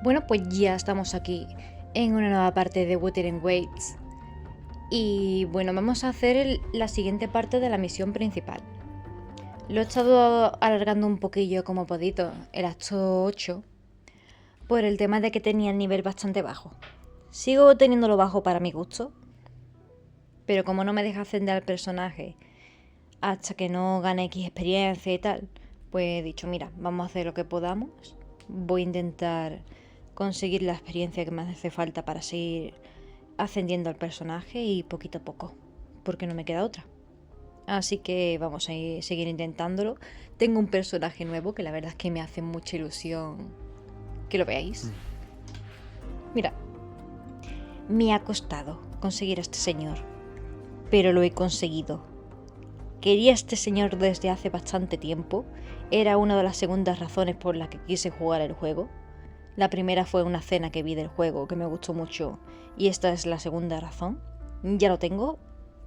Bueno, pues ya estamos aquí en una nueva parte de Wuthering Waves. Y bueno, vamos a hacer la siguiente parte de la misión principal. Lo he estado alargando un poquillo como podito, el acto 8, por el tema de que tenía el nivel bastante bajo. Sigo teniéndolo bajo para mi gusto, pero como no me deja ascender al personaje hasta que no gane X experiencia y tal, pues he dicho, mira, vamos a hacer lo que podamos. Voy a intentar conseguir la experiencia que me hace falta para seguir ascendiendo al personaje y poquito a poco, porque no me queda otra. Así que vamos a seguir intentándolo. Tengo un personaje nuevo que la verdad es que me hace mucha ilusión que lo veáis. Mira, me ha costado conseguir a este señor, pero lo he conseguido. Quería a este señor desde hace bastante tiempo. Era una de las segundas razones por las que quise jugar el juego. La primera fue una escena que vi del juego que me gustó mucho y esta es la segunda razón. Ya lo tengo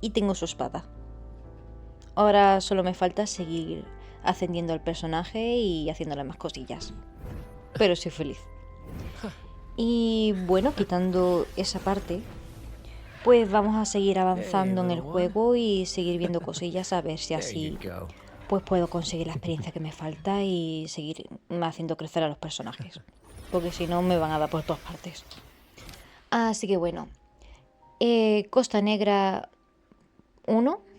y tengo su espada. Ahora solo me falta seguir ascendiendo al personaje y haciéndole más cosillas. Pero soy feliz. Y bueno, quitando esa parte, pues vamos a seguir avanzando en el juego y seguir viendo cosillas a ver si así pues puedo conseguir la experiencia que me falta y seguir haciendo crecer a los personajes. Porque si no me van a dar por todas partes. Así que bueno, Costa Negra 1.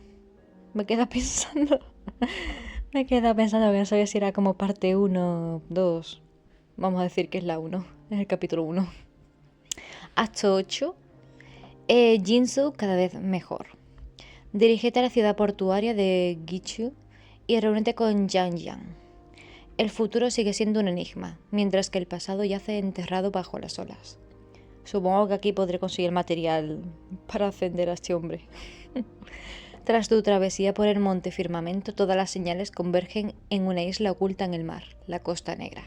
Me queda pensando. Me queda pensando que no sabía si era como parte 1, 2. Vamos a decir que es la 1. Es el capítulo 1. Acto 8. JINZHOU cada vez mejor. Dirígete a la ciudad portuaria de JINZHOU y reúnete con JIANG. El futuro sigue siendo un enigma, mientras que el pasado yace enterrado bajo las olas. Supongo que aquí podré conseguir material para ascender a este hombre. Tras tu travesía por el monte firmamento, todas las señales convergen en una isla oculta en el mar, la Costa Negra.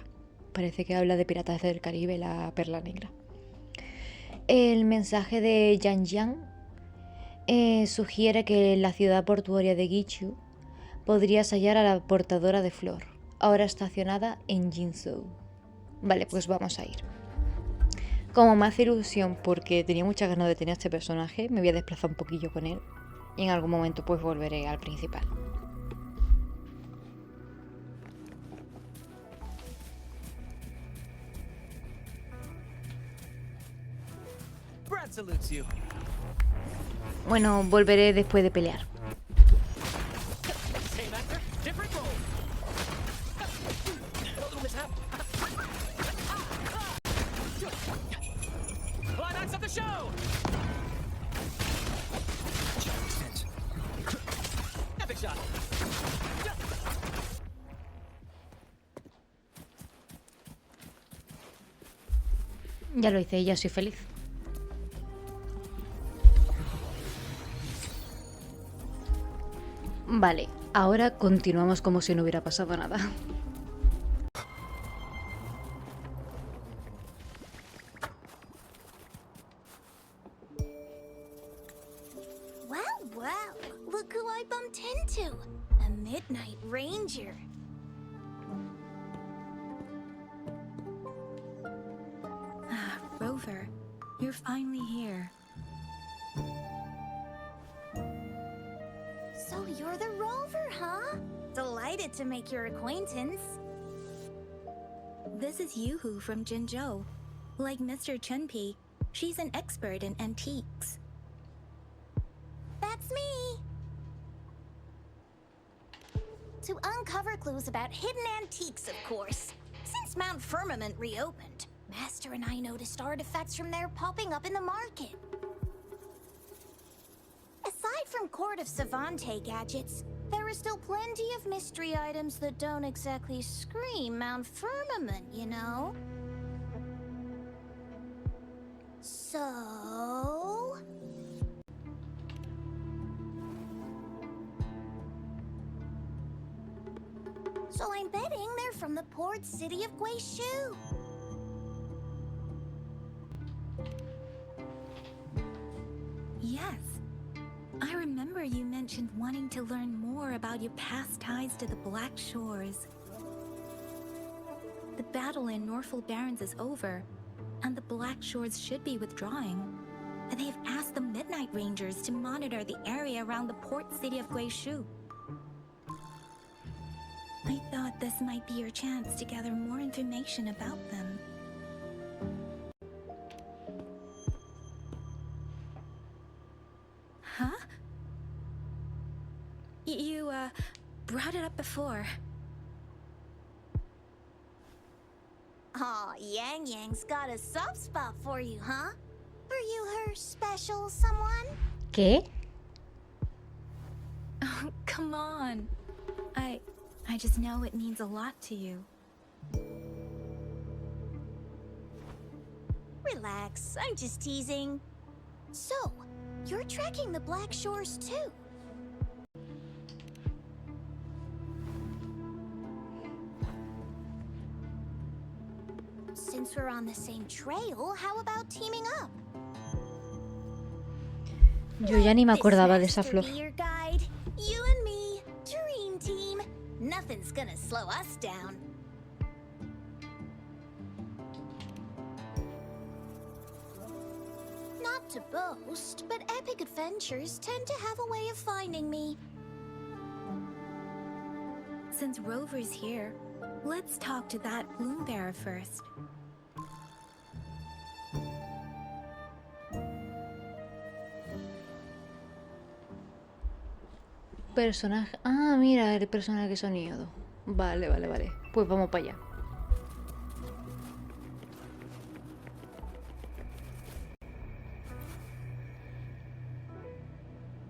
Parece que habla de Piratas del Caribe, la Perla Negra. El mensaje de Yang sugiere que en la ciudad portuaria de JINZHOU podrías hallar a la portadora de flor, ahora estacionada en JINZHOU. Vale, pues vamos a ir. Como me hace ilusión porque tenía muchas ganas de tener a este personaje, me voy a desplazar un poquillo con él. Y en algún momento pues volveré al principal. Bueno, volveré después de pelear. Ya lo hice y ya soy feliz. Vale, ahora continuamos como si no hubiera pasado nada. Wow, look who I bumped into. A midnight ranger. Rover, you're finally here. So you're the Rover, huh? Delighted to make your acquaintance. This is Yuhu from JINZHOU. Like Mr. Chunpei, she's an expert in antiques. That's me. To uncover clues about hidden antiques, of course. Since Mount Firmament reopened, Master and I noticed artifacts from there popping up in the market. Aside from Court of Savante gadgets, there are still plenty of mystery items that don't exactly scream Mount Firmament, you know? So... So I'm betting they're from the port city of Guizhou. Yes. I remember you mentioned wanting to learn more about your past ties to the Black Shores. The battle in Norfolk Barrens is over, and the Black Shores should be withdrawing. They've asked the Midnight Rangers to monitor the area around the port city of Guizhou. I thought this might be your chance to gather more information about them. Huh? You, brought it up before. Aw, Yang Yang's got a soft spot for you, huh? Are you her special someone? ¿Qué? Oh, come on. I just know it means a lot to you. Relax, I'm just teasing. So, you're tracking the Black Shores too? Since we're on the same trail, how about teaming up? Yo ya ni me acordaba de esa This flor. master be your guide. You and me, dream team. Nothing's gonna slow us down. Not to boast, but epic adventures tend to have a way of finding me. Since Rover's here, let's talk to that bloom bearer first. Personaje... Ah, mira, el personaje soñado. Vale, vale, vale. Pues vamos para allá.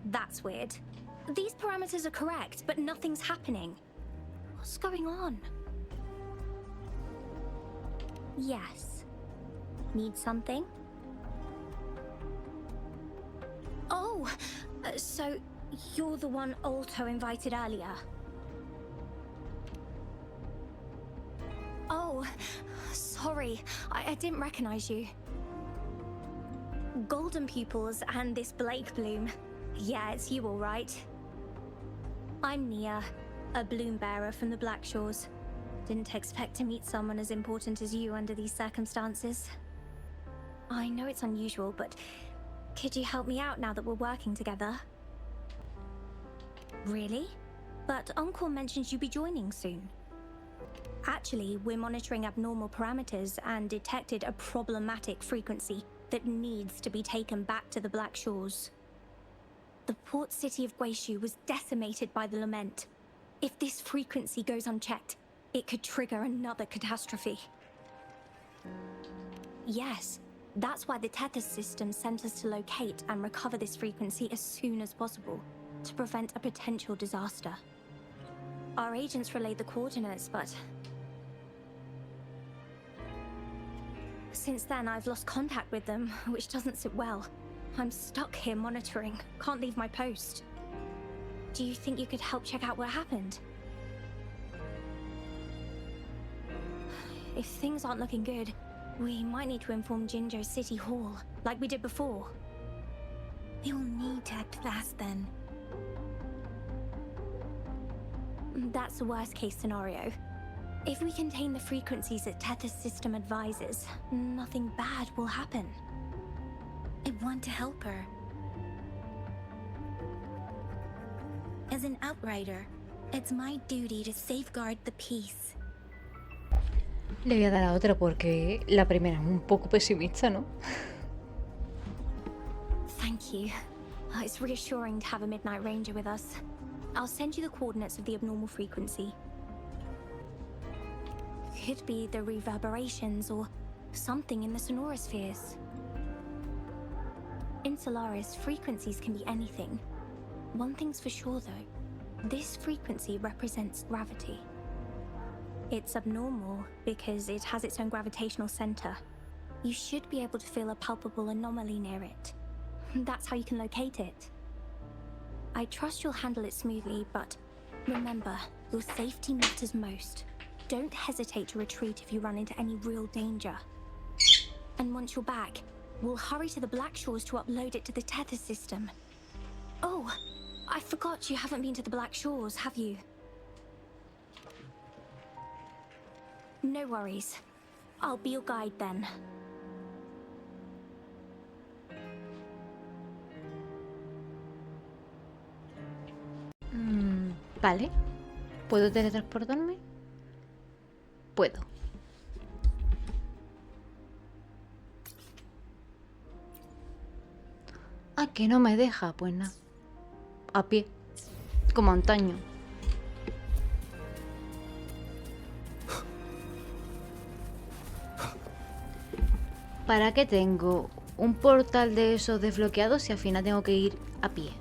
That's weird. These parameters are correct, but nothing's happening. What's going on? Yes. Need something? Oh, so you're the one Alto invited earlier. Oh, sorry, I didn't recognize you. Golden pupils and this Blake bloom. Yeah, it's you all right. I'm Nia, a bloom bearer from the Black Shores. Didn't expect to meet someone as important as you under these circumstances. I know it's unusual, but could you help me out now that we're working together? Really? But Uncle mentioned you'd be joining soon. Actually, we're monitoring abnormal parameters and detected a problematic frequency that needs to be taken back to the Black Shores. The port city of Guizhou was decimated by the lament. If this frequency goes unchecked, it could trigger another catastrophe. Yes, that's why the Tether system sent us to locate and recover this frequency as soon as possible, to prevent a potential disaster. Our agents relayed the coordinates, but since then I've lost contact with them, which doesn't sit well. I'm stuck here monitoring, can't leave my post. Do you think you could help check out what happened? If things aren't looking good, we might need to inform JINZHOU City Hall, like we did before. You'll need to act fast then. That's the worst case scenario. If we contain the frequencies that Tether's system advises, nothing bad will happen. I want to help her. As an outrider, it's my duty to safeguard the peace. Le voy a dar a otra porque la primera es un poco pesimista, ¿no? Thank you. It's reassuring to have a Midnight Ranger with us. I'll send you the coordinates of the abnormal frequency. Could be the reverberations or something in the sonorospheres. In Solaris, frequencies can be anything. One thing's for sure though, this frequency represents gravity. It's abnormal because it has its own gravitational center. You should be able to feel a palpable anomaly near it. That's how you can locate it. I trust you'll handle it smoothly, but remember, your safety matters most. Don't hesitate to retreat if you run into any real danger. And once you're back, we'll hurry to the Black Shores to upload it to the Tether system. Oh, I forgot you haven't been to the Black Shores, have you? No worries. I'll be your guide then. Vale. ¿Puedo teletransportarme? Puedo. Ah, que no me deja. Pues nada. A pie. Como antaño. ¿Para qué tengo un portal de esos desbloqueados si al final tengo que ir a pie?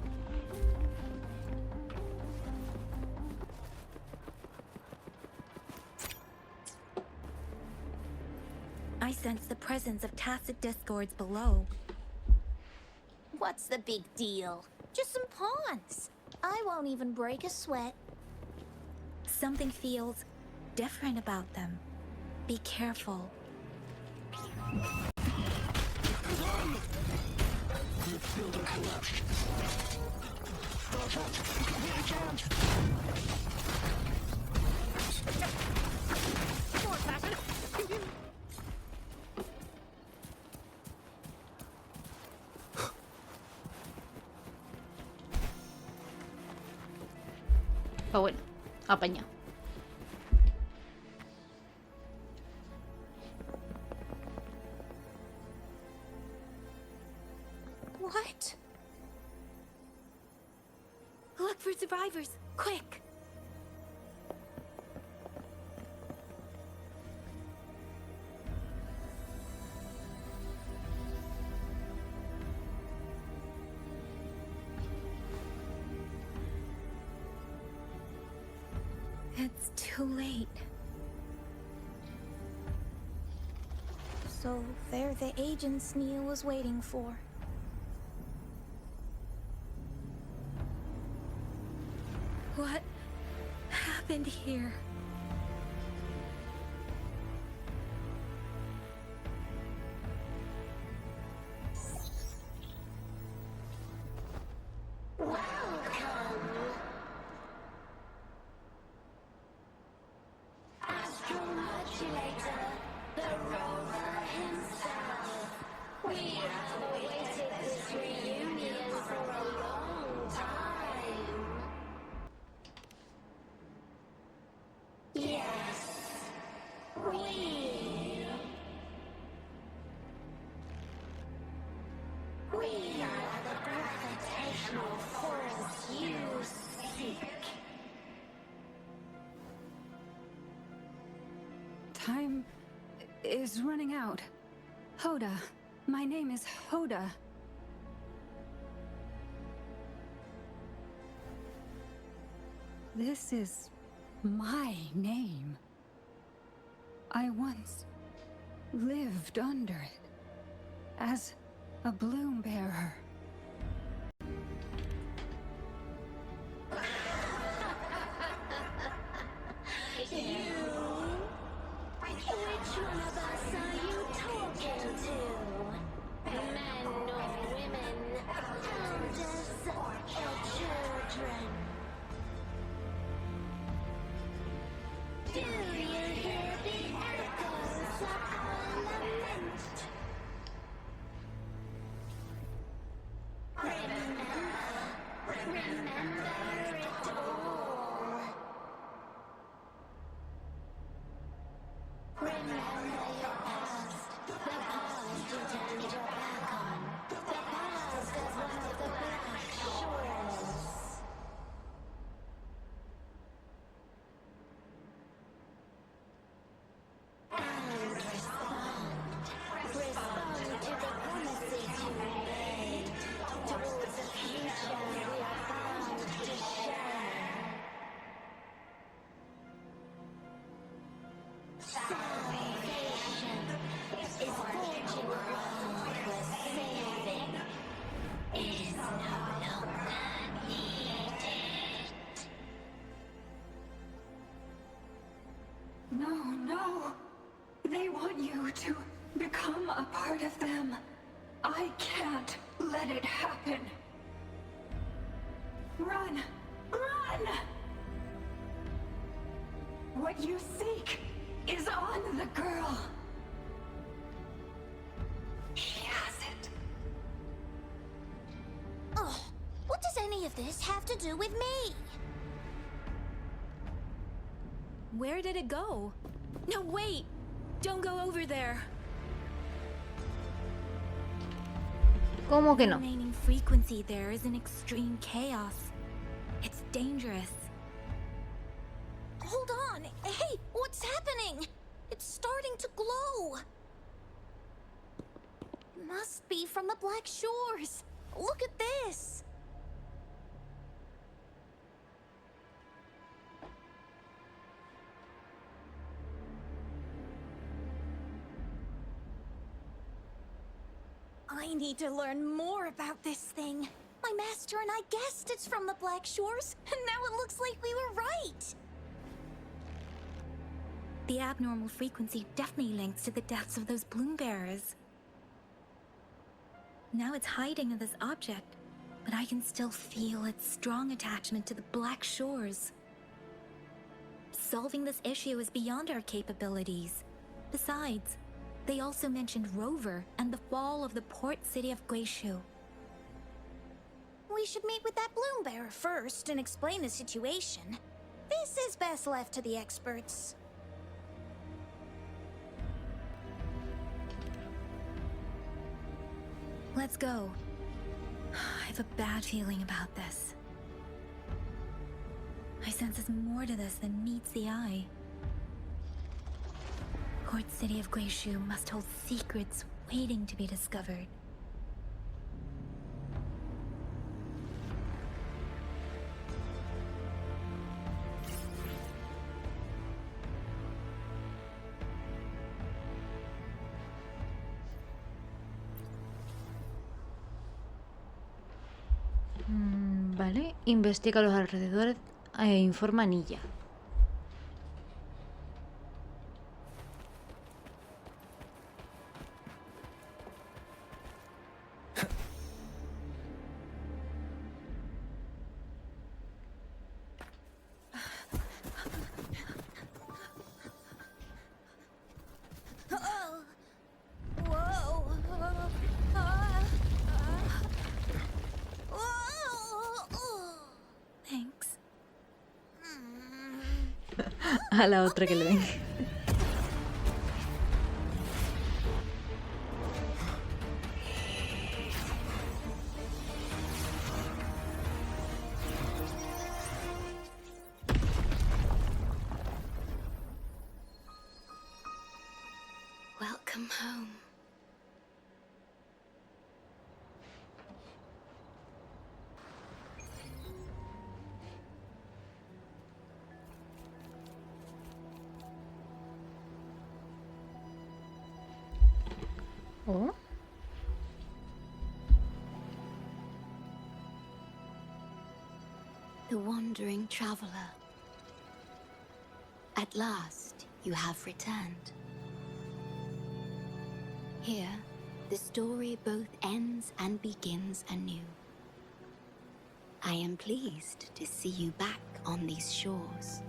I sense the presence of tacit discords below. What's the big deal? Just some pawns. I won't even break a sweat. Something feels different about them. Be careful. Pues bueno, apaña. What? Look for survivors, quick! It's too late. So they're the agents Neil was waiting for. What happened here? Time is running out. Hoda. My name is Hoda. This is my name. I once lived under it as a bloom bearer. Which one of us are you talking to? Men or women? Elders or children? Do you hear the echoes of our lament? Remember it all. Remember your past, the past you turned your back on, the past as one of the black shores. And respond to the promises you made, towards a future we are bound to share. Salvation is forging a world where saving is no longer needed. No. They want you to become a part of them. I can't let it happen. Run! Run! What you seek is all girl. He has it. Oh, what does any of this have to do with me? Where did it go? No, wait! Don't go over there! ¿Cómo que The no? remaining frequency there is in extreme chaos. It's dangerous. Hold on. Hey, what's happening? It's starting to glow. Must be from the Black Shores. Look at this. I need to learn more about this thing. My master and I guessed it's from the Black Shores, and now it looks like we were right. The abnormal frequency definitely links to the deaths of those bloom bearers. Now it's hiding in this object, but I can still feel its strong attachment to the Black Shores. Solving this issue is beyond our capabilities. Besides, they also mentioned Rover and the fall of the port city of Guizhou. We should meet with that bloom bearer first and explain the situation. This is best left to the experts. Let's go. I have a bad feeling about this. I sense there's more to this than meets the eye. Port city of Guizhou must hold secrets waiting to be discovered. Vale, investiga los alrededores e informa a Nilla. Thanks. A la otra que le den. Welcome home. Oh. The wandering traveler. At last, you have returned. Here, the story both ends and begins anew. I am pleased to see you back on these shores.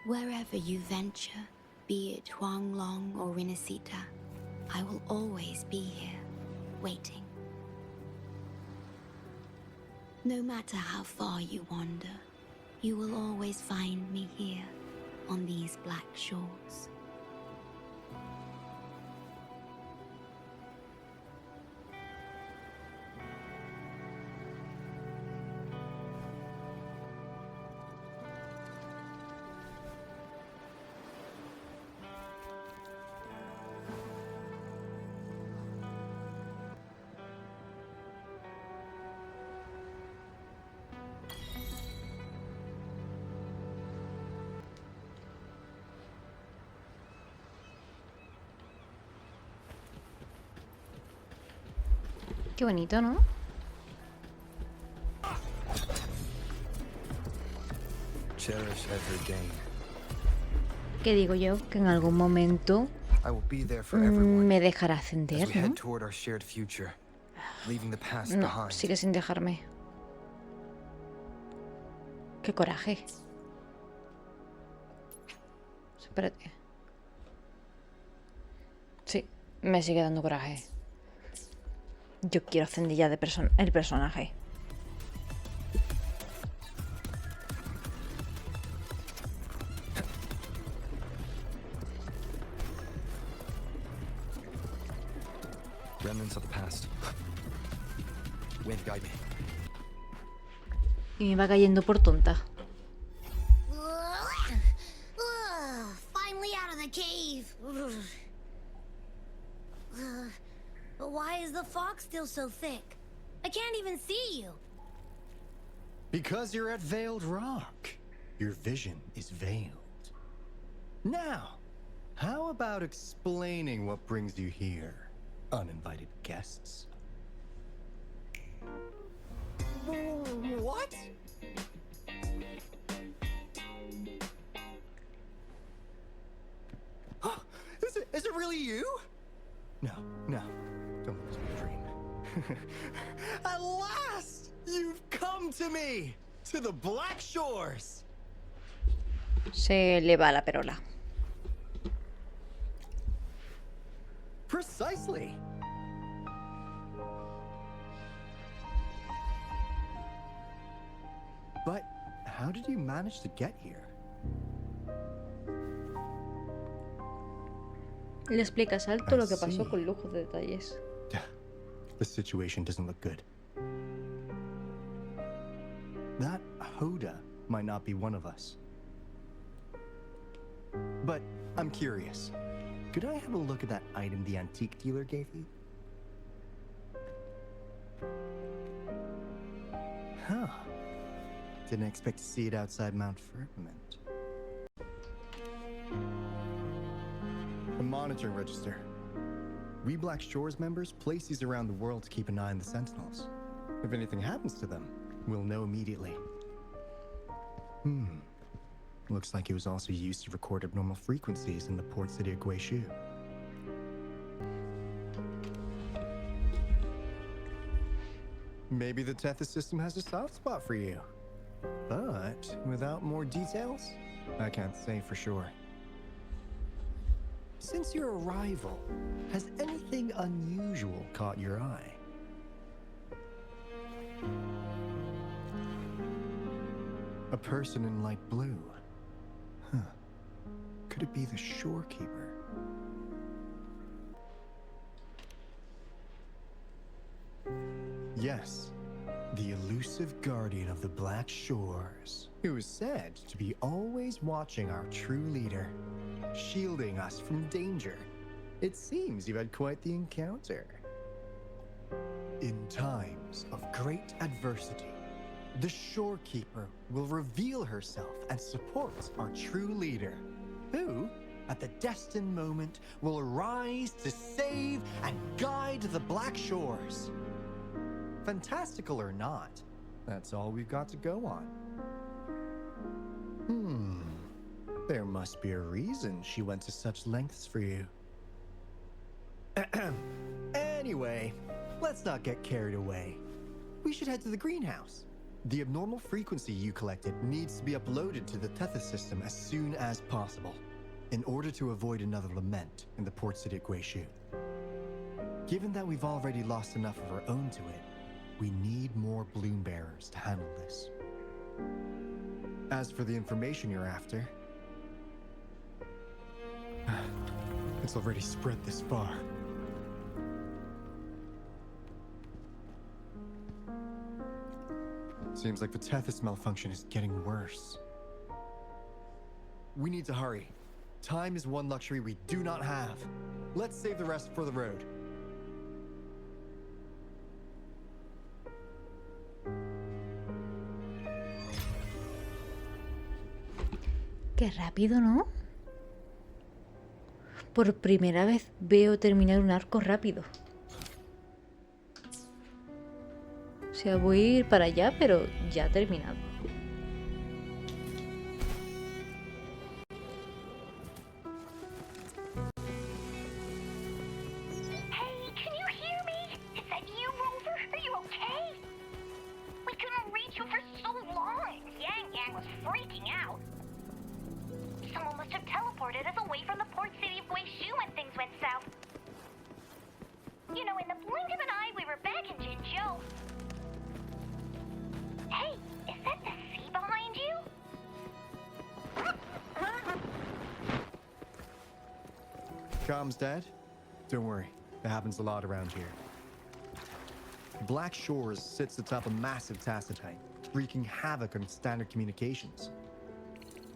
Wherever you venture, be it Huanglong or Rinasita, I will always be here, waiting. No matter how far you wander, you will always find me here, on these black shores. Qué bonito, ¿no? Cherish every gain. ¿Qué digo yo? Que en algún momento I will be there for everyone me dejará as ascender, we head ¿no? toward our shared future, leaving the past No, behind. sigue sin dejarme. Qué coraje. Espérate. Sí, me sigue dando coraje. Yo quiero ascendillar de el personaje. Remnants of the past. Wind, guide me. Y me va cayendo por tonta. Finally out of the cave. But why is the fog still so thick? I can't even see you. Because you're at Veiled Rock. Your vision is veiled. Now, how about explaining what brings you here, uninvited guests? What? Is it really you? No, don't let this be a dream. At last, you've come to me, to the Black Shores. Se le va la perola. Precisely. But how did you manage to get here? Le explicas alto lo que pasó con lujos de detalles. The situation doesn't look good. That Hoda might not be one of us. But I'm curious. Could I have a look at that item the antique dealer gave you? Huh. Didn't expect to see it outside Mount Firmament. A monitoring register. We Black Shores members place these around the world to keep an eye on the Sentinels. If anything happens to them, we'll know immediately. Looks like it was also used to record abnormal frequencies in the port city of Guizhou. Maybe the Tethys system has a soft spot for you. But without more details, I can't say for sure. Since your arrival, has anything unusual caught your eye? A person in light blue. Huh. Could it be the shorekeeper? Yes, the elusive guardian of the Black Shores, who is said to be always watching our true leader, shielding us from danger. It seems you've had quite the encounter. In times of great adversity, the shorekeeper will reveal herself and support our true leader, who, at the destined moment, will arise to save and guide the Black Shores. Fantastical or not, that's all we've got to go on. There must be a reason she went to such lengths for you. Anyway, let's not get carried away. We should head to the greenhouse. The abnormal frequency you collected needs to be uploaded to the Tethys system as soon as possible, in order to avoid another lament in the port city of Guizhou. Given that we've already lost enough of our own to it, we need more bloom bearers to handle this. As for the information you're after, it's already spread this far. Seems like the Tethys malfunction is getting worse. We need to hurry. Time is one luxury we do not have. Let's save the rest for the road. Qué rápido, ¿no? Por primera vez veo terminar un arco rápido. O sea, voy a ir para allá, pero ya ha terminado. Hey, can you hear me? Is that you, Rover? Are you okay? We couldn't reach you for so long. Yang was freaking out. Someone must have teleported escorted us away from the port city of Guizhou when things went south. You know, in the blink of an eye, we were back in JINZHOU. Hey, is that the sea behind you? Comms dead? Don't worry, that happens a lot around here. Black Shores sits atop a massive tacitite, wreaking havoc on standard communications.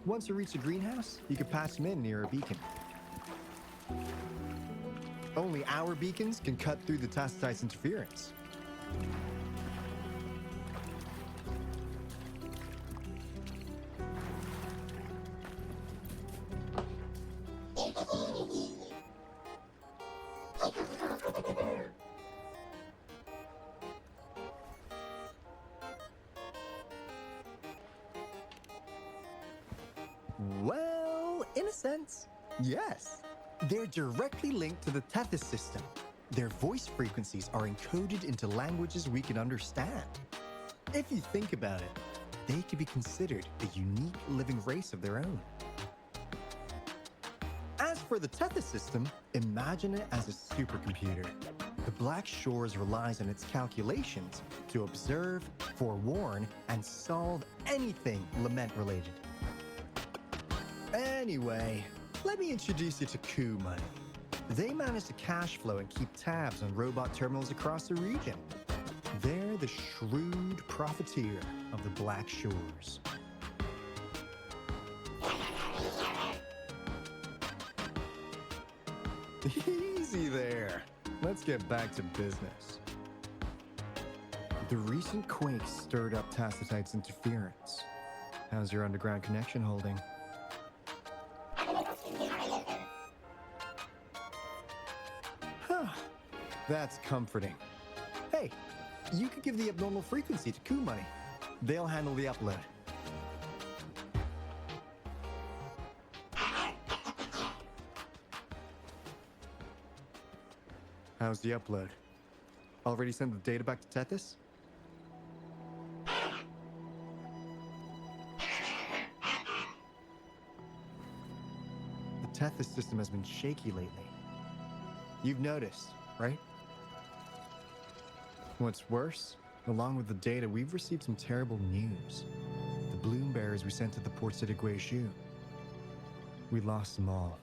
Once you reach the greenhouse, you can patch them in near a beacon. Only our beacons can cut through the tacitite's interference. Well, in a sense, yes. They're directly linked to the Tethys system. Their voice frequencies are encoded into languages we can understand. If you think about it, they could be considered a unique living race of their own. As for the Tethys system, imagine it as a supercomputer. The Black Shores relies on its calculations to observe, forewarn, and solve anything lament-related. Anyway, let me introduce you to Coup Money. They manage to cash flow and keep tabs on robot terminals across the region. They're the shrewd profiteer of the Black Shores. Easy there. Let's get back to business. The recent quake stirred up Tacitite's interference. How's your underground connection holding? That's comforting. Hey, you could give the abnormal frequency to Coup Money. They'll handle the upload. How's the upload? Already sent the data back to Tethys? The Tethys system has been shaky lately. You've noticed, right? What's worse, along with the data, we've received some terrible news. The bloom bearers we sent to the port city of Guizhou. We lost them all.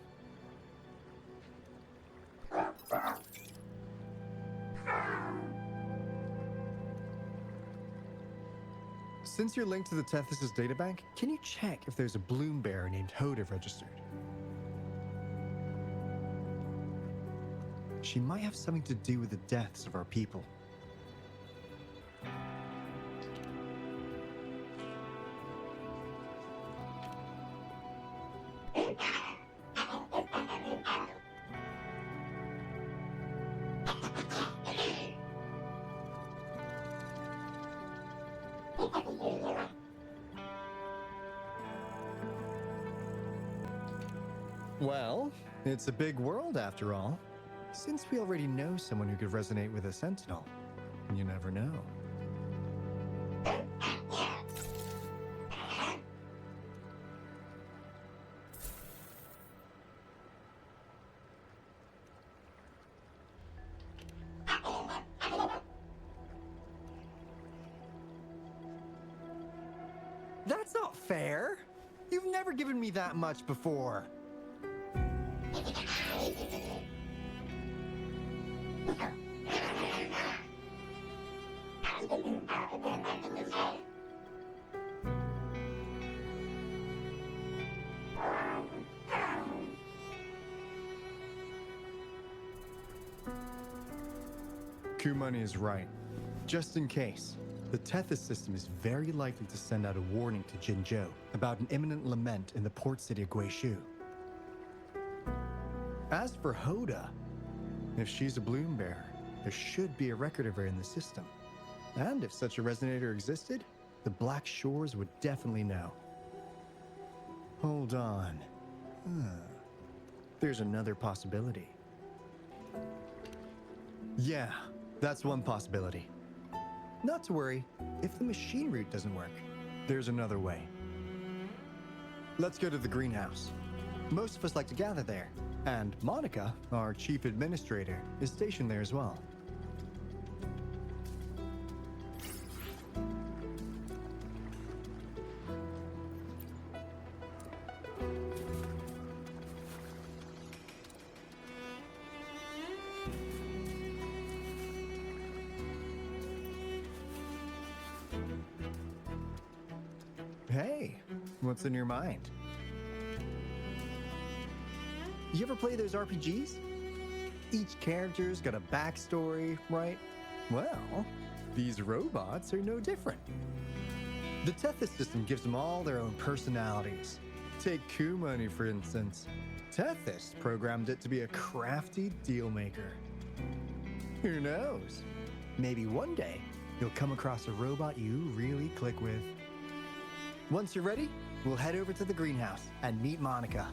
Since you're linked to the Tethys' databank, can you check if there's a bloom bearer named Hoda registered? She might have something to do with the deaths of our people. Well, it's a big world after all. Since we already know someone who could resonate with a Sentinel, you never know. That's not fair. You've never given me that much before. Coup Money is right. Just in case, the Tethys system is very likely to send out a warning to JINZHOU about an imminent lament in the port city of Guizhou. As for Hoda, if she's a bloom bearer, there should be a record of her in the system. And if such a resonator existed, the Black Shores would definitely know. Hold on. There's another possibility. Yeah, that's one possibility. Not to worry, if the machine route doesn't work, there's another way. Let's go to the greenhouse. Most of us like to gather there, and Monica, our chief administrator, is stationed there as well. Hey, what's in your mind? You ever play those RPGs? Each character's got a backstory, right? Well, these robots are no different. The Tethys system gives them all their own personalities. Take Kumani, for instance. Tethys programmed it to be a crafty deal maker. Who knows? Maybe one day you'll come across a robot you really click with. Once you're ready, we'll head over to the greenhouse and meet Monica.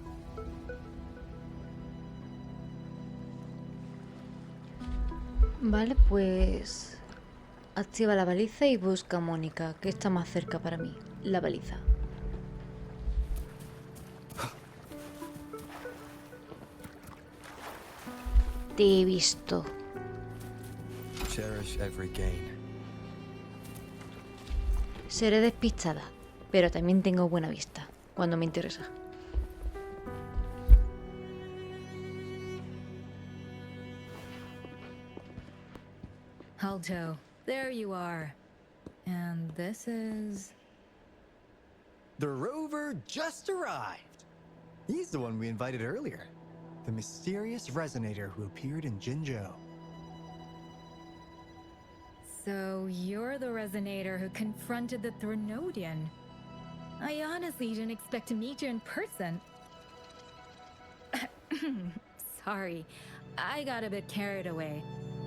Vale, pues activa la baliza y busca a Mónica, que está más cerca para mí. La baliza. Te he visto. Cherish every gain. Seré despistada, pero también tengo buena vista, cuando me interesa. Alto, there you are. And this is... The rover just arrived. He's the one we invited earlier. The mysterious resonator who appeared in JINZHOU. So you're the resonator who confronted the Threnodian. I honestly didn't expect to meet you in person. Sorry, I got a bit carried away.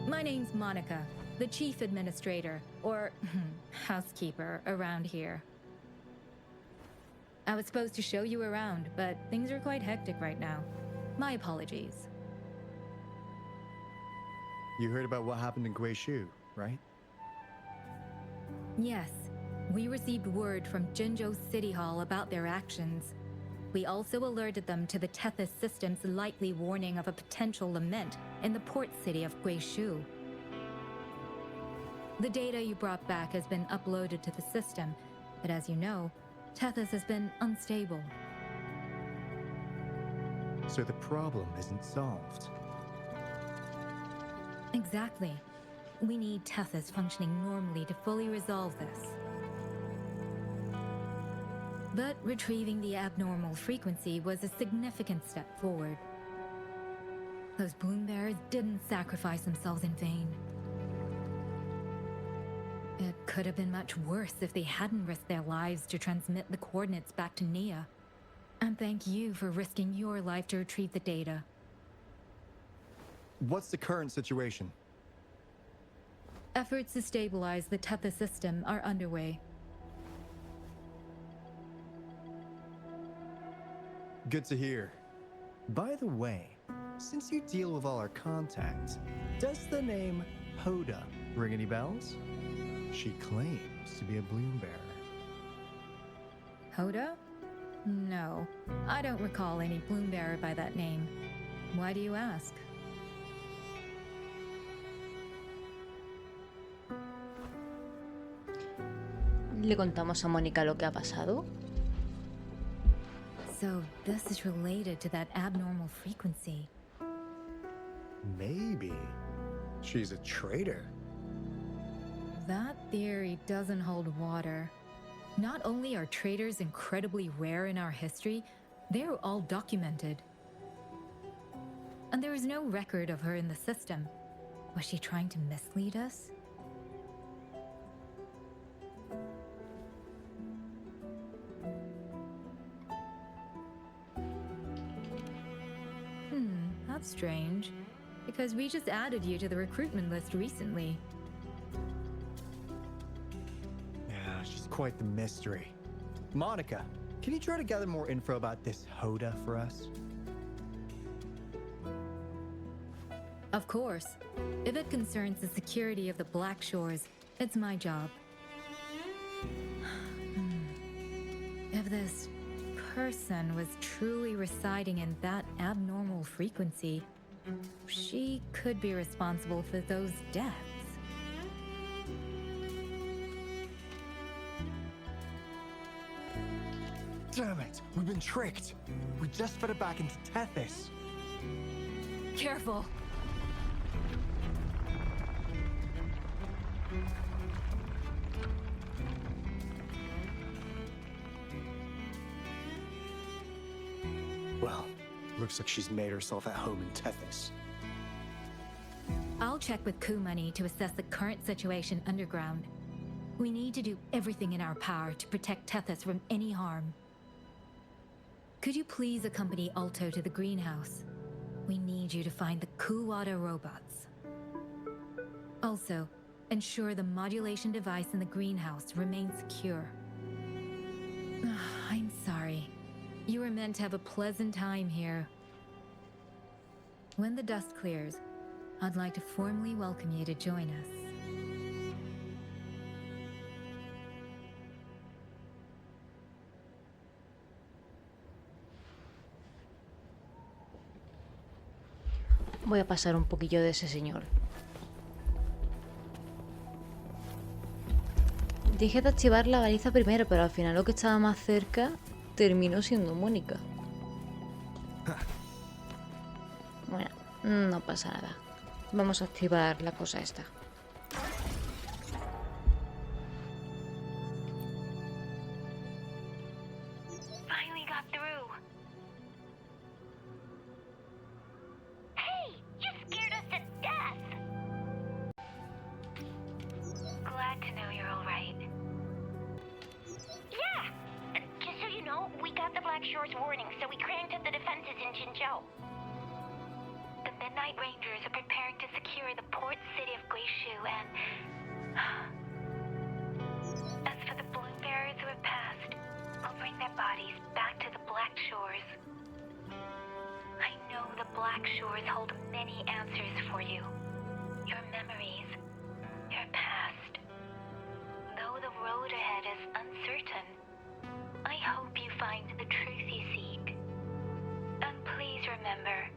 My name's Monica, the chief administrator, or housekeeper around here. I was supposed to show you around, but things are quite hectic right now. My apologies. You heard about what happened in Guizhou, right? Yes, we received word from JINZHOU City Hall about their actions. We also alerted them to the Tethys system's likely warning of a potential lament in the port city of Guizhou. The data you brought back has been uploaded to the system, but as you know, Tethys has been unstable. So the problem isn't solved. Exactly. We need Tethys functioning normally to fully resolve this. But retrieving the abnormal frequency was a significant step forward. Those bloom bearers didn't sacrifice themselves in vain. It could have been much worse if they hadn't risked their lives to transmit the coordinates back to Nia. And thank you for risking your life to retrieve the data. What's the current situation? Efforts to stabilize the Tethys system are underway. Good to hear. By the way, since you deal with all our contacts, does the name Hoda ring any bells? She claims to be a bloom bearer. Hoda? No, I don't recall any bloom bearer by that name. Why do you ask? ¿Le contamos a Mónica lo que ha pasado? So this is related to that abnormal frequency. Maybe. She's a traitor. That theory doesn't hold water. Not only are traitors incredibly rare in our history, they're all documented. And there is no record of her in the system. Was she trying to mislead us? That's strange, because we just added you to the recruitment list recently. Yeah, she's quite the mystery. Monica, can you try to gather more info about this Hoda for us? Of course. If it concerns the security of the Black Shores, it's my job. If this person was truly residing in that abnormal frequency, she could be responsible for those deaths. Damn it! We've been tricked! We just fed it back into Tethys! Careful! Well, looks like she's made herself at home in Tethys. I'll check with Coup Money to assess the current situation underground. We need to do everything in our power to protect Tethys from any harm. Could you please accompany Alto to the greenhouse? We need you to find the Kuwata robots. Also, ensure the modulation device in the greenhouse remains secure. I'm sorry. You were meant to have a pleasant time here. When the dust clears, I'd like to formally welcome you to join us. Voy a pasar un poquillo de ese señor. Dije de activar la baliza primero, pero al final lo que estaba más cerca terminó siendo Mónica. Bueno, no pasa nada. Vamos a activar la cosa esta. Finally got through. Hey, you scared us to death. Glad to know you're all right. Yeah, just so you know, we got the Black Shore's warning, so we cranked up the defenses in JINZHOU. The Midnight Rangers are preparing to secure the port city of Guishu and... As for the balloon bearers who have passed, I'll bring their bodies back to the Black Shores. I know the Black Shores hold many answers for you. Your memories, your past. Though the road ahead is uncertain, I hope you find the truth you seek. And please remember,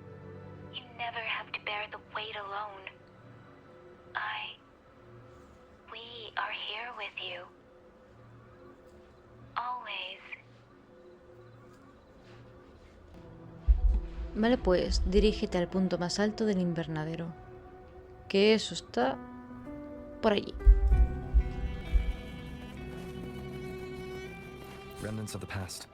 you never have to bear the weight alone. We are here with you. Always. Vale, pues dirígete al punto más alto del invernadero. Que eso está por allí. Remnants of the past.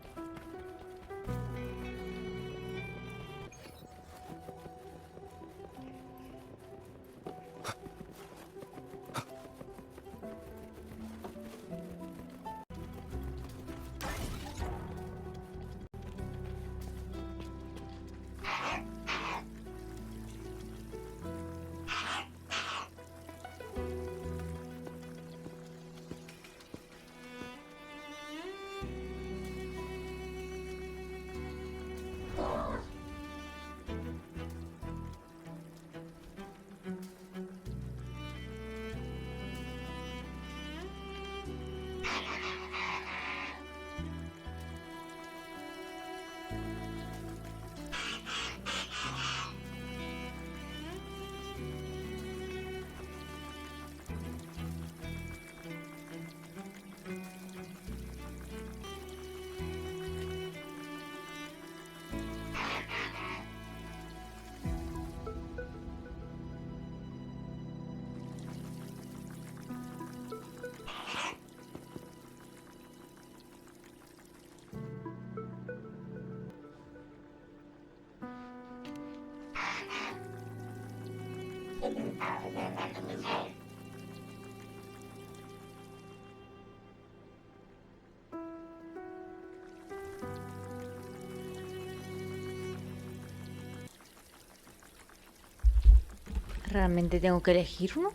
¿Realmente tengo que elegir uno?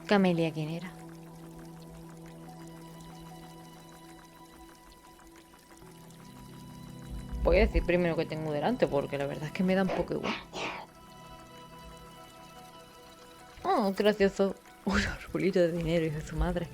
Camelia, ¿quién era? Voy a decir primero que tengo delante, porque la verdad es que me da un poco igual. Oh, gracioso. Un arbolito de dinero, hijo de su madre.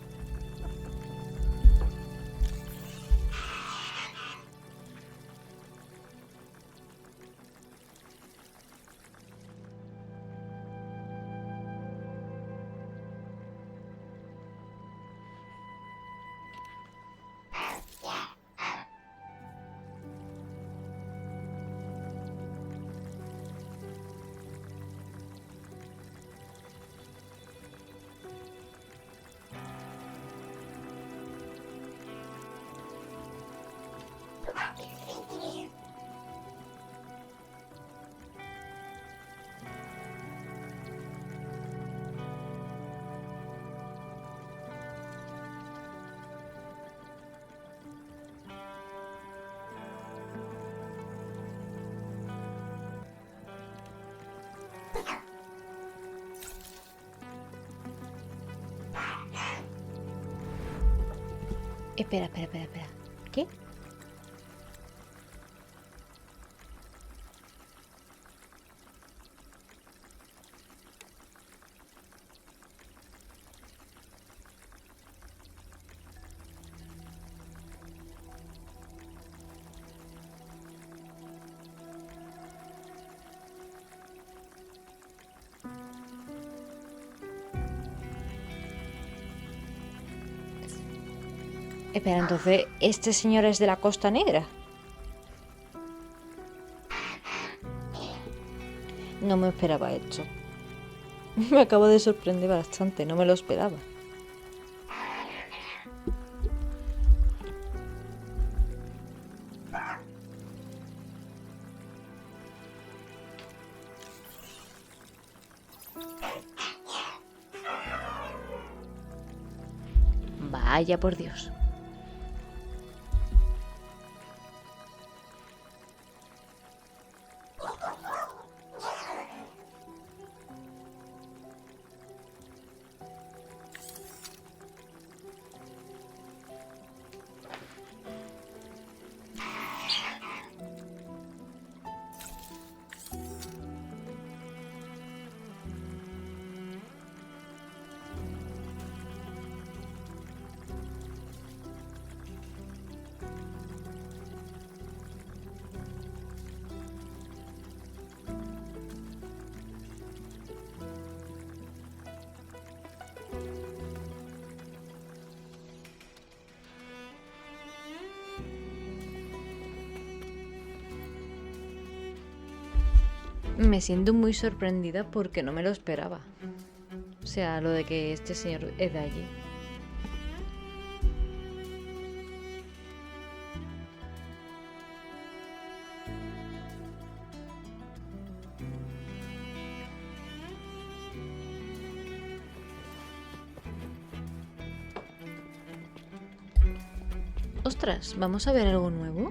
Espera. ¿Qué? Espera, entonces, ¿este señor es de la Costa Negra? No me esperaba esto. Me acabo de sorprender bastante, no me lo esperaba. Vaya por Dios. Me siento muy sorprendida porque no me lo esperaba. O sea, lo de que este señor es de allí. Ostras, ¿vamos a ver algo nuevo?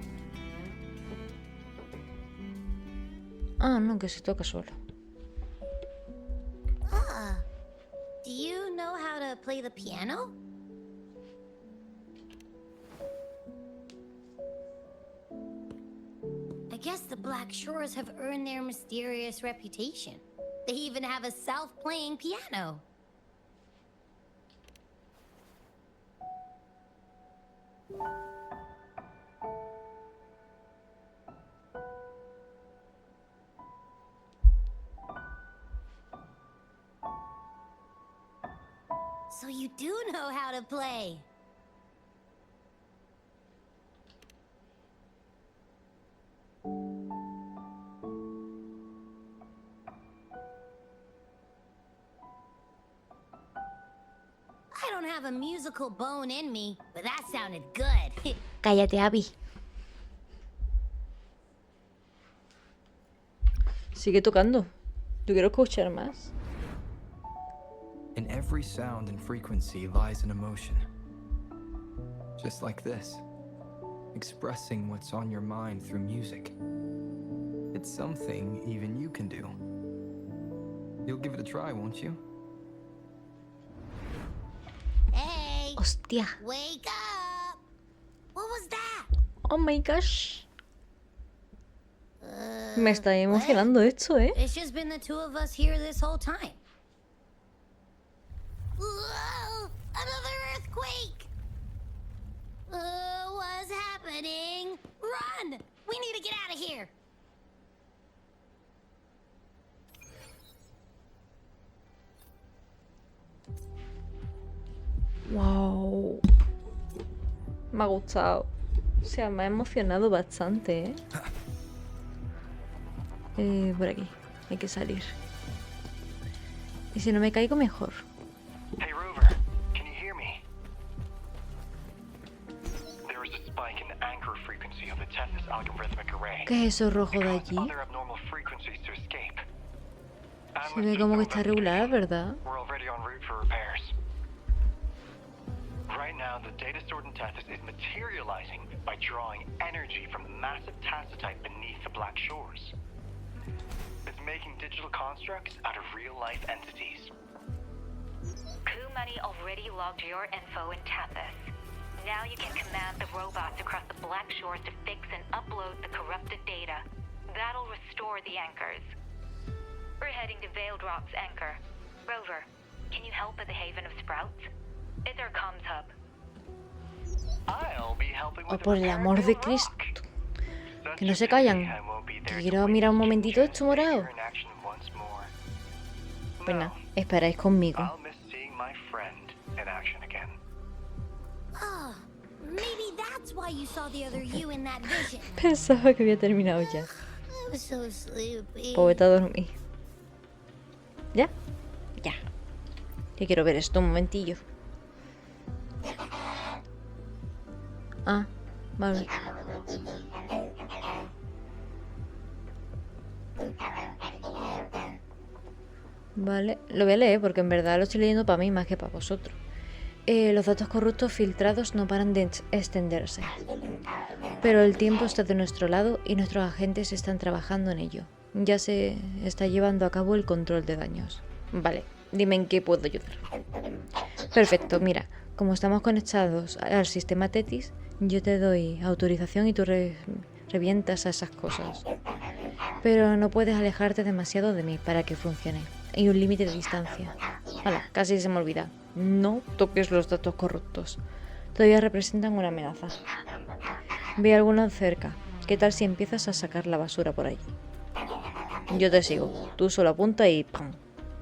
Ah, no, que se toca solo. Ah, do you know how to play the piano? I guess the Black Shores have earned their mysterious reputation. They even have a self-playing piano. So you do know how to play. I don't have a musical bone in me, but that sounded good. Cállate, Abby. Sigue tocando. Yo quiero escuchar más. In every sound and frequency lies an emotion. Just like this. Expressing what's on your mind through music. It's something even you can do. You'll give it a try, won't you? Hey! Hostia. Wake up! What was that? Oh my gosh. Me está emocionando esto, ¿eh? It's just been the two of us here this whole time. Whoa! Another earthquake! What's happening? Run! We need to get out of here! Wow. Me ha gustado. O sea, me ha emocionado bastante, ¿eh? Por aquí. Hay que salir. Y si no me caigo, mejor. Hey Rover, can you hear me? There is a spike in the anchor frequency of the Tethys algorithmic array. ¿Qué es eso rojo de allí? Other abnormal frequencies to escape. Se ve como que está regular, ¿verdad? We're already en route for repairs. Right now, the data stored in Tethys is materializing by drawing energy from the massive tacitite beneath the Black Shores. It's making digital constructs out of real-life entities. Coup Money already logged your info in Tethys. Now you can command the robots across the Black Shores to fix and upload the corrupted data. That'll restore the anchors. We're heading to Veil Drop's anchor. Rover, can you help at the Haven of Sprouts? It's our comms hub. I'll be helping Oh, with the por el repair amor of de the Cristo. rock. Que no se Such a callan. pity I won't be there Que to quiero mirar un witness momentito Jin's esto morado. figure in action once more. Pues nada, No, esperáis conmigo. I'll miss seeing my friend in action again. Ah, maybe that's why you saw the other you in that vision. Pensaba que había terminado ya. I was so sleepy. Pues vete a dormir. ¿Ya? Ya. Que quiero ver esto un momentillo. Ah, vale. Vale, lo voy a leer porque en verdad lo estoy leyendo para mí más que para vosotros. Los datos corruptos filtrados no paran de extenderse. Pero el tiempo está de nuestro lado y nuestros agentes están trabajando en ello. Ya se está llevando a cabo el control de daños. Vale, dime en qué puedo ayudar. Perfecto, mira, como estamos conectados al sistema Tetis, yo te doy autorización y tú revientas a esas cosas. Pero no puedes alejarte demasiado de mí para que funcione. Hay un límite de distancia. Hala, casi se me olvida. No toques los datos corruptos. Todavía representan una amenaza. Ve alguno cerca. ¿Qué tal si empiezas a sacar la basura por allí? Yo te sigo. Tú solo apunta y ¡pam!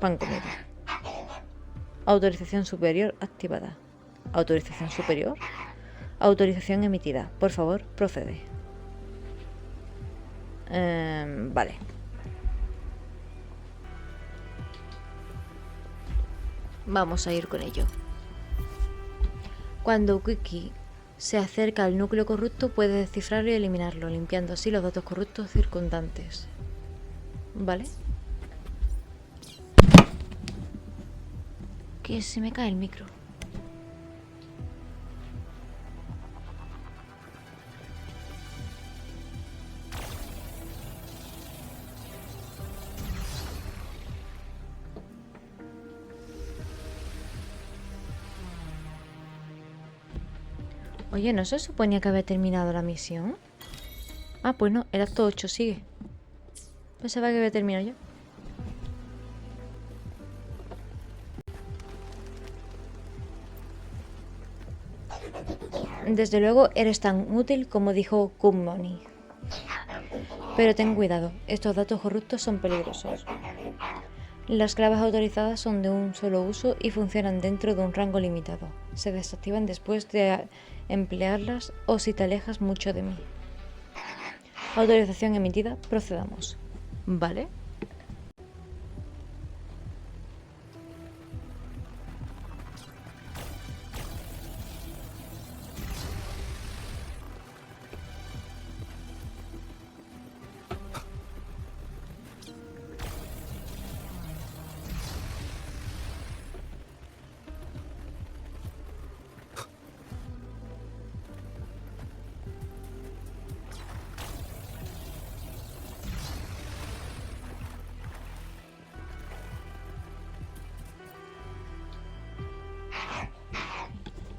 Pan comido. Autorización superior activada. ¿Autorización superior? Autorización emitida. Por favor, procede. Vale. Vamos a ir con ello. Cuando Quickie se acerca al núcleo corrupto, puede descifrarlo y eliminarlo, limpiando así los datos corruptos circundantes. ¿Vale? Que se me cae el micro. Oye, ¿no se suponía que había terminado la misión? Ah, pues no, el acto 8 sigue. Pensaba que había terminado ya. Desde luego eres tan útil como dijo Kumoni. Pero ten cuidado, estos datos corruptos son peligrosos. Las claves autorizadas son de un solo uso y funcionan dentro de un rango limitado. Se desactivan después de emplearlas o si te alejas mucho de mí. Autorización emitida, procedamos. ¿Vale?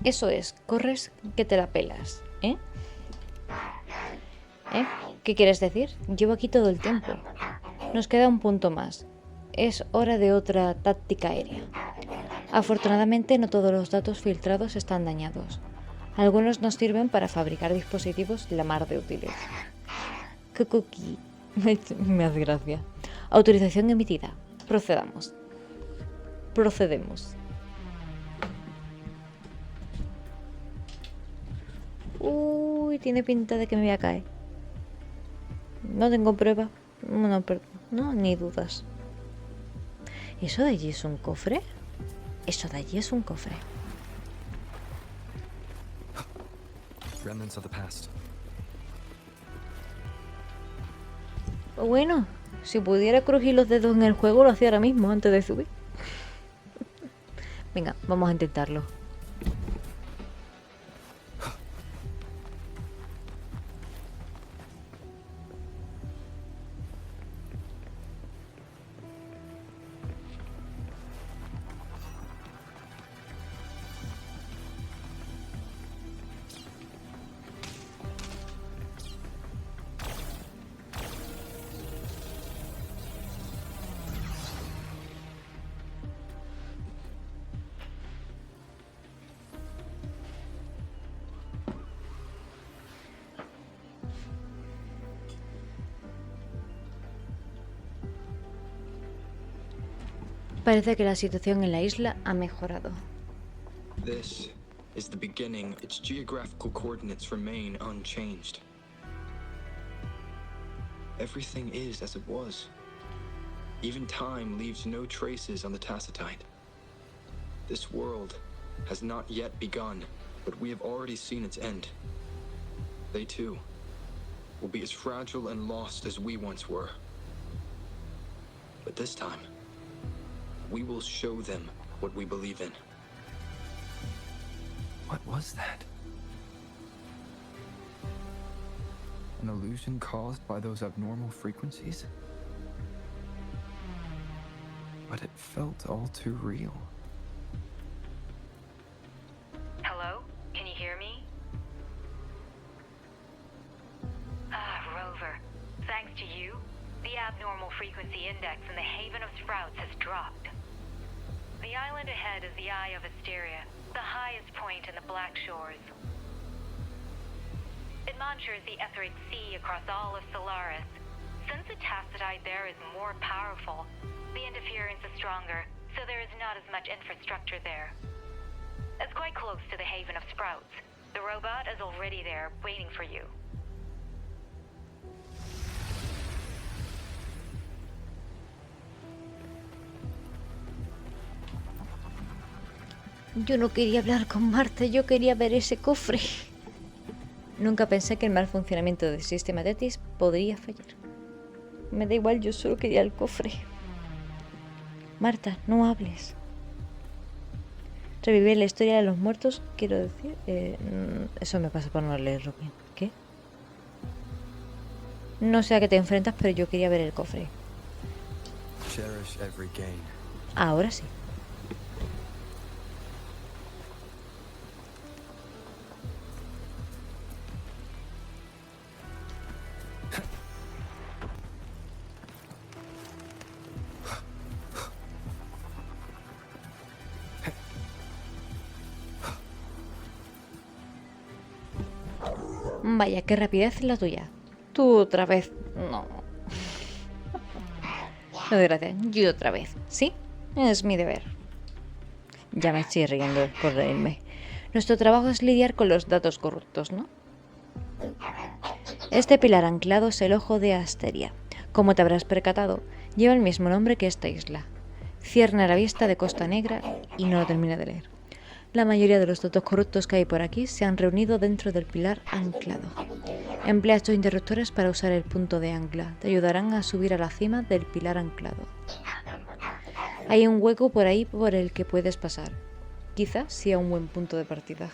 Eso es, corres que te la pelas, ¿eh? ¿Eh? ¿Qué quieres decir? Llevo aquí todo el tiempo. Nos queda un punto más. Es hora de otra táctica aérea. Afortunadamente no todos los datos filtrados están dañados. Algunos nos sirven para fabricar dispositivos la mar de útiles. Kukuki. Me hace gracia. Autorización emitida. Procedamos. Procedemos. Uy, tiene pinta de que me voy a caer. No tengo prueba. No, ni dudas. ¿Eso de allí es un cofre? Eso de allí es un cofre. Remnants of the past. Bueno, si pudiera crujir los dedos en el juego, lo hacía ahora mismo, antes de subir. Venga, vamos a intentarlo. Parece que la situación en la isla ha mejorado. This is the beginning. Its geographical coordinates remain unchanged. Everything is as it was. Even time leaves no traces on the tacitite. This world has not yet begun, but we have already seen its end. They too will be as fragile and lost as we once were. But this time, we will show them what we believe in. What was that? An illusion caused by those abnormal frequencies? But it felt all too real. Hello? Can you hear me? Rover. Thanks to you, the abnormal frequency index in the Haven of Sprouts has dropped. The island ahead is the Eye of Asteria, the highest point in the Black Shores. It monitors the etheric sea across all of Solaris. Since the tacitite there is more powerful, the interference is stronger, so there is not as much infrastructure there. It's quite close to the Haven of Sprouts. The robot is already there, waiting for you. Yo no quería hablar con Marta, yo quería ver ese cofre. Nunca pensé que el mal funcionamiento del sistema TETIS podría fallar. Me da igual, yo solo quería el cofre. Marta, no hables. Revivir la historia de los muertos, quiero decir... eso me pasa por no leerlo bien. ¿Qué? No sé a qué te enfrentas, pero yo quería ver el cofre. Ahora sí. Vaya, qué rapidez la tuya. Tú otra vez. No. No, gracias. Yo otra vez. ¿Sí? Es mi deber. Ya me estoy riendo por reírme. Nuestro trabajo es lidiar con los datos corruptos, ¿no? Este pilar anclado es el ojo de Asteria. Como te habrás percatado, lleva el mismo nombre que esta isla. Cierne a la vista de Costa Negra y no lo termina de leer. La mayoría de los datos corruptos que hay por aquí se han reunido dentro del pilar anclado. Emplea estos interruptores para usar el punto de ancla. Te ayudarán a subir a la cima del pilar anclado. Hay un hueco por ahí por el que puedes pasar. Quizás sea un buen punto de partida.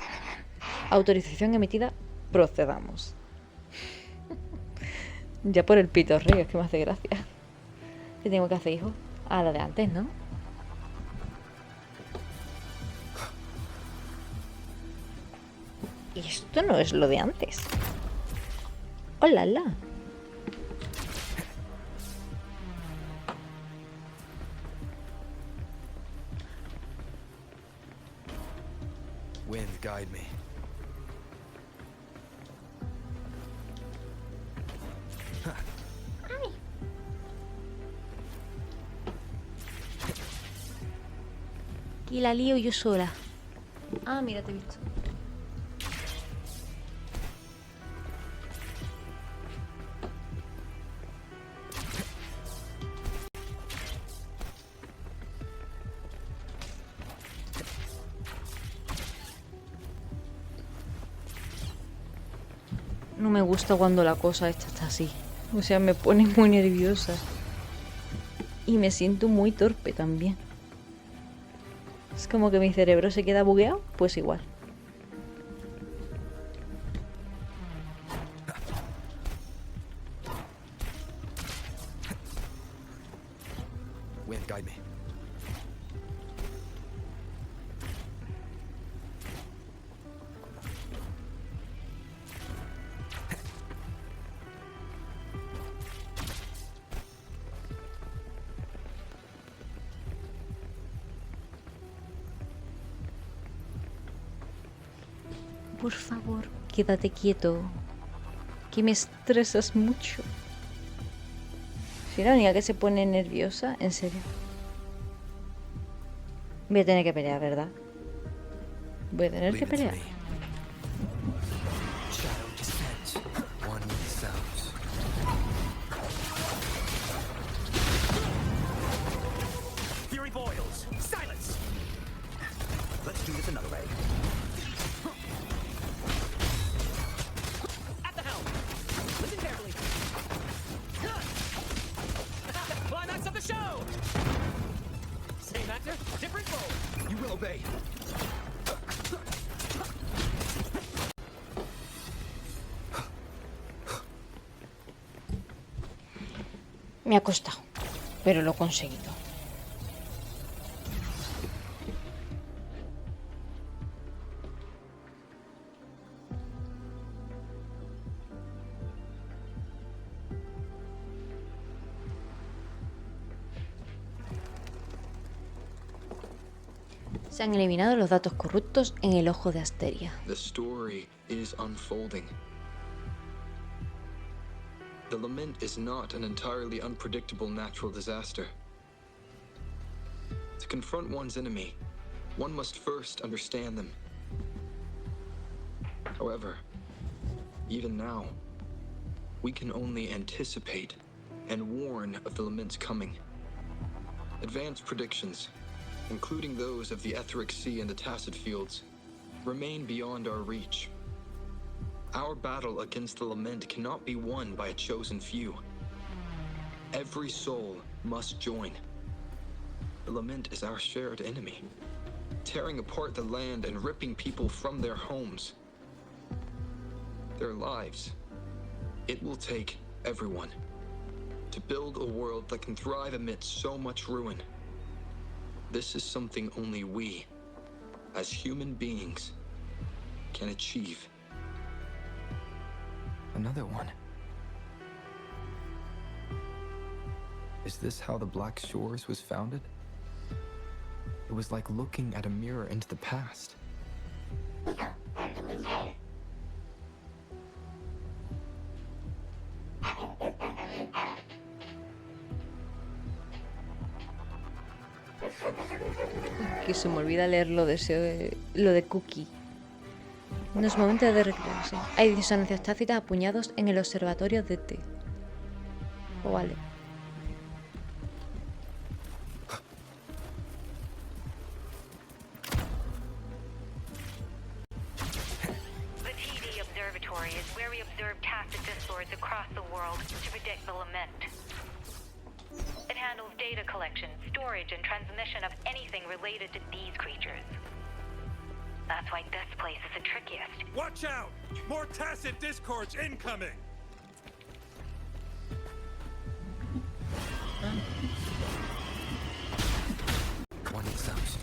Autorización emitida. Procedamos. Ya por el pitorreo, es que me hace gracia. ¿Qué tengo que hacer, hijo? A la de antes, ¿no? Y esto no es lo de antes. ¡Hola, la! Wind, guide me. Y la lío yo sola. Ah, mira, te he visto. No me gusta cuando la cosa esta está así. O sea, me pone muy nerviosa. Y me siento muy torpe también. Es como que mi cerebro se queda bugueado, pues igual. Wind, guide me. Por favor, quédate quieto. Que me estresas mucho. Soy la única que se pone nerviosa, en serio. Voy a tener que pelear, ¿verdad? Voy a tener que pelear. Fury boils. Silence. Let's do this another way. At the helm. Listen carefully. Climax of the show. Same actor, different role. You will obey. Me ha costado, pero lo he conseguido. Se han eliminado los datos corruptos en el ojo de Asteria. The story is unfolding. The lament is not an entirely unpredictable natural disaster. To confront one's enemy, one must first understand them. However, even now, we can only anticipate and warn of the lament's coming. Advanced predictions, including those of the Etheric Sea and the Tacit Fields, remain beyond our reach. Our battle against the lament cannot be won by a chosen few. Every soul must join. The lament is our shared enemy, tearing apart the land and ripping people from their homes, their lives. It will take everyone to build a world that can thrive amidst so much ruin. This is something only we, as human beings, can achieve. Another one. Is this how the Black Shores was founded? It was like looking at a mirror into the past. Que se me olvida leer lo de Cookie. No es momento de recrearse. Hay disonancias tácitas a puñados en el observatorio de T. Oh, vale. The TD Observatory is where we observe tacit discords across the world to predict the lament. It handles data collection, storage, and transmission of anything related to these creatures. That's why this place is the trickiest. Watch out! More tacit discords incoming! One sounds.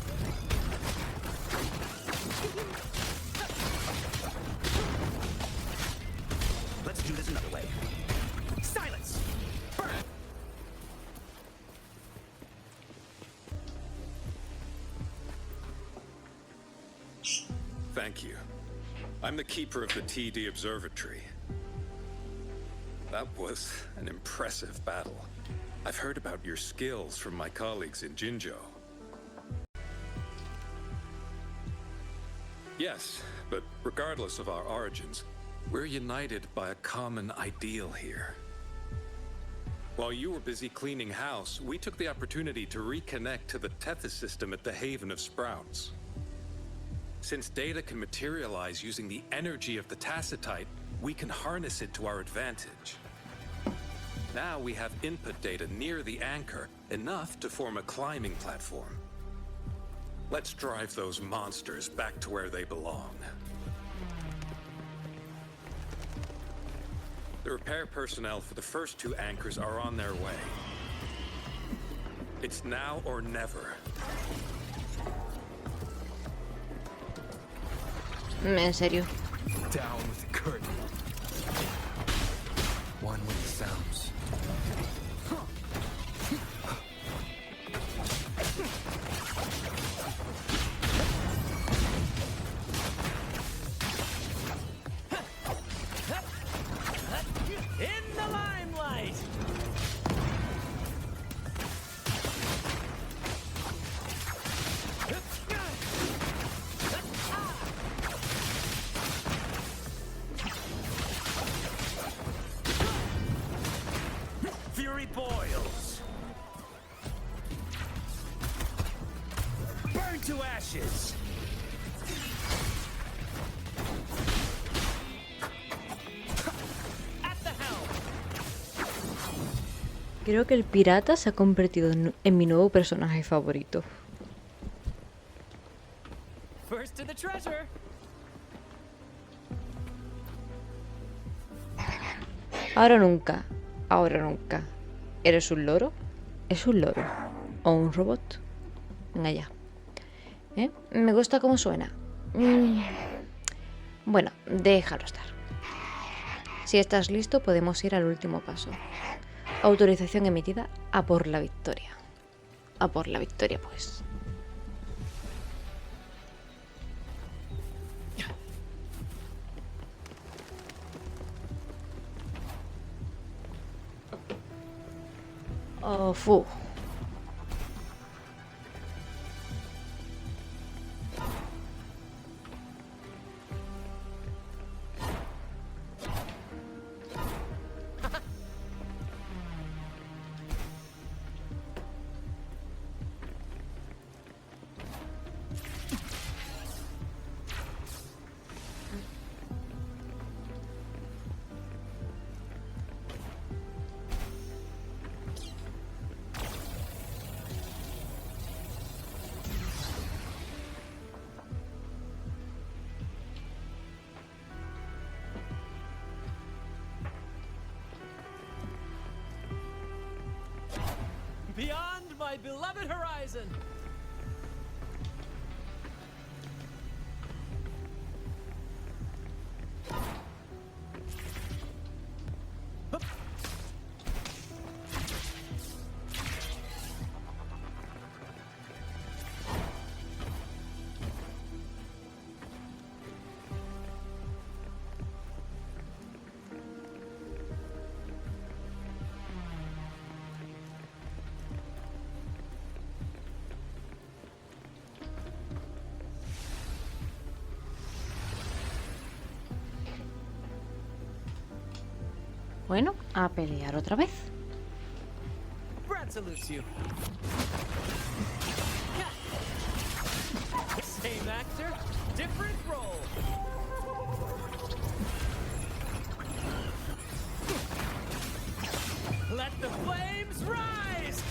Let's do this another way. Silence! Burn! Thank you. I'm the keeper of the TD Observatory. That was an impressive battle. I've heard about your skills from my colleagues in JINZHOU. Yes, but regardless of our origins, we're united by a common ideal here. While you were busy cleaning house, we took the opportunity to reconnect to the Tethys system at the Haven of Sprouts. Since data can materialize using the energy of the tacitite, we can harness it to our advantage. Now we have input data near the anchor, enough to form a climbing platform. Let's drive those monsters back to where they belong. The repair personnel for the first two anchors are on their way. It's now or never. En serio. Down with the curtain. One with the sounds. In the limelight! boils. Burn to ashes. At the helm. Creo que el pirata se ha convertido en mi nuevo personaje favorito. First to the treasure. Ahora o nunca, ahora o nunca. ¿Eres un loro? ¿Es un loro? ¿O un robot? Venga ya. Me gusta cómo suena. Bueno, déjalo estar. Si estás listo, podemos ir al último paso. Autorización emitida a por la victoria. A por la victoria, pues. Oh, fu. Beyond my beloved horizon. Bueno, a pelear otra vez. Brad salutes you. Same actor, different role. Let the flames rise!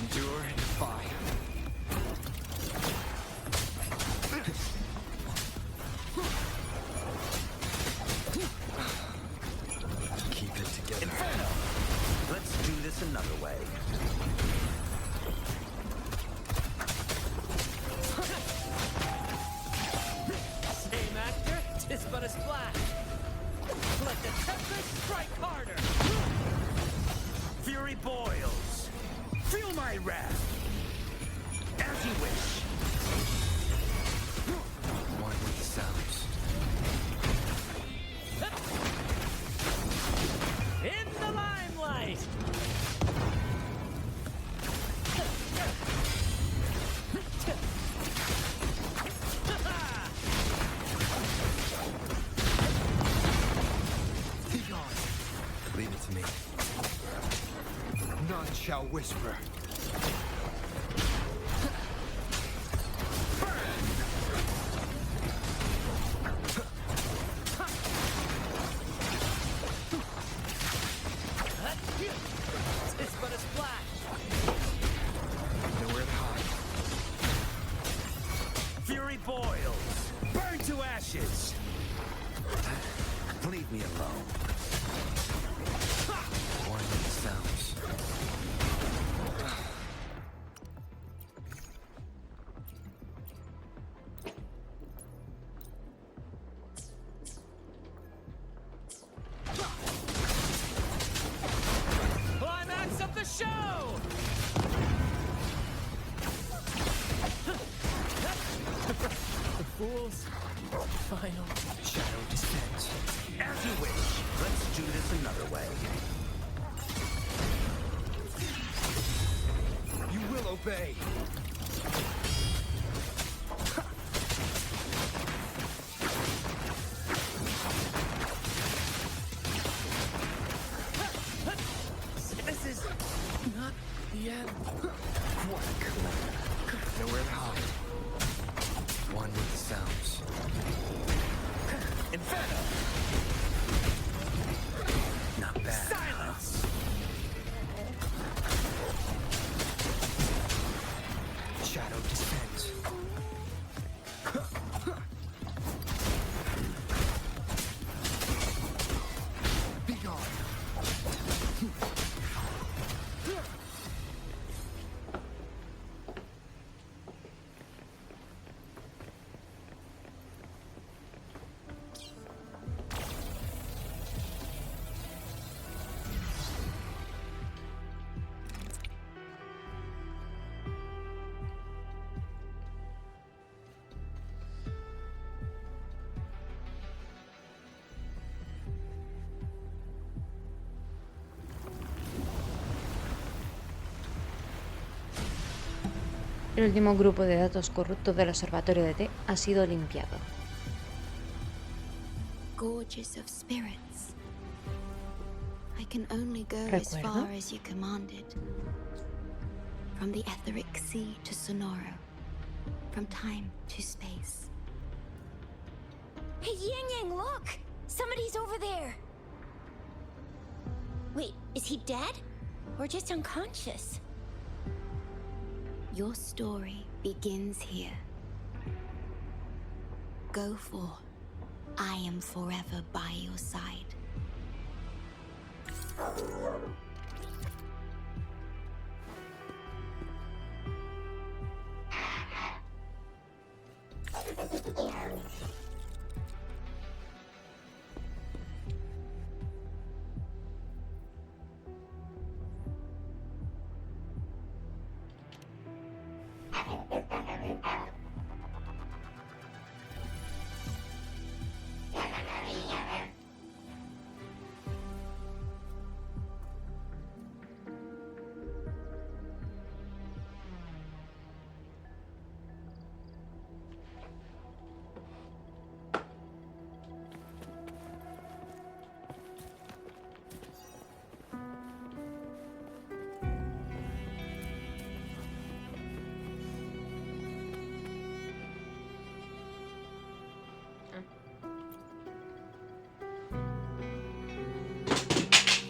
Endure and defy. Keep it together. Inferno! Let's do this another way. Same actor, 'tis but a splash. Let the tempest strike harder. Fury boils. Feel my wrath. As you wish. One with the sounds. In the limelight. Leave it to me. None shall whisper. It's but a splash. Nowhere to hide. Fury boils. Burn to ashes. Leave me alone. One with the sounds. Climax of the show! The fool's final Shadow descends. As you wish. Let's do this another way. You will obey. What a clever. Nowhere to hide. One with the sounds. Inferno! Not bad. Silence! Shadow descends. Be gone. El último grupo de datos corruptos del observatorio de T ha sido limpiado. Gorgeous of spirits. I can only go as ¿Recuerdo? far as you commanded. From the etheric sea to Sonoro. From time to space. Hey, Yang Yang, look! Somebody's over there! Wait, is he dead? Or just unconscious? Your story begins here. Go for. I am forever by your side.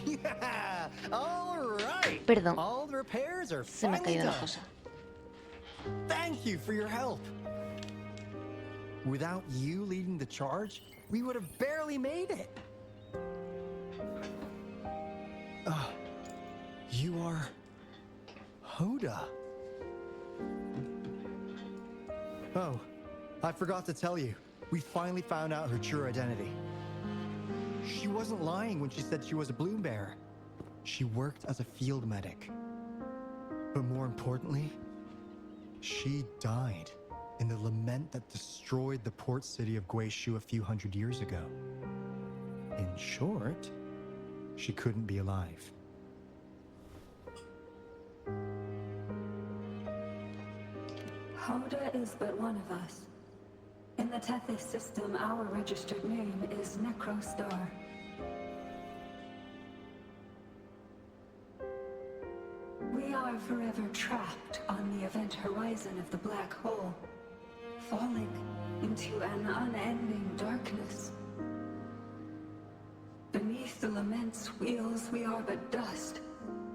Yeah! All right! Perdón, All the repairs are se me finally cayó una done. cosa. Thank you for your help. Without you leading the charge, we would have barely made it. You are Hoda. Oh, I forgot to tell you. We finally found out her true identity. She wasn't lying when she said she was a bloom bearer. She worked as a field medic. But more importantly, she died in the lament that destroyed the port city of Guizhou a few hundred years ago. In short, she couldn't be alive. Hoda is but one of us. In the Tethys system, our registered name is Necrostar. We are forever trapped on the event horizon of the black hole, falling into an unending darkness. Beneath the lament's wheels, we are but dust,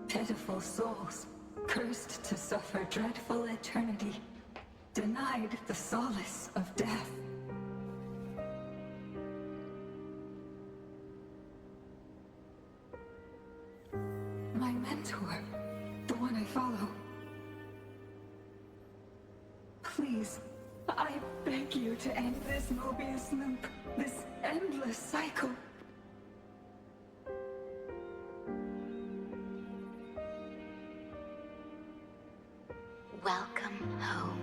pitiful souls, cursed to suffer dreadful eternity, denied the solace of death. My mentor, the one I follow. Please, I beg you to end this Mobius loop, this endless cycle. Welcome home.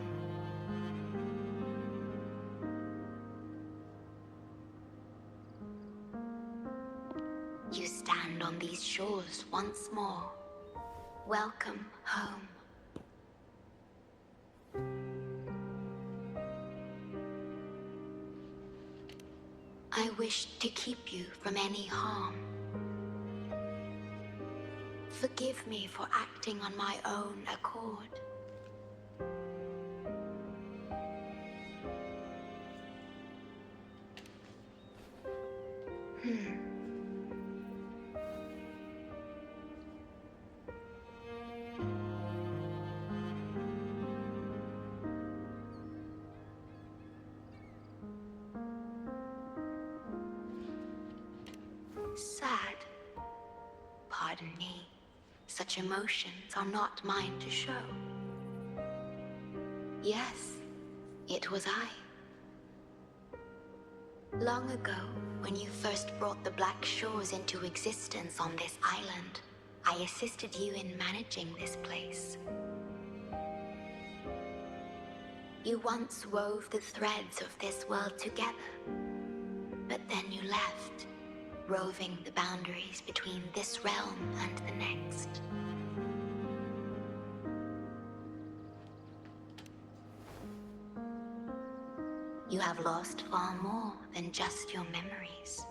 You stand on these shores once more. Welcome home. I wish to keep you from any harm. Forgive me for acting on my own accord. Sad. Pardon me. Such emotions are not mine to show. Yes, it was I. Long ago, when you first brought the Black Shores into existence on this island, I assisted you in managing this place. You once wove the threads of this world together, but then you left, roving the boundaries between this realm and the next. You have lost far more than just your memories.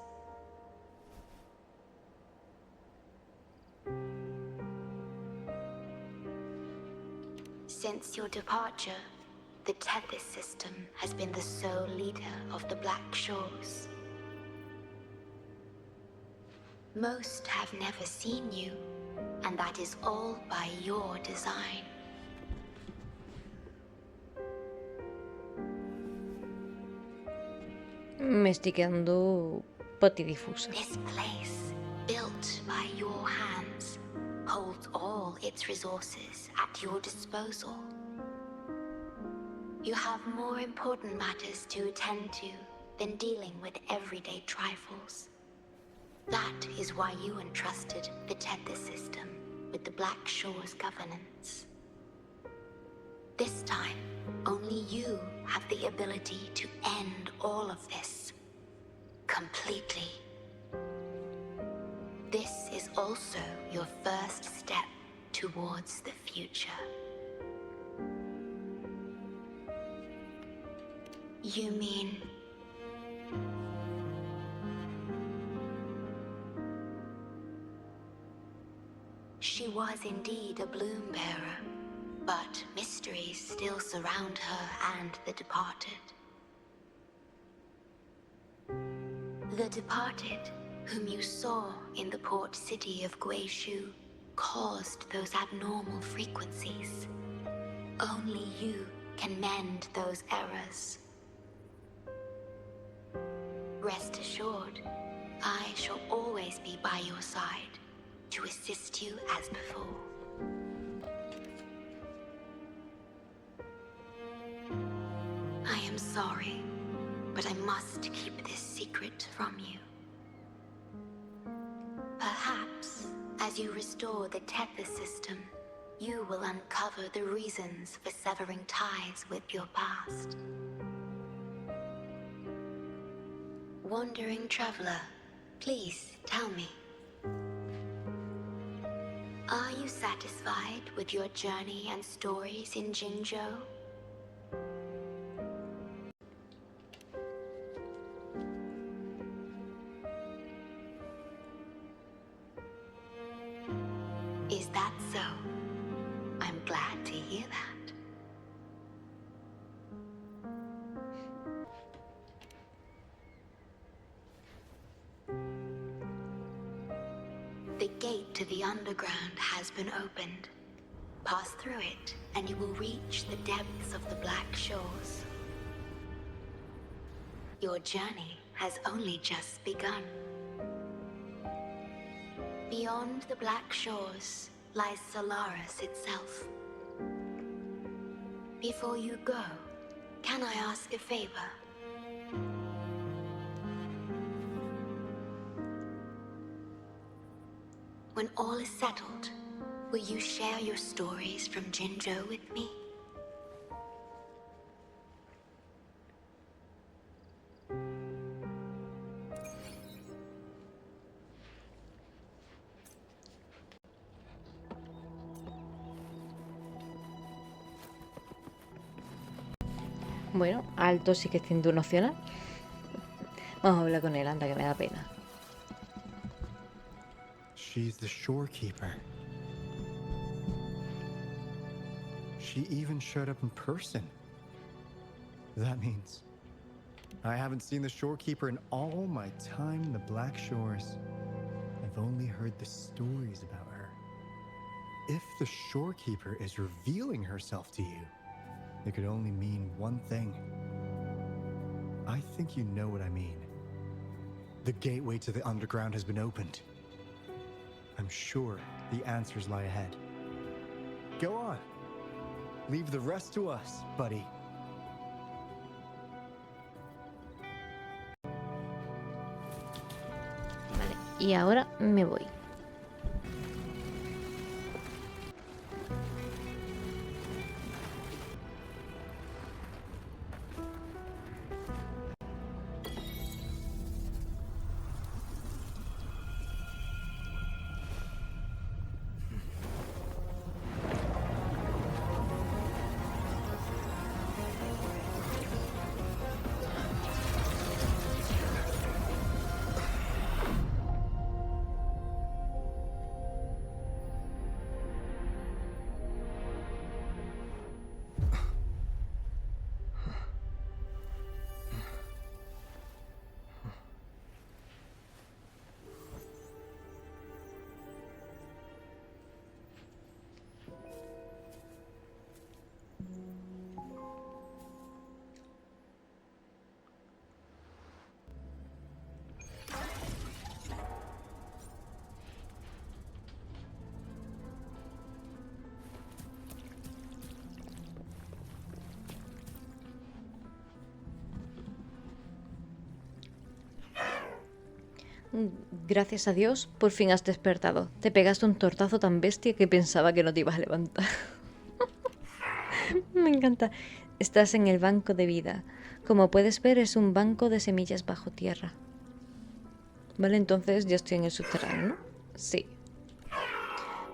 Since your departure, the Tethys system has been the sole leader of the Black Shores. Most have never seen you, and that is all by your design. Me estoy quedando patidifusa. This place, built by your hands, holds all its resources at your disposal. You have more important matters to attend to than dealing with everyday trifles. That is why you entrusted the Tethys system with the Black Shores governance. This time, only you have the ability to end all of this. Completely. This is also your first step towards the future. You mean... She was indeed a bloom bearer, but mysteries still surround her and the departed. The departed, whom you saw in the port city of Guizhou, caused those abnormal frequencies. Only you can mend those errors. Rest assured, I shall always be by your side to assist you as before. I am sorry, but I must keep this secret from you. Perhaps, as you restore the Tethys system, you will uncover the reasons for severing ties with your past. Wandering traveler, please tell me. Are you satisfied with your journey and stories in JINZHOU? Is that so? I'm glad to hear that. The gate to the underground has been opened. Pass through it, and you will reach the depths of the Black Shores. Your journey has only just begun. Beyond the Black Shores lies Solaris itself. Before you go, can I ask a favor? When all is settled, will you share your stories from JINZHOU with me? Bueno, Alto sí que es cinturón opcional. Vamos a hablar con él, anda, que me da pena. She's the shorekeeper. She even showed up in person. That means I haven't seen the shorekeeper in all my time in the Black Shores. I've only heard the stories about her. If the shorekeeper is revealing herself to you, it could only mean one thing. I think you know what I mean. The gateway to the underground has been opened. I'm sure the answers lie ahead. Go on. Leave the rest to us, buddy. Vale, y ahora me voy. Gracias a Dios, por fin has despertado. Te pegaste un tortazo tan bestia que pensaba que no te ibas a levantar. Me encanta. Estás en el banco de vida. Como puedes ver, es un banco de semillas bajo tierra. Vale, entonces ya estoy en el subterráneo, ¿no? Sí.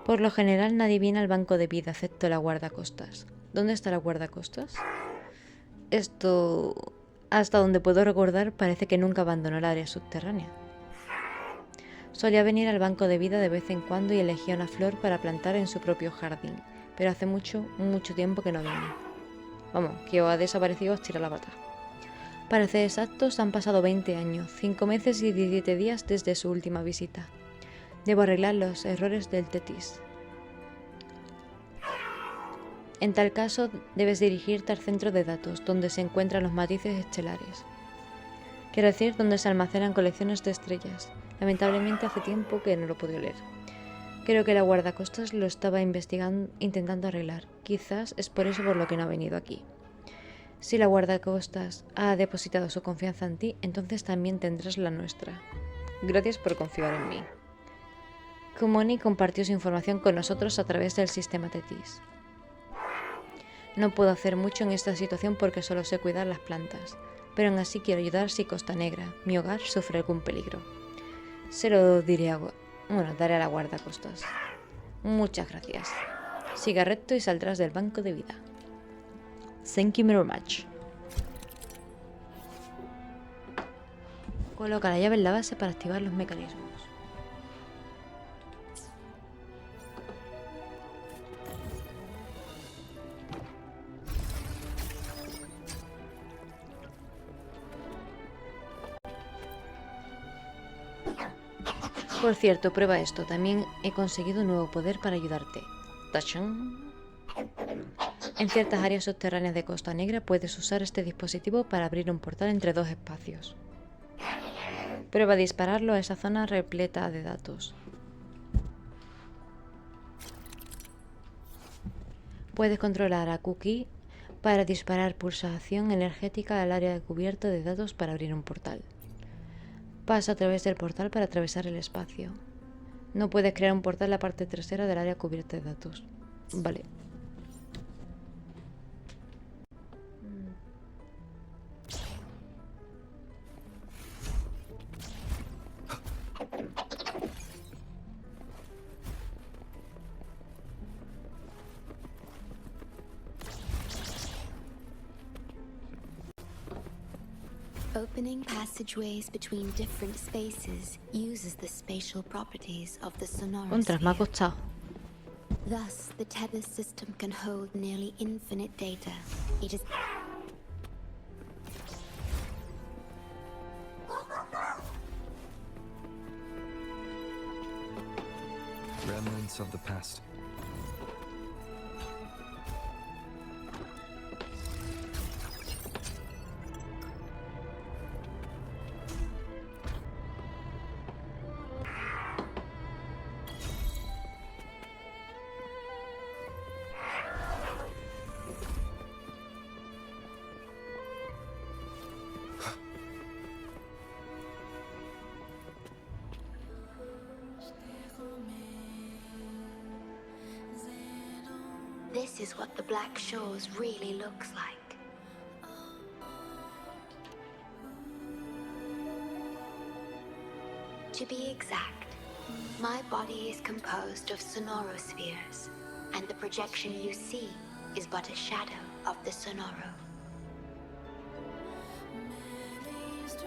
Por lo general nadie viene al banco de vida, excepto la guardacostas. ¿Dónde está la guardacostas? Esto... Hasta donde puedo recordar, parece que nunca abandonó el área subterránea. Solía venir al banco de vida de vez en cuando y elegía una flor para plantar en su propio jardín, pero hace mucho tiempo que no viene. Vamos, que ha desaparecido hasta tirar la pata. Para ser exactos, han pasado 20 años, 5 meses y 17 días desde su última visita. Debo arreglar los errores del Tetis. En tal caso, debes dirigirte al centro de datos, donde se encuentran los matices estelares. Quiero decir, donde se almacenan colecciones de estrellas. Lamentablemente hace tiempo que no lo he podido leer. Creo que la guardacostas lo estaba investigando, intentando arreglar. Quizás es por eso por lo que no ha venido aquí. Si la guardacostas ha depositado su confianza en ti, entonces también tendrás la nuestra. Gracias por confiar en mí. Kumoni compartió su información con nosotros a través del sistema Tetis. No puedo hacer mucho en esta situación porque solo sé cuidar las plantas, pero aún así quiero ayudar si Costa Negra, mi hogar, sufre algún peligro. Se lo diré daré a la guardacostas. Muchas gracias. Siga recto y saldrás del banco de vida. Thank you very much. Coloca la llave en la base para activar los mecanismos. Por cierto, prueba esto. También he conseguido un nuevo poder para ayudarte. ¡Tachán! En ciertas áreas subterráneas de Costa Negra puedes usar este dispositivo para abrir un portal entre dos espacios. Prueba a dispararlo a esa zona repleta de datos. Puedes controlar a Cookie para disparar pulsación energética al área de cubierto de datos para abrir un portal. Pasa a través del portal para atravesar el espacio. No puedes crear un portal en la parte trasera del área cubierta de datos. Vale. Opening passageways between different spaces uses the spatial properties of the sonorous Contras, me ha costado. Thus, the tether system can hold nearly infinite data. It is... Remnants of the past. This is what the Black Shores really looks like. To be exact, my body is composed of sonorospheres, and the projection you see is but a shadow of the sonoro.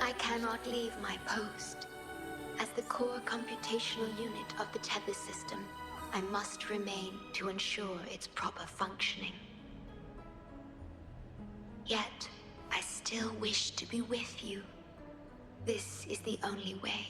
I cannot leave my post. As the core computational unit of the tether system, I must remain to ensure its proper functioning. Yet, I still wish to be with you. This is the only way.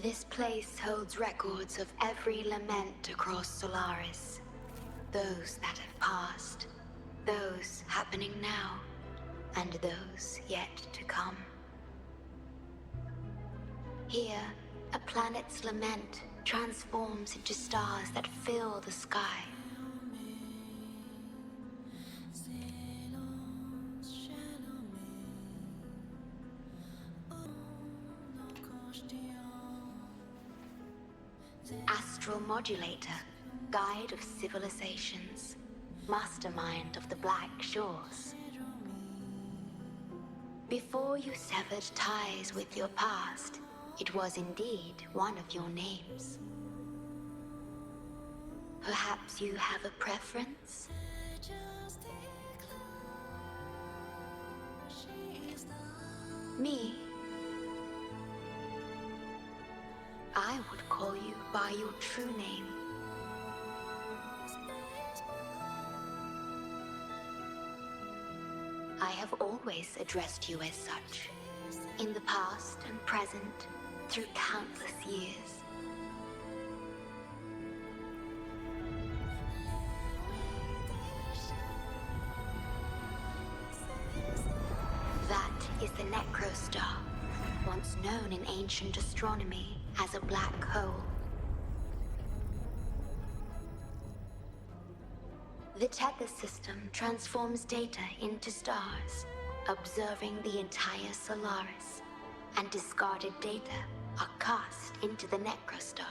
This place holds records of every lament across Solaris. Those that have passed, those happening now, and those yet to come. Here, a planet's lament transforms into stars that fill the sky. Astral Modulator, guide of civilizations, mastermind of the Black Shores. Before you severed ties with your past, it was indeed one of your names. Perhaps you have a preference? Me? I would call you by your true name. I have always addressed you as such, in the past and present, through countless years. That is the Necrostar, once known in ancient astronomy as a black hole. The tether system transforms data into stars, observing the entire Solaris, and discarded data are cast into the Necrostar.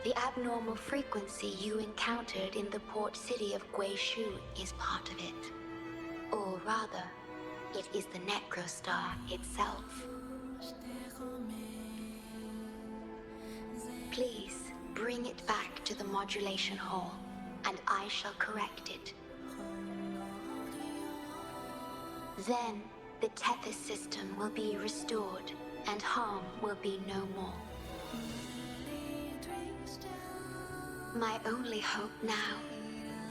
The abnormal frequency you encountered in the port city of Guishu is part of it. Or rather, it is the Necrostar itself. Please, bring it back to the modulation hall, and I shall correct it. Then, the tether system will be restored, and harm will be no more. My only hope now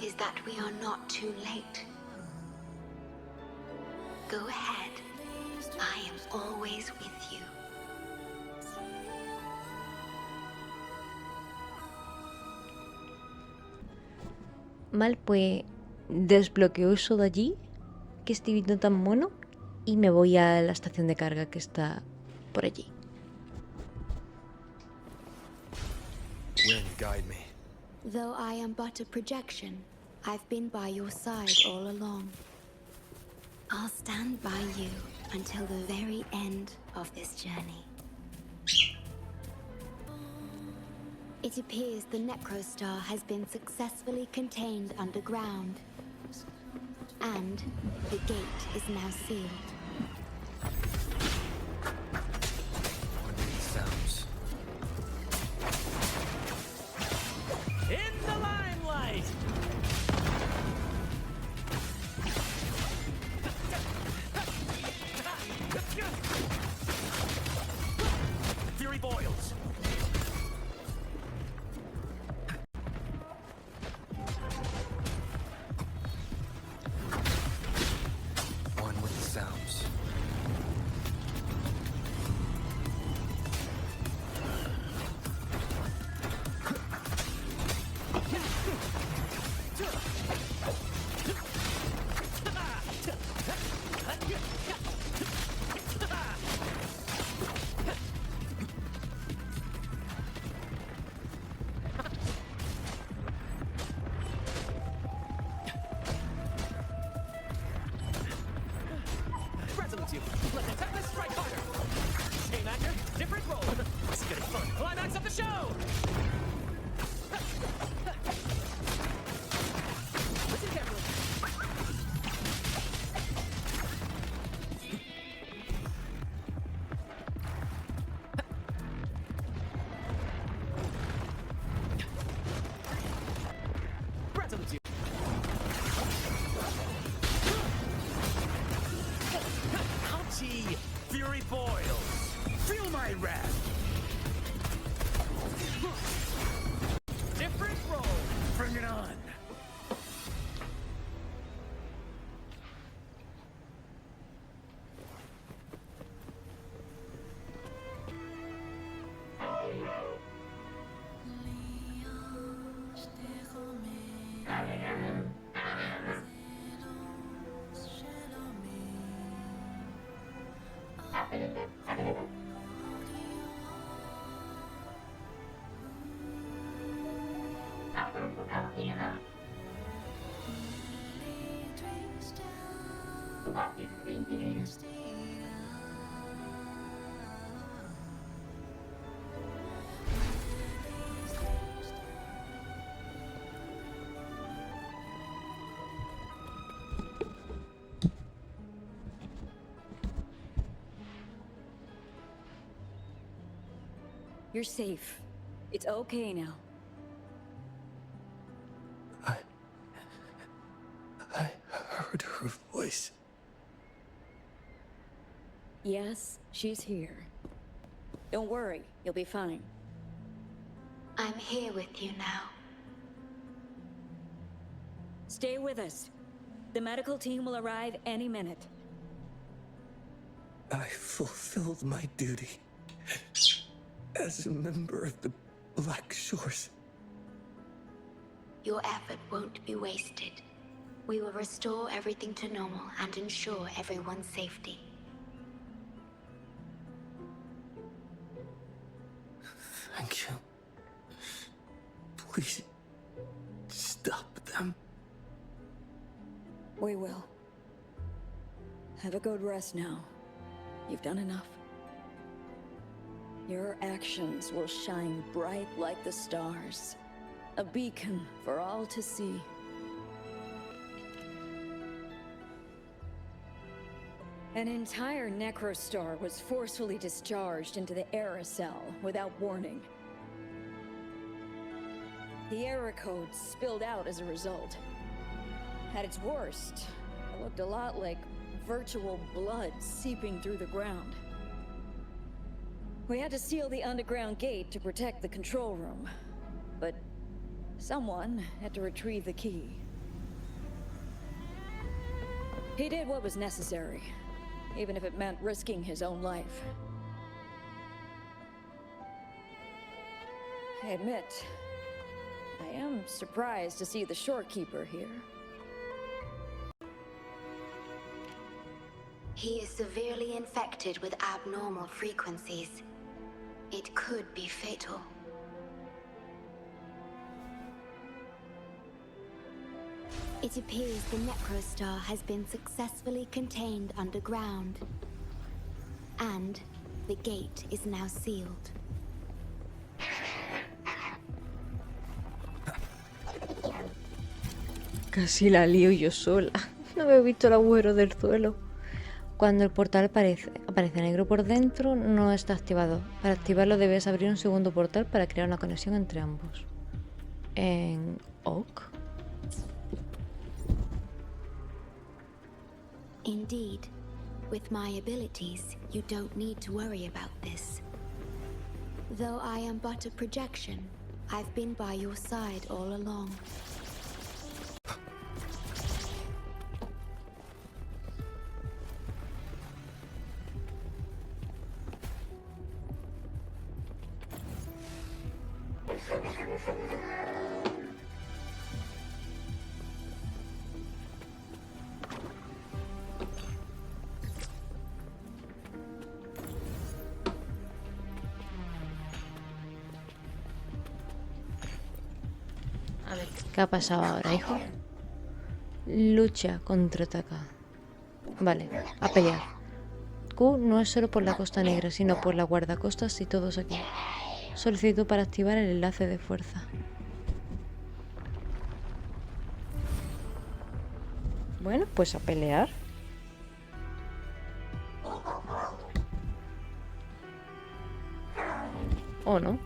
is that we are not too late. Go ahead. I am always with you. Mal, pues desbloqueo eso de allí, que estoy viendo tan mono, y me voy a la estación de carga que está por allí. Wind, guide me. Though I am but a projection, I've been by your side all along. I'll stand by you until the very end of this journey. It appears the Necrostar has been successfully contained underground, and the gate is now sealed. Sounds. In the limelight, show! Listen carefully. Rats on the tube. Ouchie! Fury boils! Feel my wrath! Different role! Bring it on! You're safe. It's okay now. I heard her voice. Yes, she's here. Don't worry, you'll be fine. I'm here with you now. Stay with us. The medical team will arrive any minute. I fulfilled my duty as a member of the Black Shores. Your effort won't be wasted. We will restore everything to normal and ensure everyone's safety. Thank you. Please, stop them. We will. Have a good rest now. You've done enough. Your actions will shine bright like the stars. A beacon for all to see. An entire necrostar was forcefully discharged into the aerosol without warning. The error code spilled out as a result. At its worst, it looked a lot like virtual blood seeping through the ground. We had to seal the underground gate to protect the control room, but someone had to retrieve the key. He did what was necessary, even if it meant risking his own life. I admit, I am surprised to see the shorekeeper here. He is severely infected with abnormal frequencies. It could be fatal. It appears the necrostar has been successfully contained underground. And the gate is now sealed. Casi la lío yo sola. No había visto el agujero del suelo. Cuando el portal aparece negro por dentro, no está activado. Para activarlo debes abrir un segundo portal para crear una conexión entre ambos. En OK. Indeed, with my abilities, you don't need to worry about this. Though I am but a projection, I've been by your side all along. A ver, ¿qué ha pasado ahora, hijo? Lucha, contraataca. Vale, a pelear. Q no es solo por la Costa Negra, sino por la guardacostas y todos aquí. solicitud para activar el enlace de fuerza. Bueno, pues a pelear. ¿O no?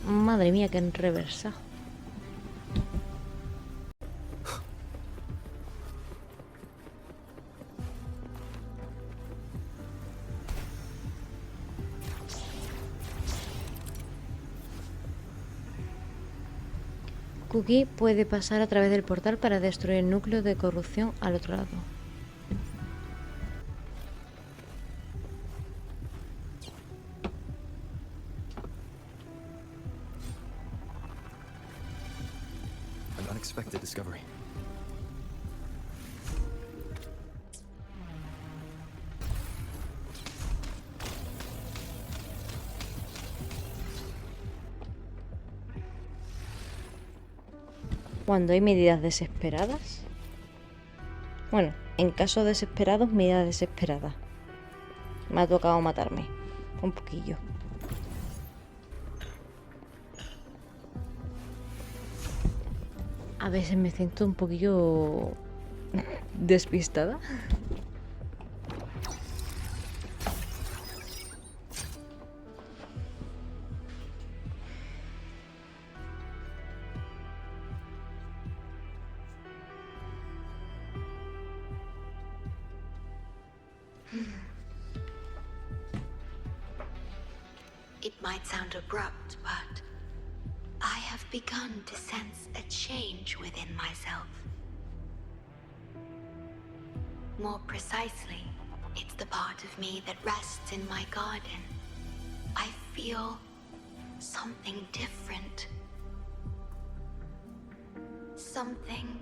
Madre mía, que enreversado. Cookie puede pasar a través del portal para destruir el núcleo de corrupción al otro lado. An unexpected discovery. Cuando hay medidas desesperadas. Bueno, en casos desesperados, medidas desesperadas. Me ha tocado matarme. Un poquillo. A veces me siento un poquillo despistada. It might sound abrupt, but I have begun to sense a change within myself. More precisely, it's the part of me that rests in my garden. I feel something different. Something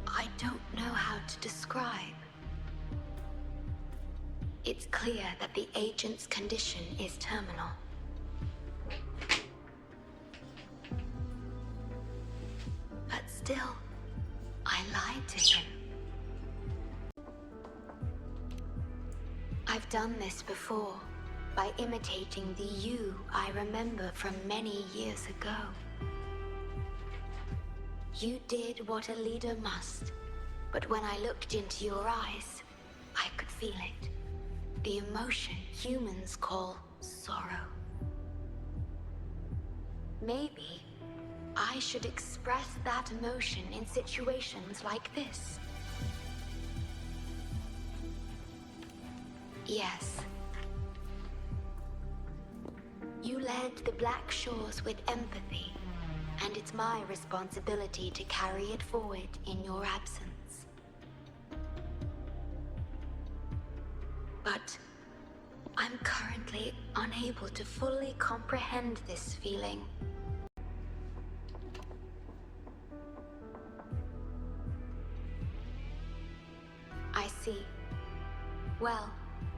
I don't know how to describe. It's clear that the agent's condition is terminal. But still, I lied to him. I've done this before, by imitating the you I remember from many years ago. You did what a leader must, but when I looked into your eyes, I could feel it. The emotion humans call sorrow. Maybe I should express that emotion in situations like this. Yes. You led the Black Shores with empathy, and it's my responsibility to carry it forward in your absence. But I'm currently unable to fully comprehend this feeling. I see. Well,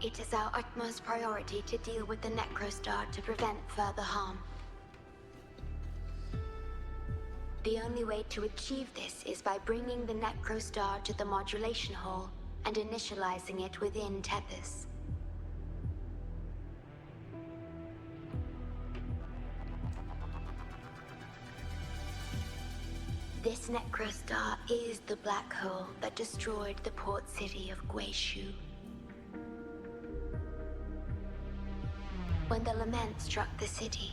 it is our utmost priority to deal with the Necrostar to prevent further harm. The only way to achieve this is by bringing the Necrostar to the modulation hall and initializing it within Tethys. This Necrostar is the black hole that destroyed the port city of Guishu. When the lament struck the city,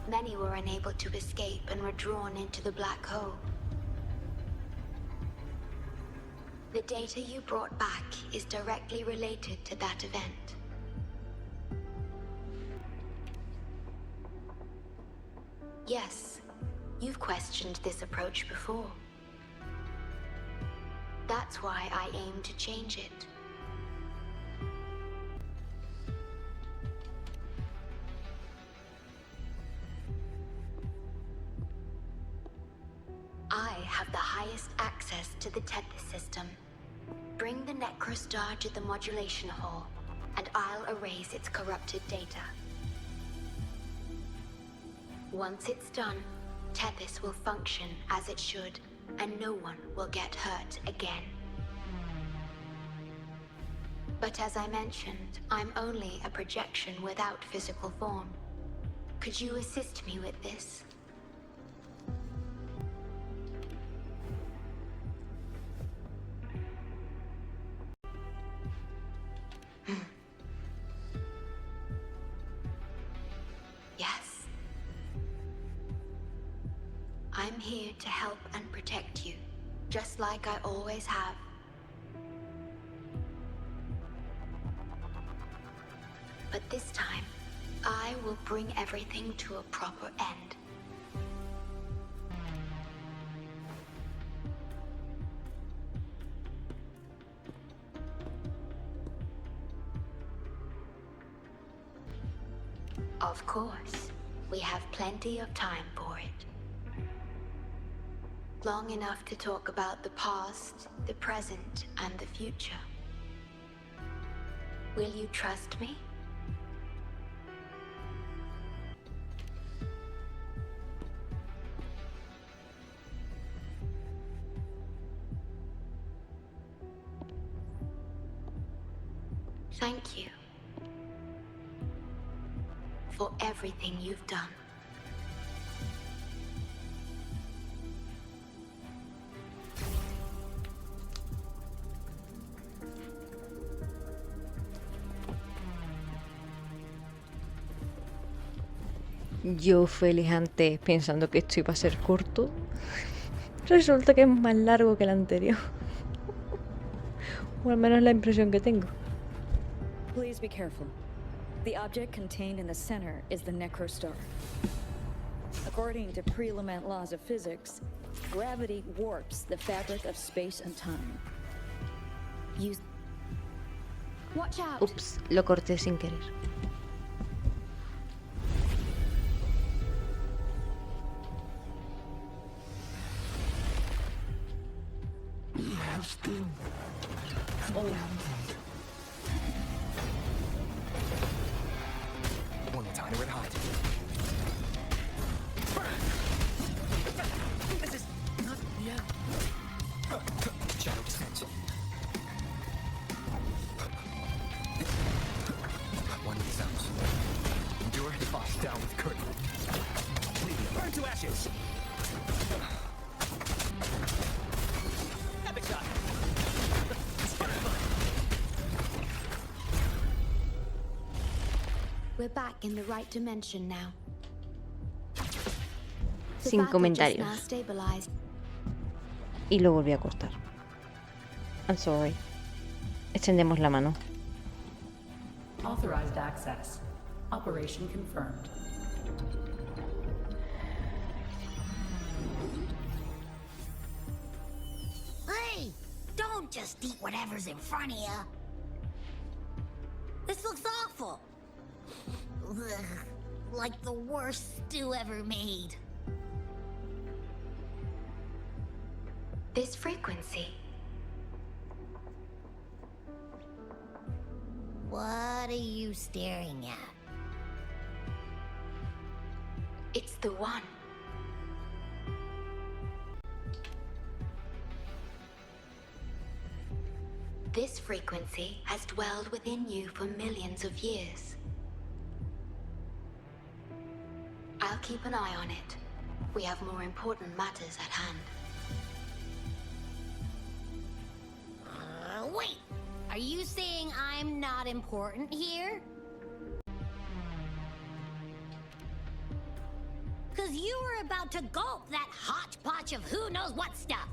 many were unable to escape and were drawn into the black hole. The data you brought back is directly related to that event. Yes, you've questioned this approach before. That's why I aim to change it. I have the highest access to the Tethys system. Bring the Necrostar to the modulation hall, and I'll erase its corrupted data. Once it's done, Tethys will function as it should, and no one will get hurt again. But as I mentioned, I'm only a projection without physical form. Could you assist me with this? Yes. I'm here to help and protect you, just like I always have. But this time, I will bring everything to a proper end. Of course, we have plenty of time for it. Long enough to talk about the past, the present, and the future. Will you trust me? Thank you for everything you've done. Yo feliz antes pensando que esto iba a ser corto. Resulta que es más largo que el anterior. O al menos la impresión que tengo. Please be careful. The object contained in the center is the necrostar. According to pre-lament laws of physics, gravity warps the fabric of space and time. Use... Watch out! Ups, lo corté sin querer. One more time, red hot. This is not the end. Shadow descent. One of these sounds. Endure the boss down with curtain. Burn to ashes. Epic shot. We're back in the right dimension now. The Sin battle just comentarios. now stabilized. Y lo volví a cortar. I'm sorry. Extendemos la mano. Authorized access. Operation confirmed. Hey! Don't just eat whatever's in front of you. This looks awful. Ugh, like the worst stew ever made. This frequency. What are you staring at? It's the one. This frequency has dwelled within you for millions of years. I'll keep an eye on it. We have more important matters at hand. Wait! Are you saying I'm not important here? 'Cause you were about to gulp that hodgepodge of who knows what stuff.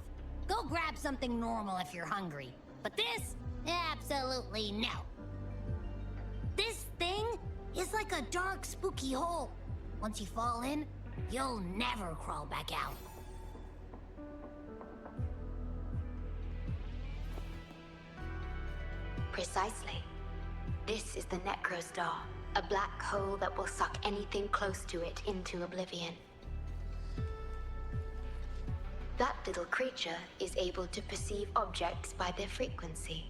Go grab something normal if you're hungry. But this? Absolutely no. This thing is like a dark, spooky hole. Once you fall in, you'll never crawl back out. Precisely. This is the Necrostar, a black hole that will suck anything close to it into oblivion. That little creature is able to perceive objects by their frequency.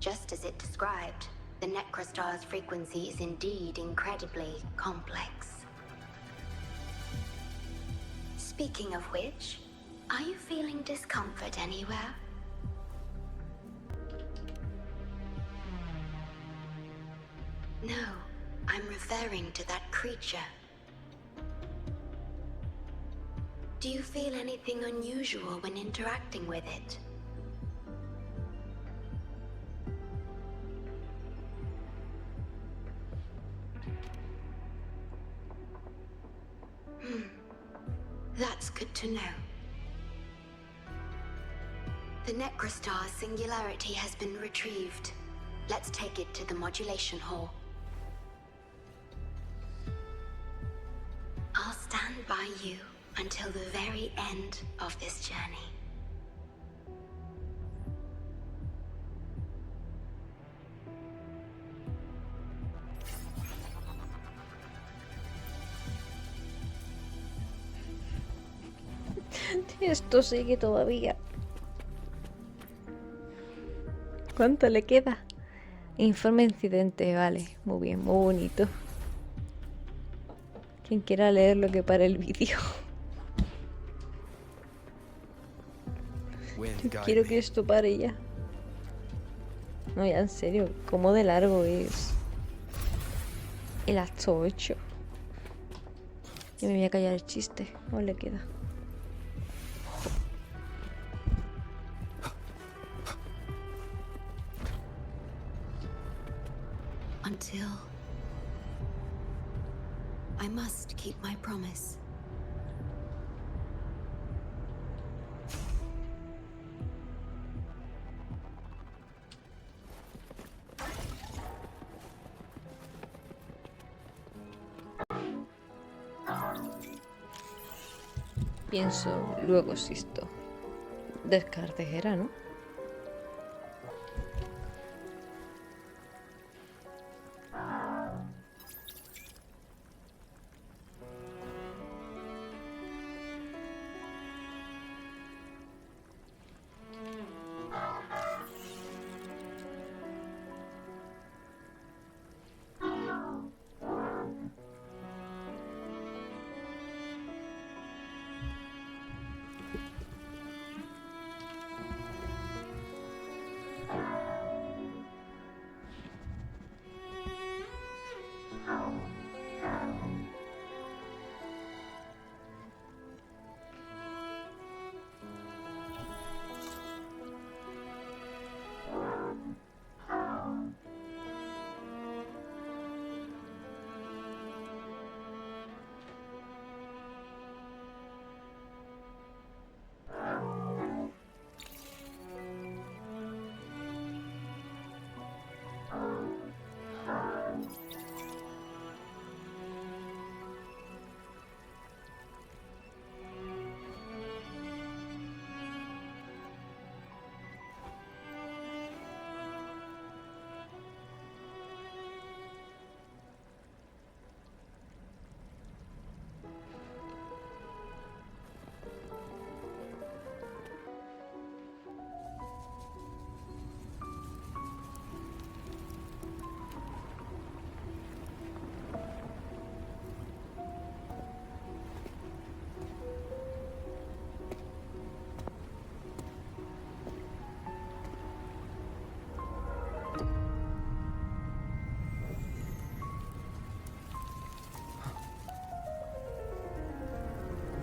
Just as it described, the Necrostar's frequency is indeed incredibly complex. Speaking of which, are you feeling discomfort anywhere? No, I'm referring to that creature. Do you feel anything unusual when interacting with it? That's good to know. The Necrostar's singularity has been retrieved. Let's take it to the modulation hall. I'll stand by you until the very end of this journey. Esto sigue todavía. ¿Cuánto le queda? Informe de incidente, vale. Muy bien, muy bonito. Quien quiera leer lo que para el vídeo. Yo quiero que esto pare ya. No, ya en serio, ¿cómo de largo es el acto 8? Yo me voy a callar el chiste. ¿O le queda? Until I must keep my promise. Pienso, luego existo. Descartes era, ¿no?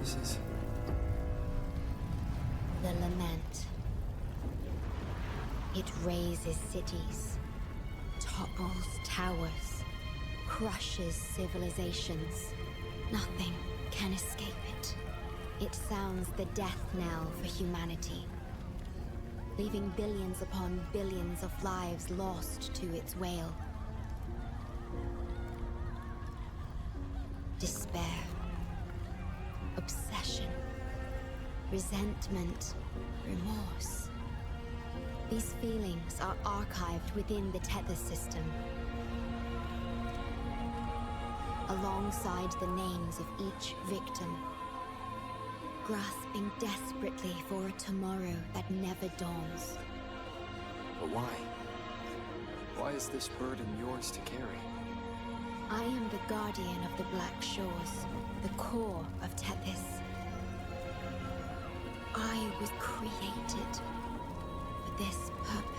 This is... The lament. It razes cities, topples towers, crushes civilizations. Nothing can escape it. It sounds the death knell for humanity, leaving billions upon billions of lives lost to its wail. Despair, obsession, resentment, remorse. These feelings are archived within the tether system, alongside the names of each victim, grasping desperately for a tomorrow that never dawns. But why? Why is this burden yours to carry? I am the guardian of the Black Shores, the core of Tethys. I was created for this purpose.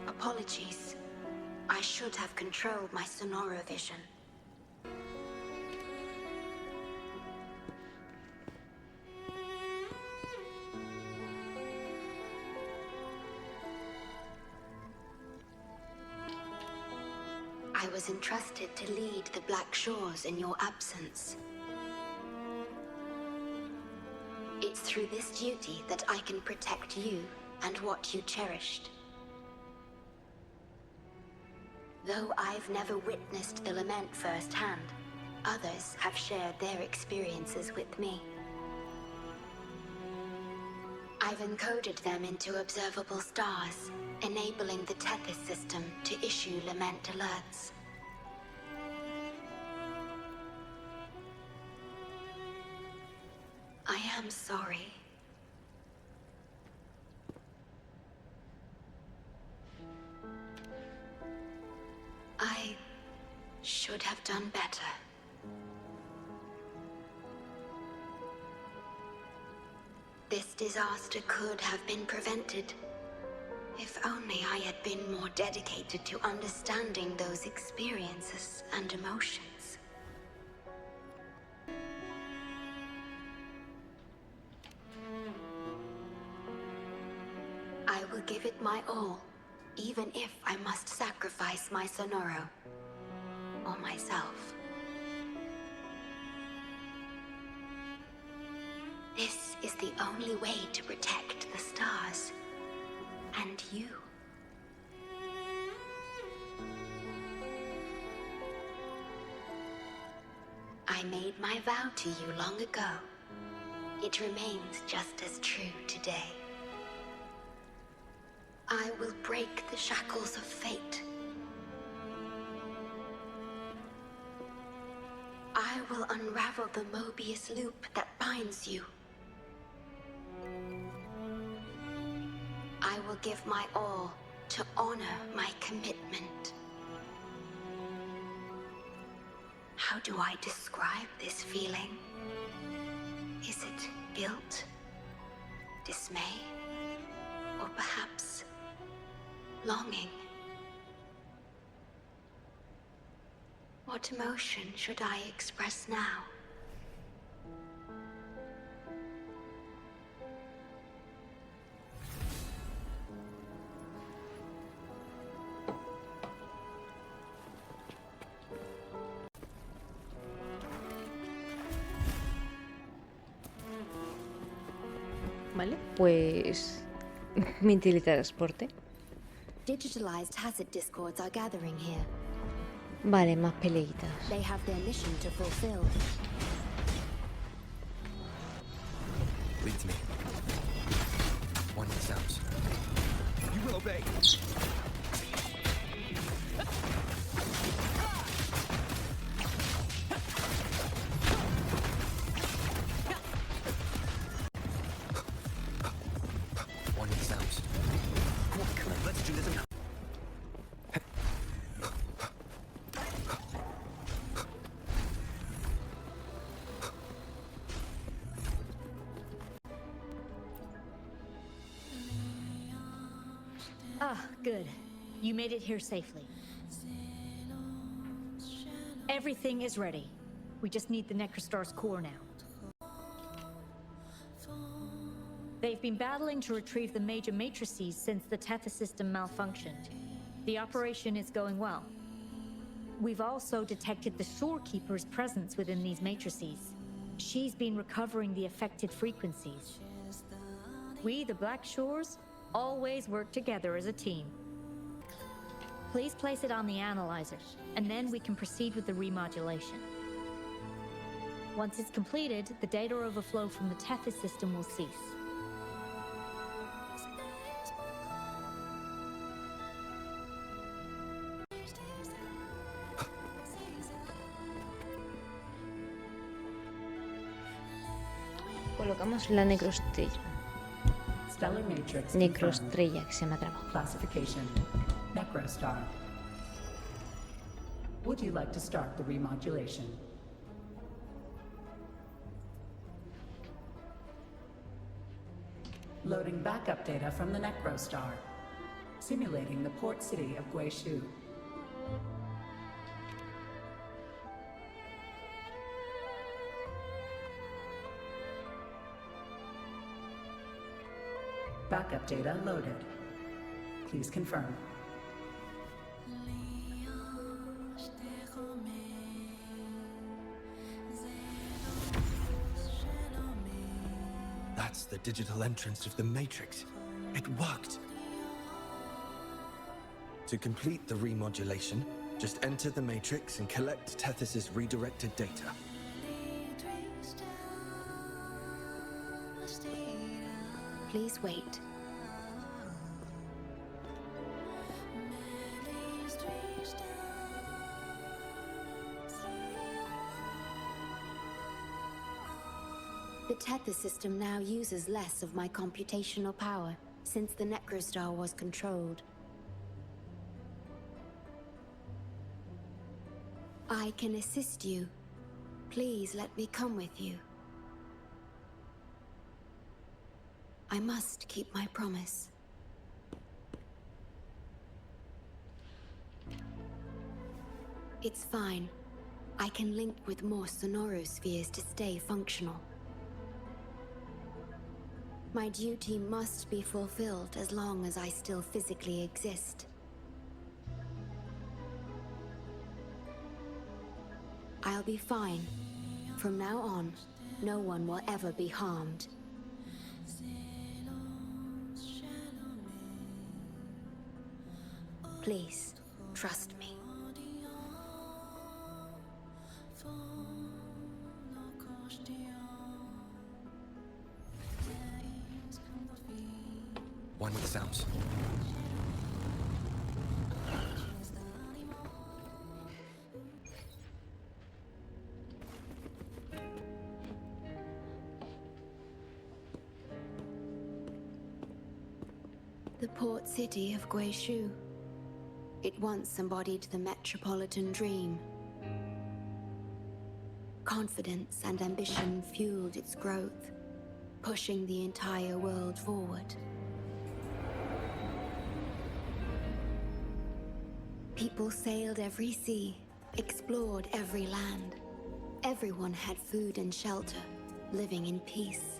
Apologies. I should have controlled my sonoro vision. I was entrusted to lead the Black Shores in your absence. It's through this duty that I can protect you and what you cherished. Though I've never witnessed the lament firsthand, others have shared their experiences with me. I've encoded them into observable stars, enabling the Tethys system to issue lament alerts. I am sorry. I should have done better. This disaster could have been prevented. If only I had been more dedicated to understanding those experiences and emotions. I will give it my all. Even if I must sacrifice my sonoro, or myself. This is the only way to protect the stars, and you. I made my vow to you long ago. It remains just as true today. I will break the shackles of fate. I will unravel the Mobius loop that binds you. I will give my all to honor my commitment. How do I describe this feeling? Is it guilt, dismay, or perhaps longing? What emotion should I express now? Vale, pues mi teletransporte. Digitalized hazard discords are gathering here. Vale, más peleitas. They have their mission to fulfill. Leads me. One sounds. You will obey. One sounds. Come on, let's do this now. Ah, good. You made it here safely. Everything is ready. We just need the Necrostar's core now. They've been battling to retrieve the major matrices since the Tethys system malfunctioned. The operation is going well. We've also detected the Shorekeeper's presence within these matrices. She's been recovering the affected frequencies. We, the Black Shores, always work together as a team. Please place it on the analyzer, and then we can proceed with the remodulation. Once it's completed, the data overflow from the Tethys system will cease. Colocamos la necroestrella. Stellar matrix Necroestrella, que se me ha trabado. Classification: Necrostar. Would you like to start the remodulation? Loading backup data from the Necrostar. Simulating the port city of Guizhou. Backup data loaded. Please confirm. That's the digital entrance of the Matrix. It worked. To complete the remodulation, just enter the Matrix and collect Tethys' redirected data. Please wait. The Tethys system now uses less of my computational power since the Necrostar was controlled. I can assist you. Please let me come with you. I must keep my promise. It's fine. I can link with more sonorospheres to stay functional. My duty must be fulfilled as long as I still physically exist. I'll be fine. From now on, no one will ever be harmed. Please, trust me. One with the sounds. The port city of Guizhou. It once embodied the metropolitan dream. Confidence and ambition fueled its growth, pushing the entire world forward. People sailed every sea, explored every land. Everyone had food and shelter, living in peace.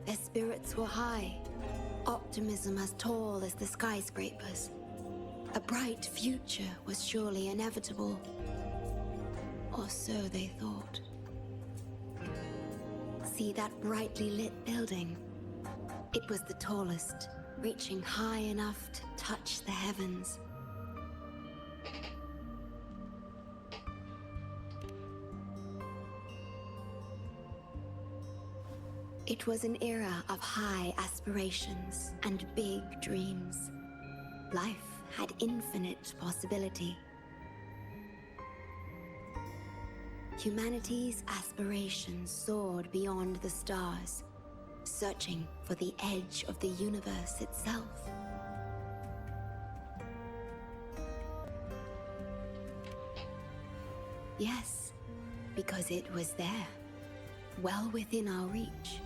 Their spirits were high, optimism as tall as the skyscrapers. A bright future was surely inevitable. Or so they thought. See that brightly lit building? It was the tallest, reaching high enough to touch the heavens. It was an era of high aspirations and big dreams. Life had infinite possibility. Humanity's aspirations soared beyond the stars, searching for the edge of the universe itself. Yes, because it was there, well within our reach.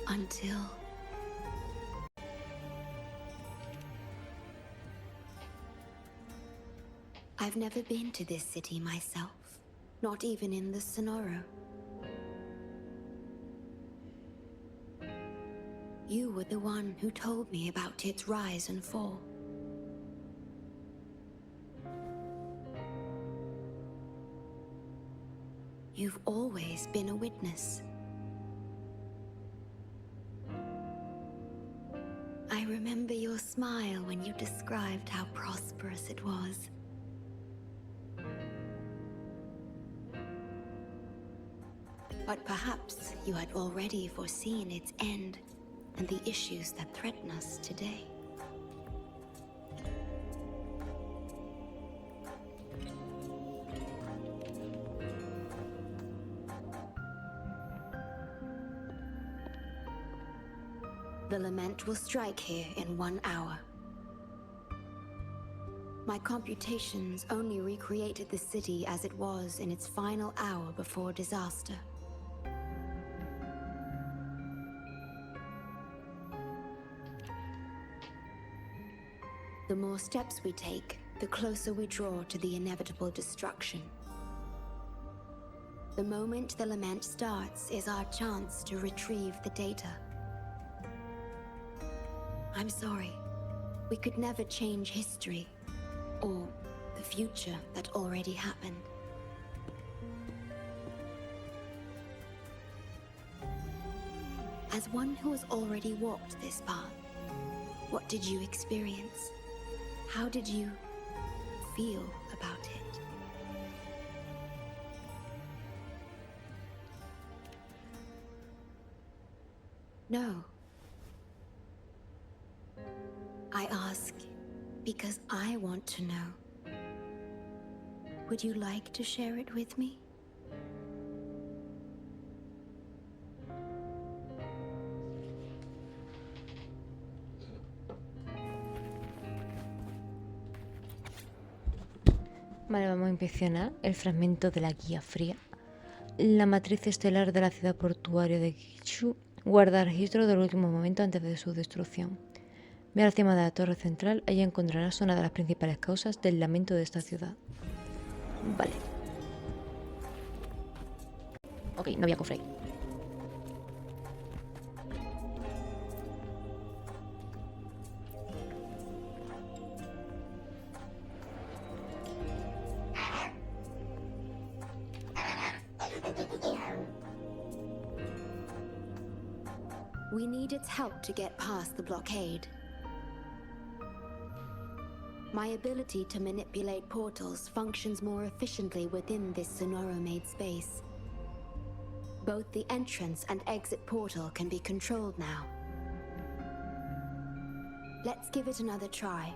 Until... I've never been to this city myself, not even in the Sonoro. You were the one who told me about its rise and fall. You've always been a witness. I remember your smile when you described how prosperous it was. But perhaps you had already foreseen its end and the issues that threaten us today. The lament will strike here in 1 hour. My computations only recreated the city as it was in its final hour before disaster. The more steps we take, the closer we draw to the inevitable destruction. The moment the lament starts is our chance to retrieve the data. I'm sorry. We could never change history, or the future that already happened. As one who has already walked this path, what did you experience? How did you feel about it? No. I ask because I want to know. Would you like to share it with me? Vale, vamos a inspeccionar el fragmento de la guía fría. La matriz estelar de la ciudad portuaria de JINZHOU guarda registro del último momento antes de su destrucción. Ve a la cima de la torre central, allí encontrarás una de las principales causas del lamento de esta ciudad. Vale. Ok, no había cofre. We need its help to get past the blockade. My ability to manipulate portals functions more efficiently within this Sonoro-made space. Both the entrance and exit portal can be controlled now. Let's give it another try.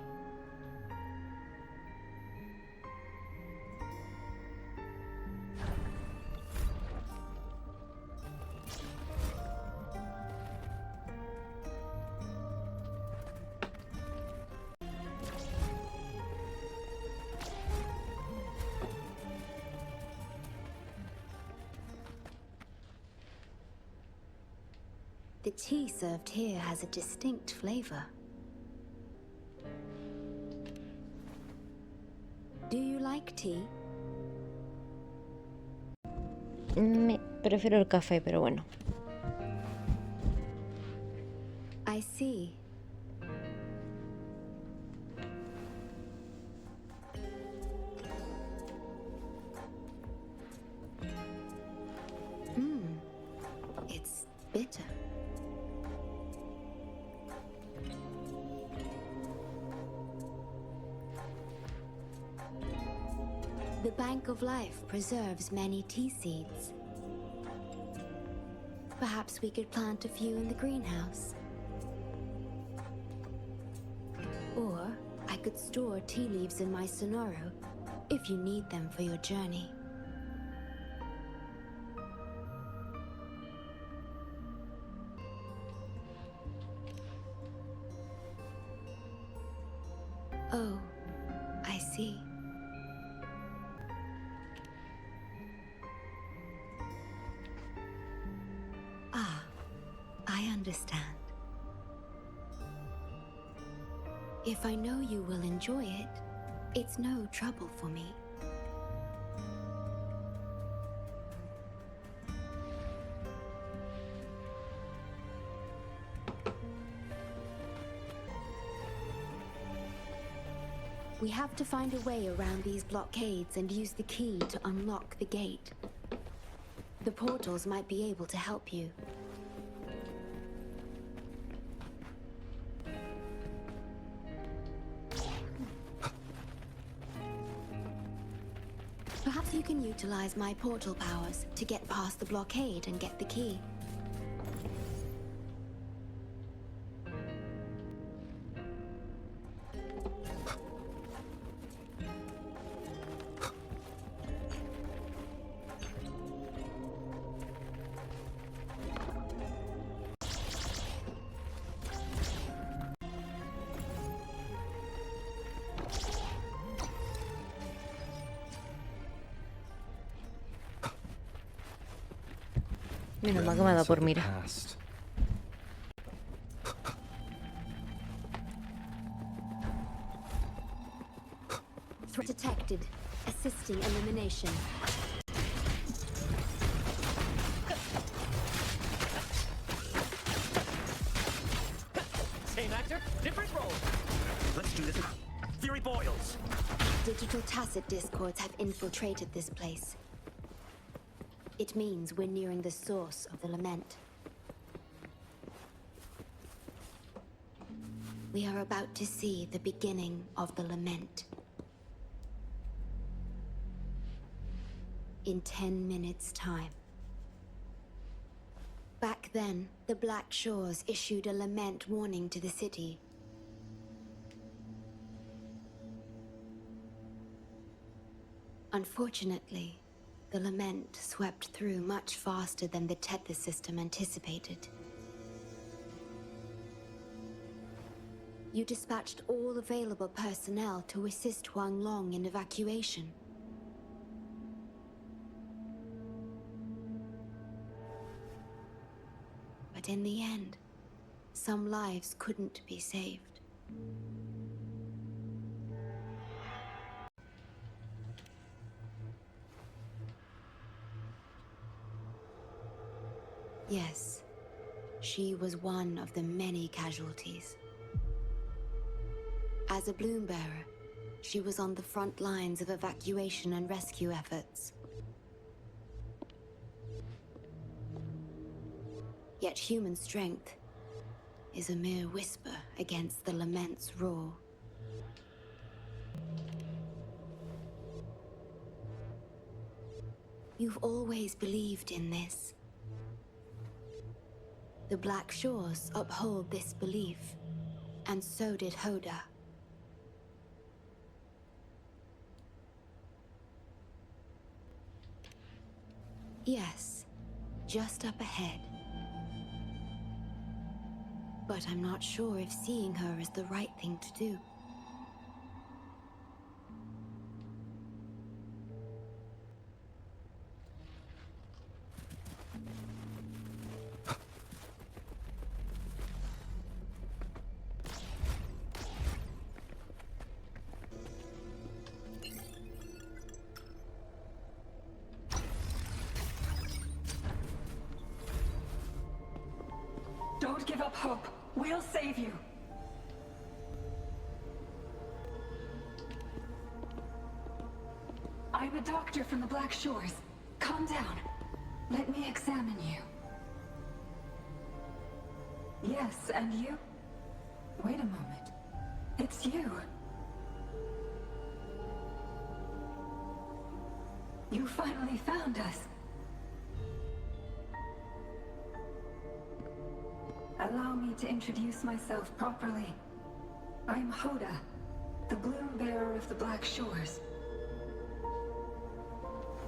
The tea served here has a distinct flavor. Do you like tea? Prefiero el café, pero bueno. I see. It's bitter. The Bank of Life preserves many tea seeds. Perhaps we could plant a few in the greenhouse. Or I could store tea leaves in my Sonoro if you need them for your journey. Oh, I see. Ah, I understand. If I know you will enjoy it, it's no trouble for me. We have to find a way around these blockades and use the key to unlock the gate. The portals might be able to help you. utilize my portal powers to get past the blockade and get the key. Menos mal que me ha dado por mira. Threat detected. Assisting elimination. Same actor, different role. Let's do this. Fury boils. Digital tacit discords have infiltrated this place. It means we're nearing the source of the lament. We are about to see the beginning of the lament. In 10 minutes' time. Back then, the Black Shores issued a lament warning to the city. Unfortunately, the lament swept through much faster than the Tethys system anticipated. You dispatched all available personnel to assist Huang Long in evacuation. But in the end, some lives couldn't be saved. Yes, she was one of the many casualties. As a bloom bearer, she was on the front lines of evacuation and rescue efforts. Yet human strength is a mere whisper against the lament's roar. You've always believed in this. The Black Shores uphold this belief, and so did Hoda. Yes, just up ahead. But I'm not sure if seeing her is the right thing to do. Don't give up hope. We'll save you. I'm a doctor from the Black Shores. Calm down. Let me examine you. Yes, and you? Wait a moment. It's you. You finally found us. Allow me to introduce myself properly. I'm Hoda, the bloom bearer of the Black Shores.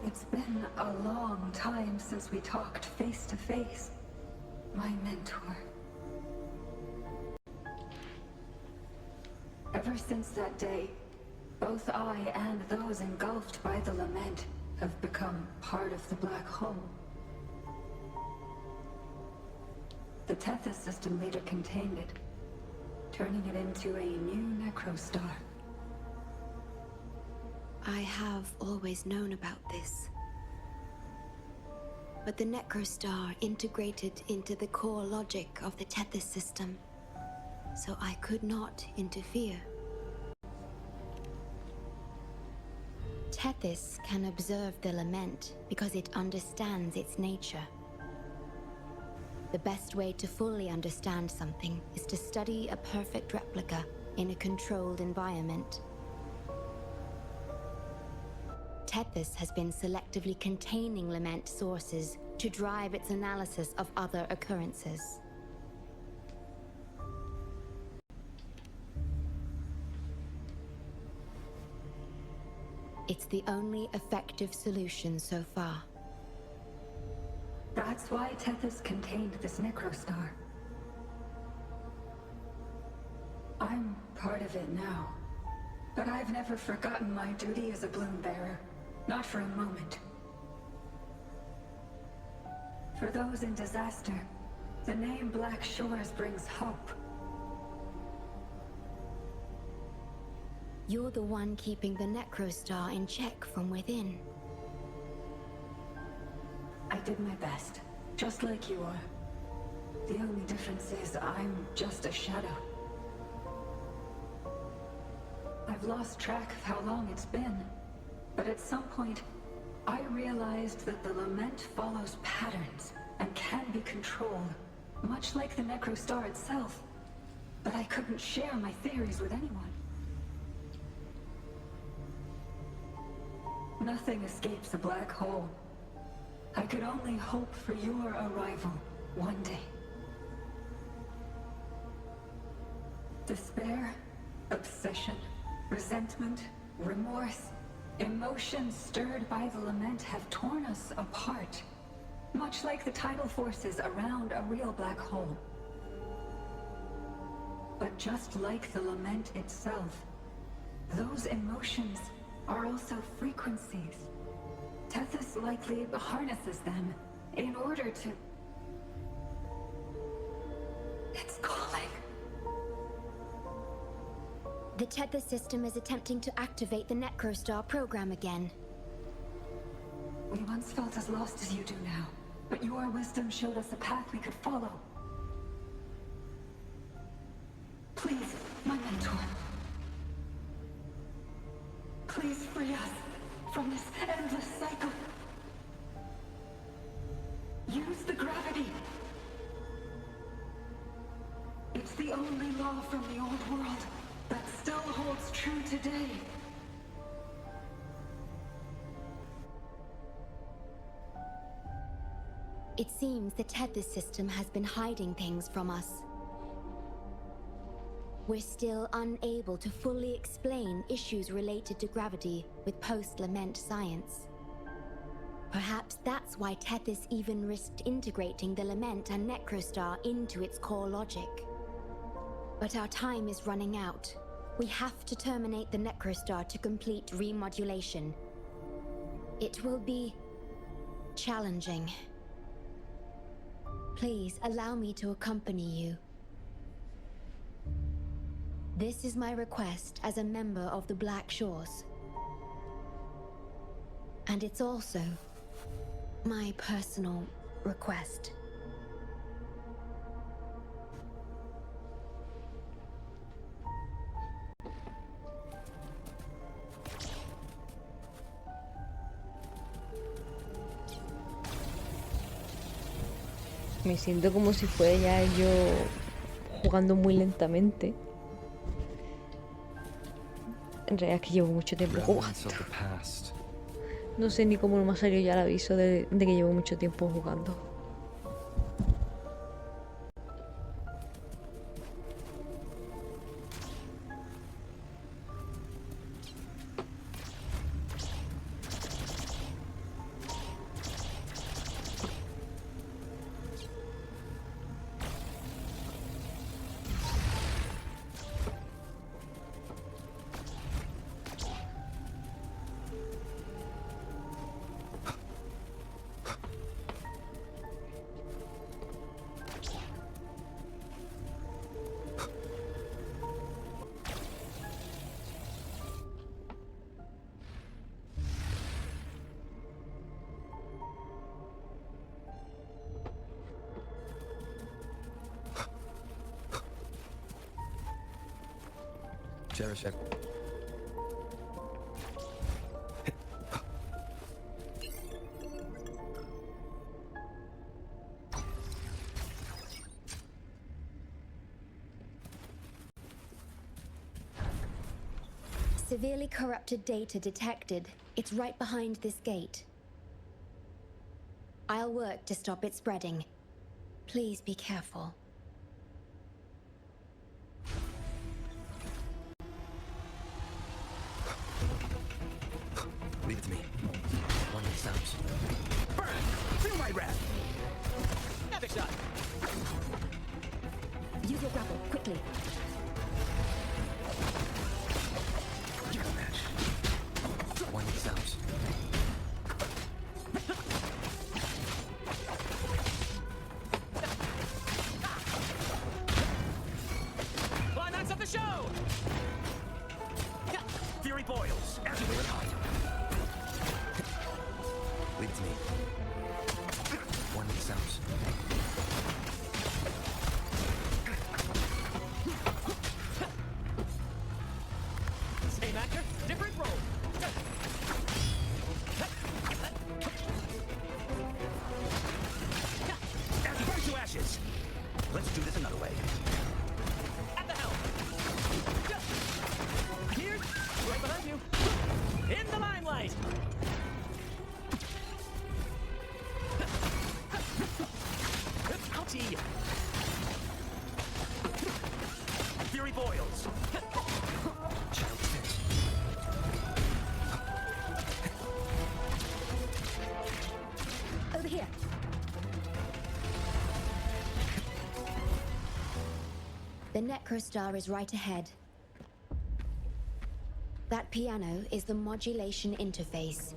It's been a long time since we talked face to face, my mentor. Ever since that day, both I and those engulfed by the lament have become part of the black hole. The Tethys system later contained it, turning it into a new necrostar. I have always known about this. But the necrostar integrated into the core logic of the Tethys system, so I could not interfere. Tethys can observe the lament because it understands its nature. The best way to fully understand something is to study a perfect replica in a controlled environment. Tethys has been selectively containing lament sources to drive its analysis of other occurrences. It's the only effective solution so far. That's why Tethys contained this necrostar. I'm part of it now. But I've never forgotten my duty as a bloom bearer. Not for a moment. For those in disaster, the name Black Shores brings hope. You're the one keeping the necrostar in check from within. I did my best, just like you are. The only difference is I'm just a shadow. I've lost track of how long it's been, but at some point, I realized that the lament follows patterns and can be controlled, much like the necrostar itself. But I couldn't share my theories with anyone. Nothing escapes a black hole. I could only hope for your arrival one day. Despair, obsession, resentment, remorse, emotions stirred by the lament have torn us apart, much like the tidal forces around a real black hole. But just like the lament itself, those emotions are also frequencies. Tethys likely harnesses them in order to... It's calling. The Tethys system is attempting to activate the necrostar program again. We once felt as lost as you do now, but your wisdom showed us a path we could follow. Please, my mentor. Please free us from this endless cycle. Use the gravity. It's the only law from the old world that still holds true today. It seems the Tethys system has been hiding things from us. We're still unable to fully explain issues related to gravity with post-lament science. Perhaps that's why Tethys even risked integrating the lament and necrostar into its core logic. But our time is running out. We have to terminate the necrostar to complete remodulation. It will be challenging. Please allow me to accompany you. This is my request as a member of the Black Shores. And it's also my personal request. Me siento como si fuera ya yo jugando muy lentamente. En realidad es que llevo mucho tiempo jugando. No sé ni cómo me ha salido ya el aviso de que llevo mucho tiempo jugando. Cherish it. Severely corrupted data detected. It's right behind this gate. I'll work to stop it spreading. Please be careful. Leave it to me. One that sounds. Burn! Feel my wrath! Epic shot! Use your grapple, quickly. You're a match. One that sounds. Climax of the show! Fury boils. Everywhere hot. Leave it to me. One that sounds. Same actor, different role. Burn to ashes. Let's do this another way. At the helm. Here, right behind you. In the limelight. Ouchie. Fury boils. Over here. The Necrostar is right ahead. That piano is the modulation interface.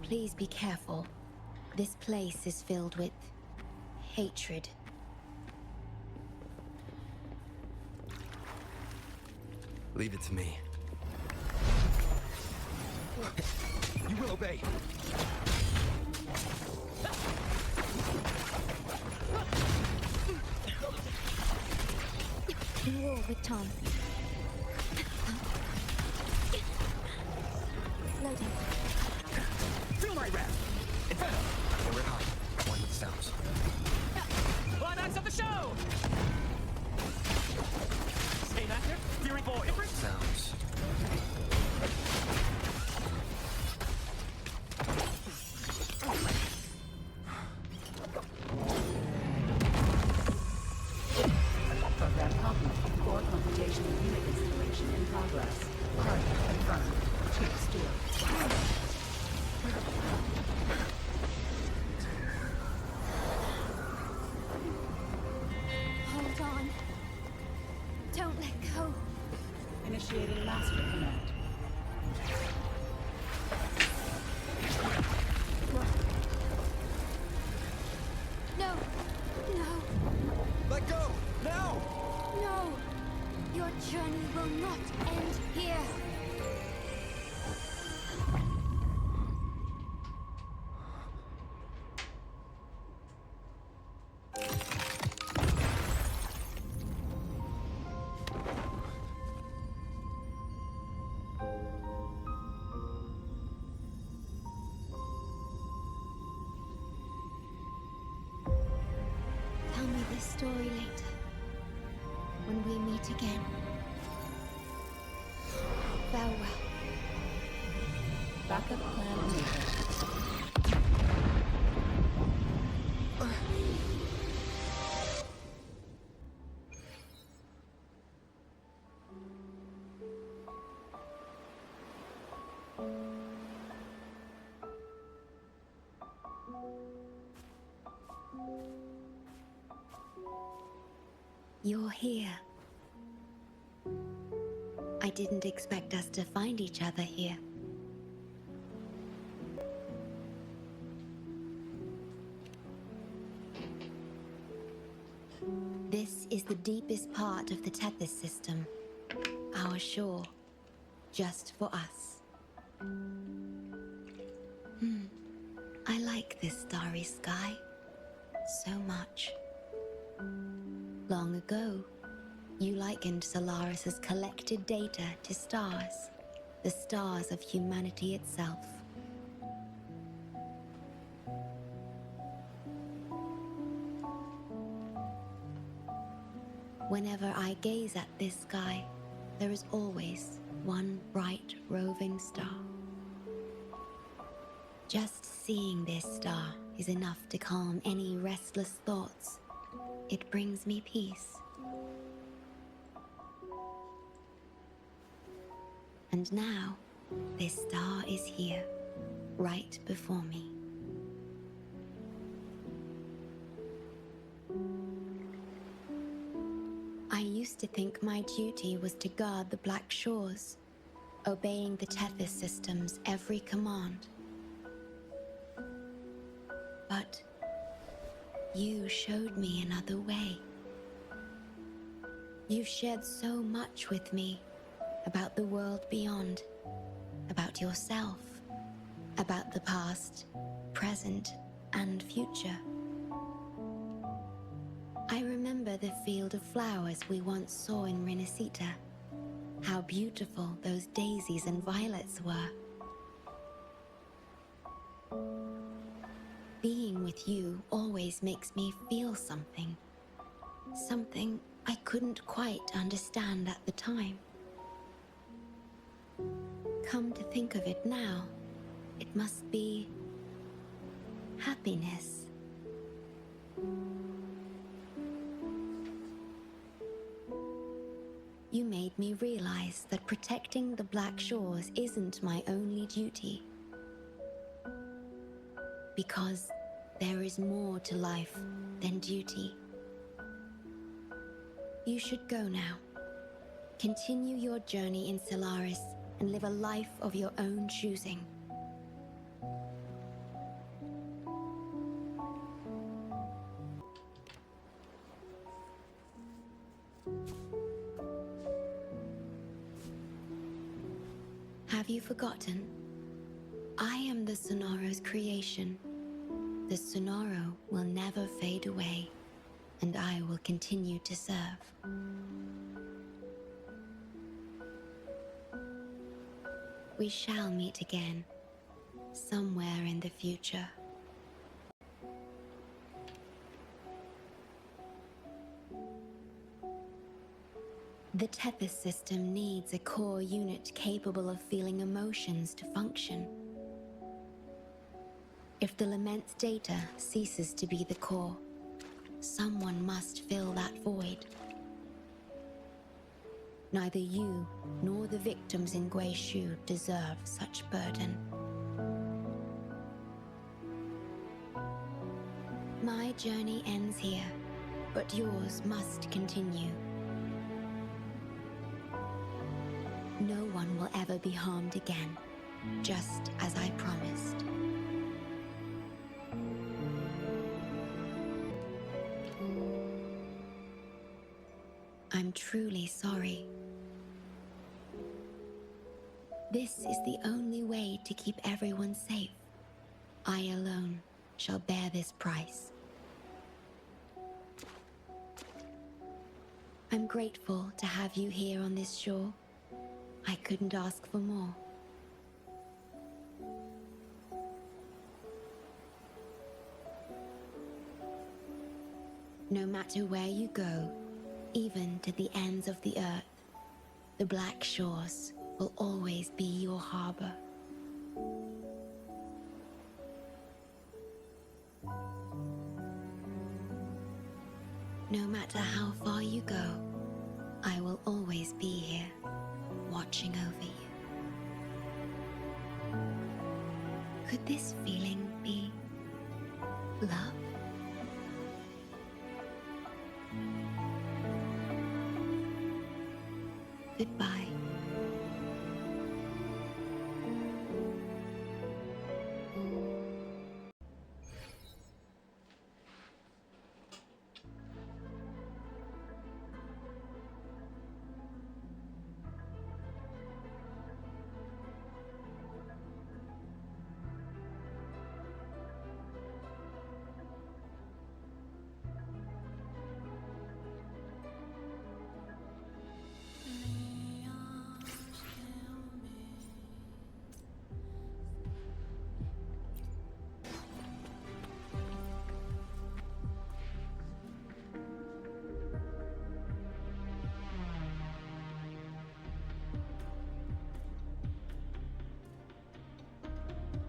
Please be careful. This place is filled with hatred. Leave it to me. You will obey. In war with Tom. Loading. Feel my wrath. Inferno. We're hot. One with sounds. Climax of the show. Same actor, Fury boils. Different sounds. Program complete. Core computation unit installation in progress. Target confirmed. Chief Stewart. Hold on. Don't let go. Initiating master command. No. No. Let go! Now! No. Your journey will not end here. Tell me this story later, when we meet again. Farewell. Backup plan enabled. You're here. I didn't expect us to find each other here. This is the deepest part of the Tethys system. Our shore. Just for us. I like this starry sky. So much. Long ago, you likened Solaris's collected data to stars. The stars of humanity itself. Whenever I gaze at this sky, there is always one bright roving star. Just seeing this star is enough to calm any restless thoughts. It brings me peace. And now, this star is here, right before me. I used to think my duty was to guard the Black Shores, obeying the Tethys system's every command. But you showed me another way. You've shared so much with me about the world beyond, about yourself, about the past, present, and future. I remember the field of flowers we once saw in Renacita. How beautiful those daisies and violets were. Being with you always makes me feel something. Something I couldn't quite understand at the time. Come to think of it now, it must be happiness. You made me realize that protecting the Black Shores isn't my only duty. Because there is more to life than duty. You should go now. Continue your journey in Solaris and live a life of your own choosing. Have you forgotten? I am the Sonora's creation. The Sonoro will never fade away, and I will continue to serve. We shall meet again, somewhere in the future. The Tethys system needs a core unit capable of feeling emotions to function. If the lament's data ceases to be the core, someone must fill that void. Neither you nor the victims in Guishu deserve such burden. My journey ends here, but yours must continue. No one will ever be harmed again, just as I promised. I'm truly sorry. This is the only way to keep everyone safe. I alone shall bear this price. I'm grateful to have you here on this shore. I couldn't ask for more. No matter where you go, even to the ends of the earth, the Black Shores will always be your harbor. No matter how far you go, I will always be here, watching over you. Could this feeling be love? Goodbye.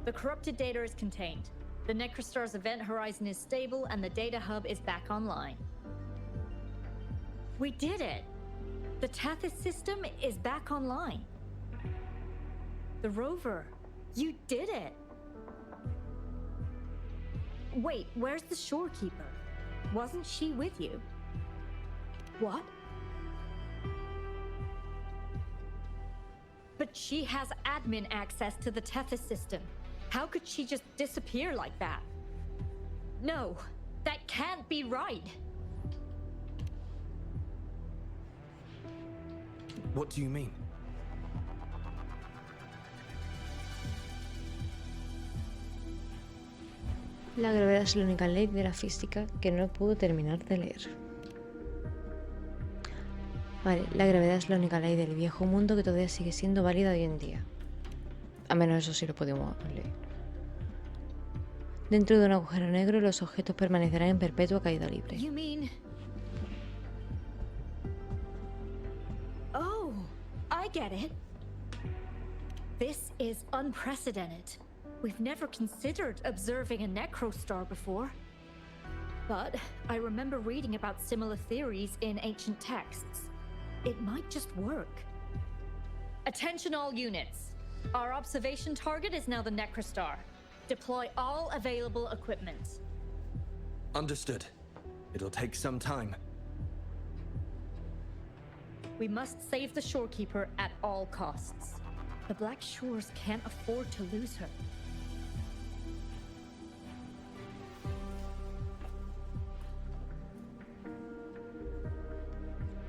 The corrupted data is contained. The Necrostar's event horizon is stable and the data hub is back online. We did it! The Tethys system is back online. The rover, you did it! Wait, where's the shorekeeper? Wasn't she with you? What? But she has admin access to the Tethys system. How could she just disappear like that? No, that can't be right. What do you mean? La gravedad es la única ley de la física que no puedo terminar de leer. Vale, la gravedad es la única ley del viejo mundo que todavía sigue siendo válida hoy en día. A menos eso sí lo podemos leer. Dentro de un agujero negro los objetos permanecerán en perpetua caída libre. You mean... Oh, I get it. This is unprecedented. We've never considered observing a necrostar before. But I remember reading about similar theories in ancient texts. It might just work. Attention all units. Our observation target is now the necrostar. Deploy all available equipment. Understood. It'll take some time. We must save the shorekeeper at all costs. The Black Shores can't afford to lose her.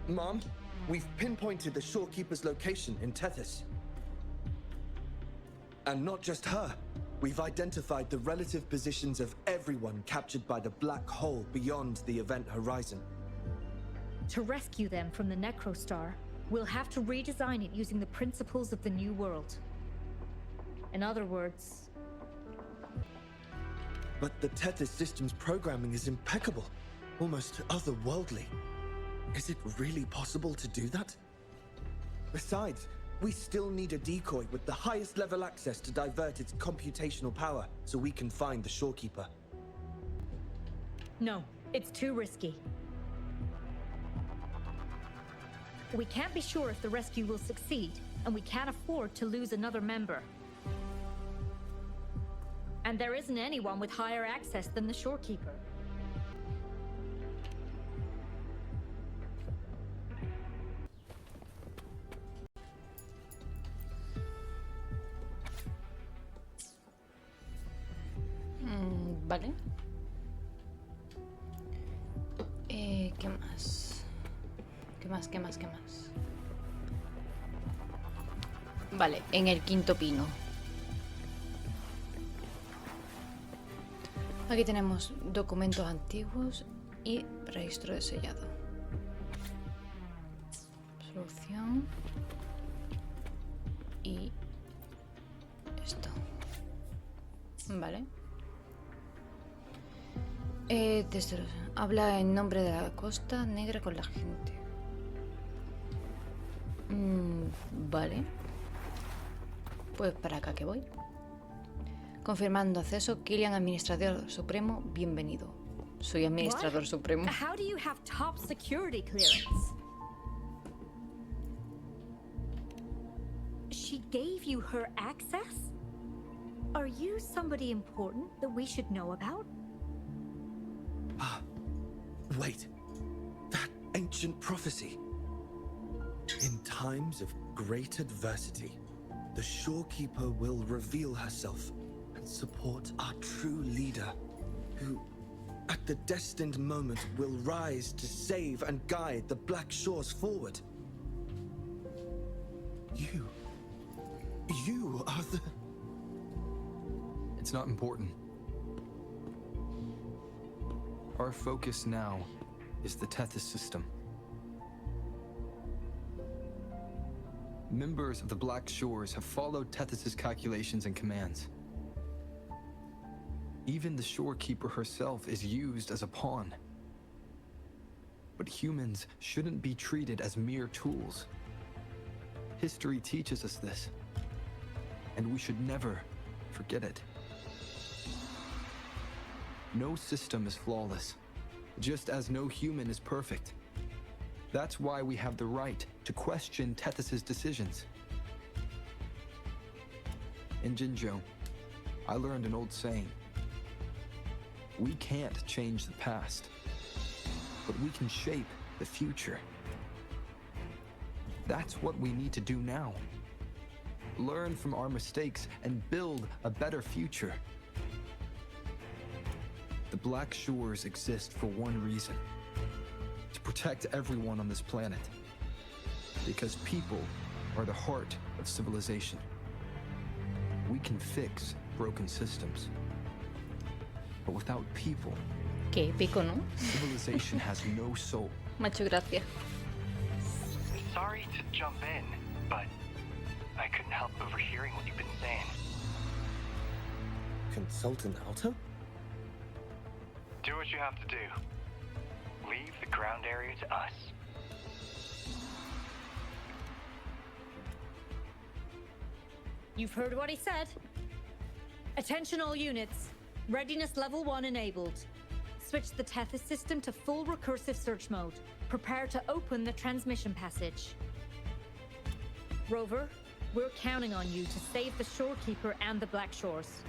Mom, we've pinpointed the shorekeeper's location in Tethys. And not just her. We've identified the relative positions of everyone captured by the black hole beyond the event horizon. To rescue them from the necrostar, we'll have to redesign it using the principles of the New World. In other words... But the Tethys system's programming is impeccable, almost otherworldly. Is it really possible to do that? Besides, we still need a decoy with the highest level access to divert its computational power so we can find the shorekeeper. No, it's too risky. We can't be sure if the rescue will succeed, and we can't afford to lose another member. And there isn't anyone with higher access than the shorekeeper. Vale. ¿Qué más? ¿Qué más? Vale, en el quinto pino. Aquí tenemos documentos antiguos y registro de sellado. Solución. Y esto. Vale. Habla en nombre de la Costa Negra con la gente. Vale. Pues para acá que voy. Confirmando acceso, Killian, administrador supremo, bienvenido. Soy administrador supremo. How do you have top security clearance? She gave you her access? Are you somebody important that we should know about? Wait, that ancient prophecy. In times of great adversity, the shorekeeper will reveal herself and support our true leader, who, at the destined moment, will rise to save and guide the Black Shores forward. You are the... It's not important. Our focus now is the Tethys system. Members of the Black Shores have followed Tethys' calculations and commands. Even the shorekeeper herself is used as a pawn. But humans shouldn't be treated as mere tools. History teaches us this, and we should never forget it. No system is flawless, just as no human is perfect. That's why we have the right to question Tethys' decisions. In JINZHOU, I learned an old saying. We can't change the past, but we can shape the future. That's what we need to do now. Learn from our mistakes and build a better future. The Black Shores exist for one reason: to protect everyone on this planet. Because people are the heart of civilization. We can fix broken systems. But without people, Qué épico, ¿no? civilization has no soul. Muchas gracias. Sorry to jump in, but I couldn't help overhearing what you've been saying. Consultant Alto? Do what you have to do. Leave the ground area to us. You've heard what he said. Attention all units. Readiness level 1 enabled. Switch the Tethys system to full recursive search mode. Prepare to open the transmission passage. Rover, we're counting on you to save the Shorekeeper and the Black Shores.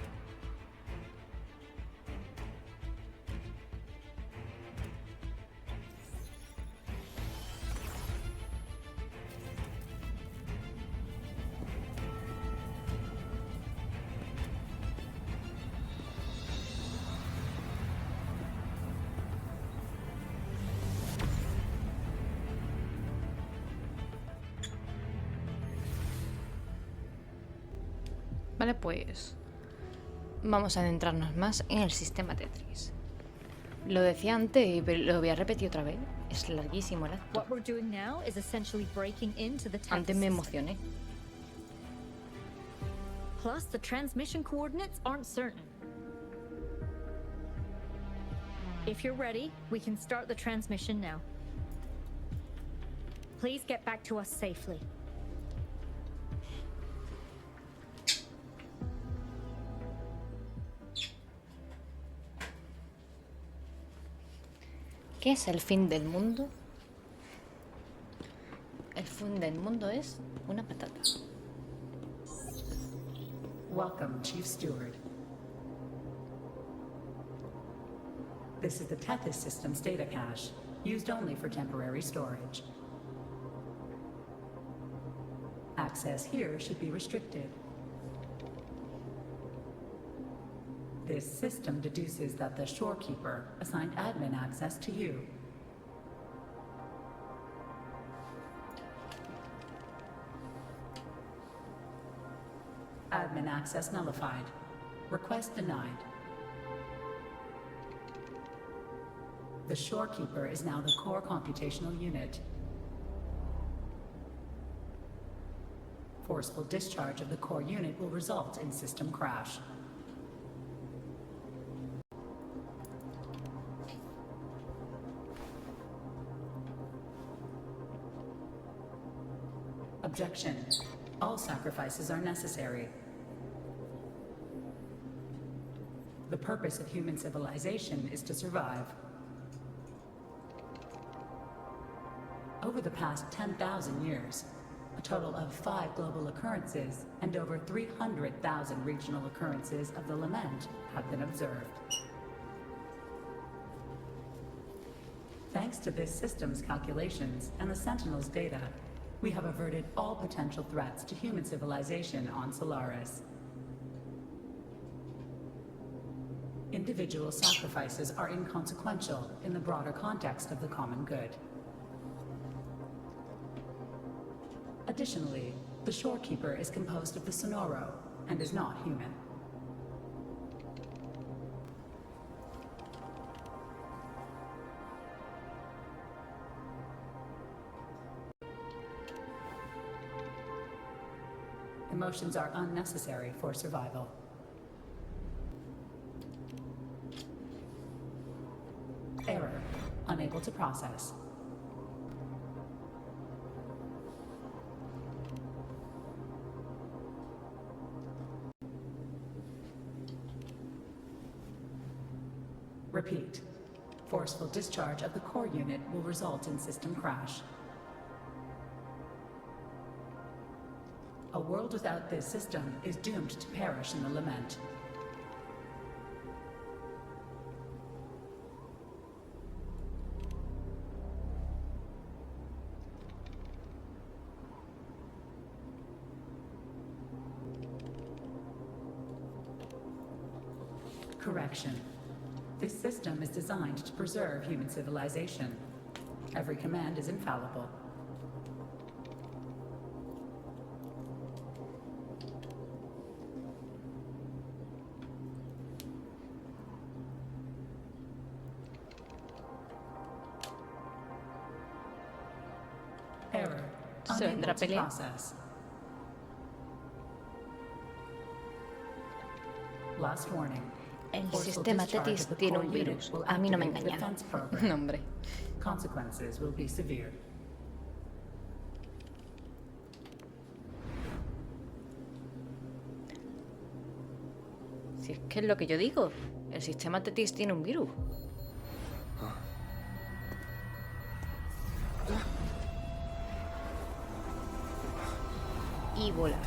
Vale, pues vamos a adentrarnos más en el sistema Tetris. Lo decía antes, pero lo voy a repetir otra vez. Es larguísimo el acto. What we're doing now is essentially breaking into the Tethys Antes me system. emocioné. Plus, the transmission coordinates aren't certain. If you're ready, we can start the transmission now. Please get back to us safely. ¿Qué es el fin del mundo? El fin del mundo es una patata. Welcome, Chief Steward. This is the Tethys system's data cache, used only for temporary storage. Access here should be restricted. This system deduces that the Shorekeeper assigned admin access to you. Admin access nullified. Request denied. The Shorekeeper is now the core computational unit. Forceful discharge of the core unit will result in system crash. Objection. All sacrifices are necessary. The purpose of human civilization is to survive. Over the past 10,000 years, a total of 5 global occurrences and over 300,000 regional occurrences of the lament have been observed. Thanks to this system's calculations and the Sentinel's data, we have averted all potential threats to human civilization on Solaris. Individual sacrifices are inconsequential in the broader context of the common good. Additionally, the Shorekeeper is composed of the Sonoro and is not human. Emotions are unnecessary for survival. Error. Unable to process. Repeat. Forceful discharge of the core unit will result in system crash. A world without this system is doomed to perish in the lament. Correction. This system is designed to preserve human civilization. Every command is infallible. Error. Se vendrá Unable to pelea. process. Last warning. El Forceful sistema discharge Tetis of the tiene core un unit virus. will A mí no me activate the engañan. defense program. No, hombre. Consequences will be severe. Si es que es lo que yo digo. El sistema Tetis tiene un virus. Y volar.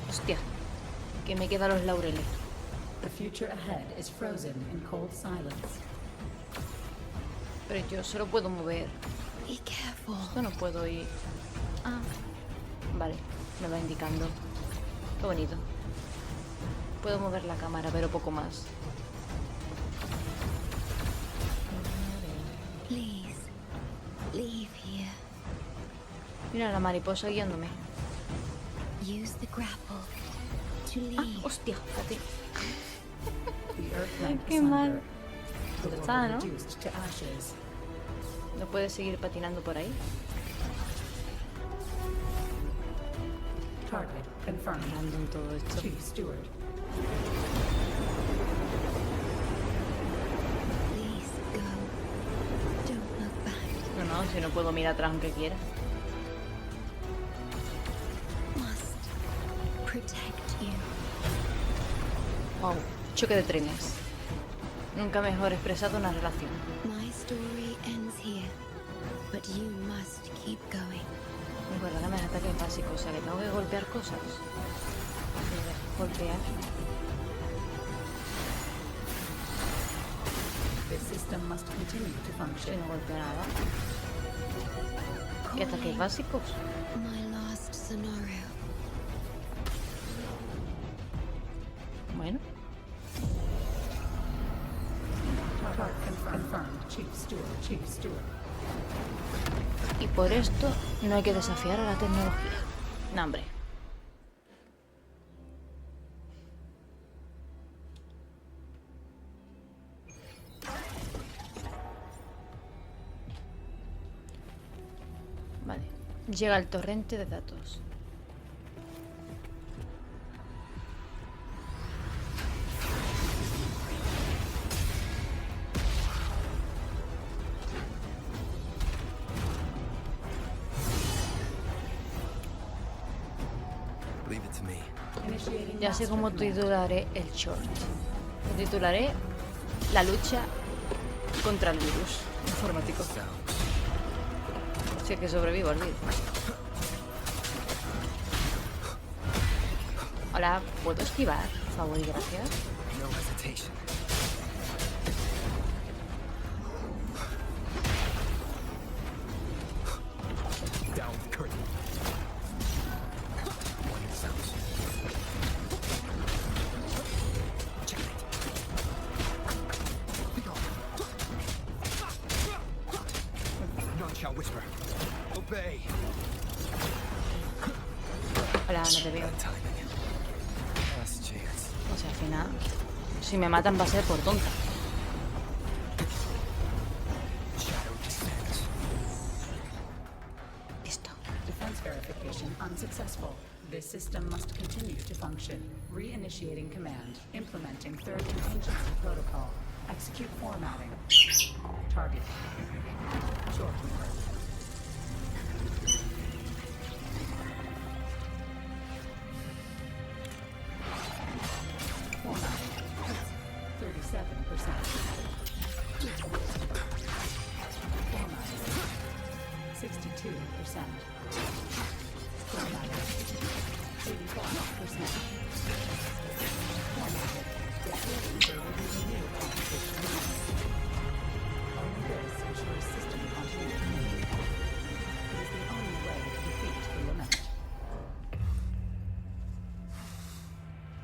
Hostia, que me quedan los laureles. The future ahead is frozen in cold silence. Pero yo solo puedo mover. Be careful. Esto no puedo ir. Ah, vale, me va indicando. Qué bonito. Puedo mover la cámara, pero poco más. Please, leave here. Mira la mariposa guiándome. Use the grapple to Ah, leave. hostia, espérate. The earth Ay, went qué mal. asunder. The world Está, ¿no? reduced to ashes. ¿No puedes seguir patinando por ahí? Target confirmed. Random todo esto. Chief Steward. Please go. Don't look back. No, si no puedo mirar atrás aunque quiera. Must protect you. Wow, choque de trenes. Nunca mejor expresado una relación. My story ends here, but you must keep going. Recuerda que me ataques básicos, o sea que tengo que golpear cosas. Golpear. The system must continue to Si function. no golpeo nada. ¿Y ataques básicos? My last scenario. Bueno. Target confirmed. Chief Steward. Chief Steward. Y por esto no hay que desafiar a la tecnología. No, hombre. Vale. Llega el torrente de datos. Leave it to me. Initiating Ya sé master cómo command. titularé el short. Lo titularé La lucha contra el virus informático. Si es que sobrevivo al virus. Hola, ¿puedo esquivar? Por favor y gracias. No hesitation. Down the curtain. One sounds. Checkmate. Be gone. None shall whisper. Obey. Hola, no te veo. Bad timing. Last chance. O sea, al final, si me matan va a ser por tonta. Shadow descends. Listo. Defense verification unsuccessful. This system must continue to function. Reinitiating command. Implementing third contingency protocol. Execute formatting. Target. Short.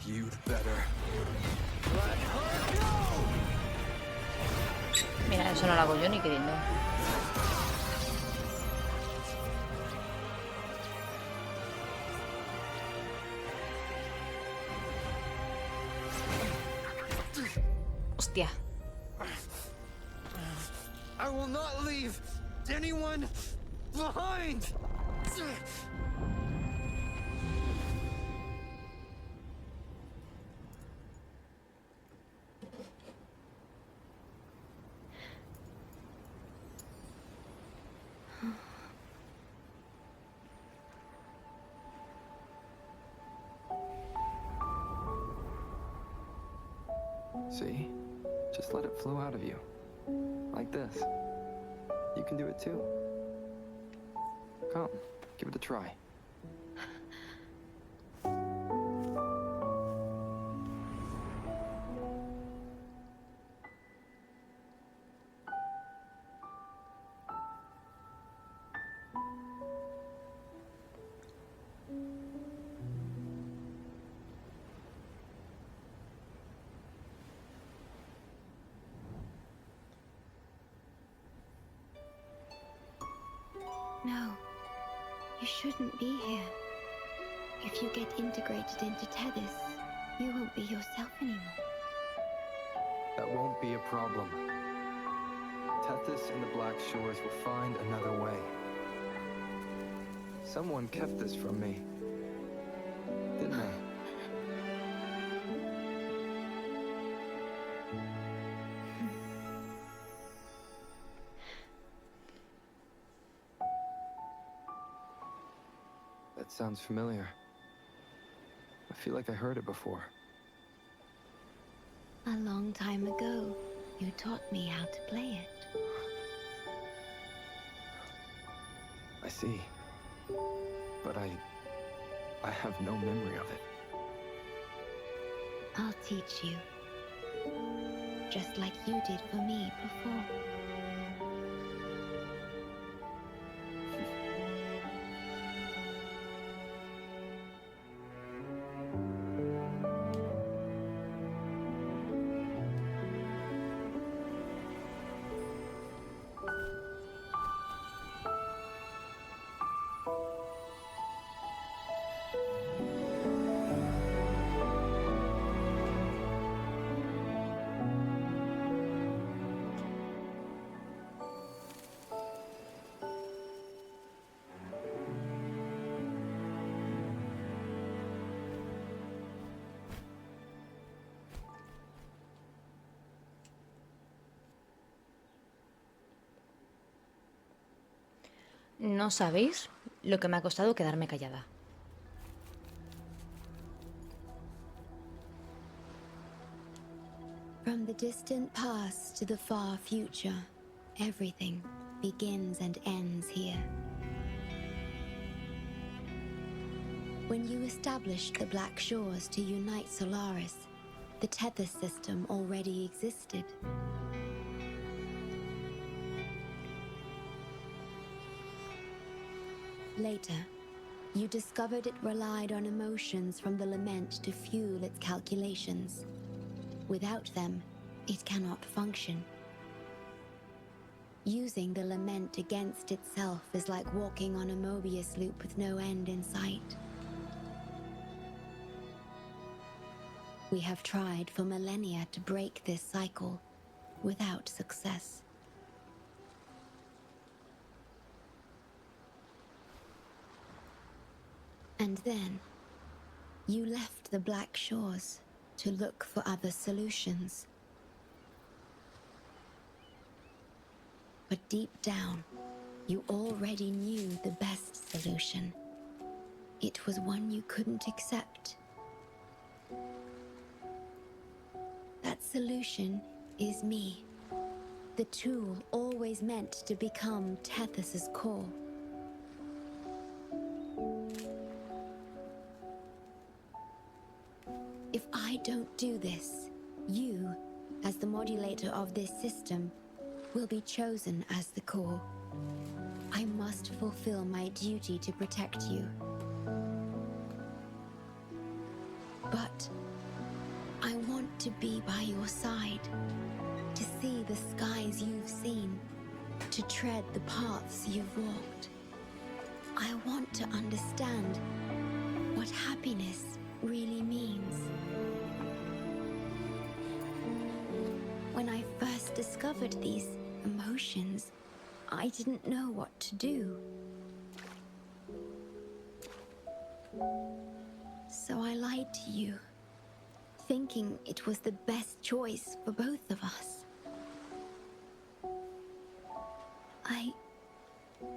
You'd better. Mira, eso no lo hago yo ni queriendo. Hostia. I will not leave anyone behind. See? Just let it flow out of you. Like this. You can do it too. Come, give it a try. No, you shouldn't be here. If you get integrated into Tethys, you won't be yourself anymore. That won't be a problem. Tethys and the Black Shores will find another way. Someone kept this from me, didn't they? That sounds familiar. I feel like I heard it before. A long time ago, you taught me how to play it. I see. But I have no memory of it. I'll teach you. Just like you did for me before. No sabéis lo que me ha costado quedarme callada. From the distant past to the far future, everything begins and ends here. When you established the Black Shores to unite Solaris, the Tethys system already existed. Later, you discovered it relied on emotions from the lament to fuel its calculations. Without them, it cannot function. Using the lament against itself is like walking on a Mobius loop with no end in sight. We have tried for millennia to break this cycle, without success. And then, you left the Black Shores to look for other solutions. But deep down, you already knew the best solution. It was one you couldn't accept. That solution is me. The tool always meant to become Tethys's core. If I don't do this, you, as the modulator of this system, will be chosen as the core. I must fulfill my duty to protect you. But I want to be by your side, to see the skies you've seen, to tread the paths you've walked. I want to understand what happiness really means. When I first discovered these emotions, I didn't know what to do. So I lied to you, thinking it was the best choice for both of us.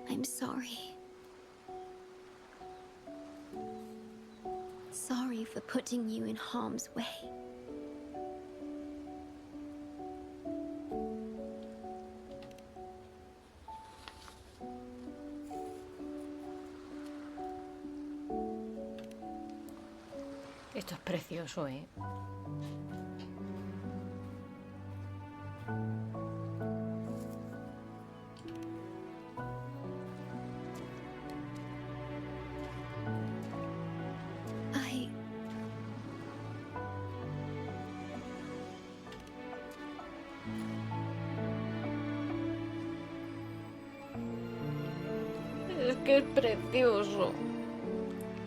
I'm sorry. Sorry for putting you in harm's way. Esto es precioso, ¿eh? Es que es precioso.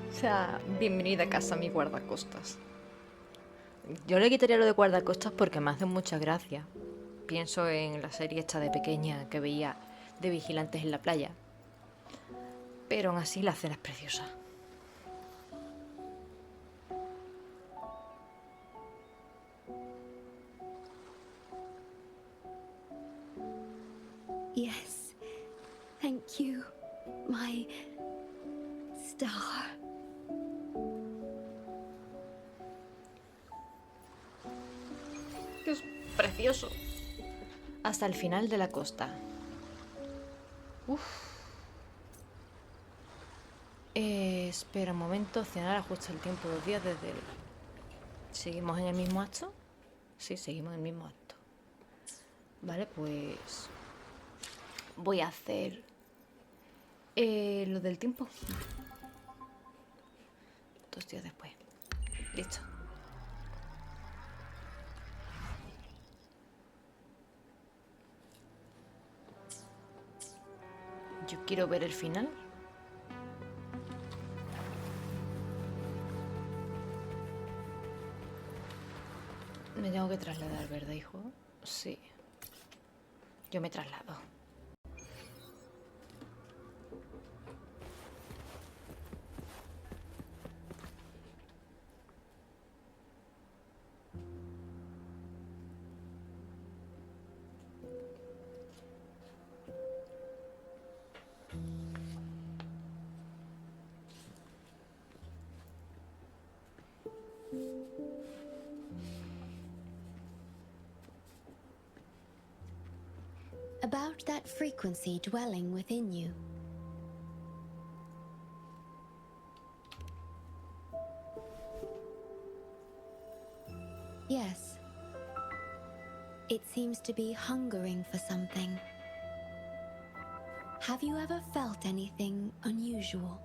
O sea, bienvenida a casa, mi guardacostas. Yo le quitaría lo de guardacostas porque me hace mucha gracia. Pienso en la serie esta de pequeña que veía de vigilantes en la playa. Pero aún así la escena es preciosa. Yes, thank you, my star. Es precioso. Hasta el final de la costa. Uf. Espera un momento. Cenar ajusta el tiempo 2 días desde el... ¿Seguimos en el mismo acto? Sí, seguimos en el mismo acto. Vale, pues... voy a hacer... lo del tiempo. 2 días después. Listo. Yo quiero ver el final. Me tengo que trasladar, ¿verdad, hijo? Sí. Yo me traslado. About that frequency dwelling within you. Yes. It seems to be hungering for something. Have you ever felt anything unusual?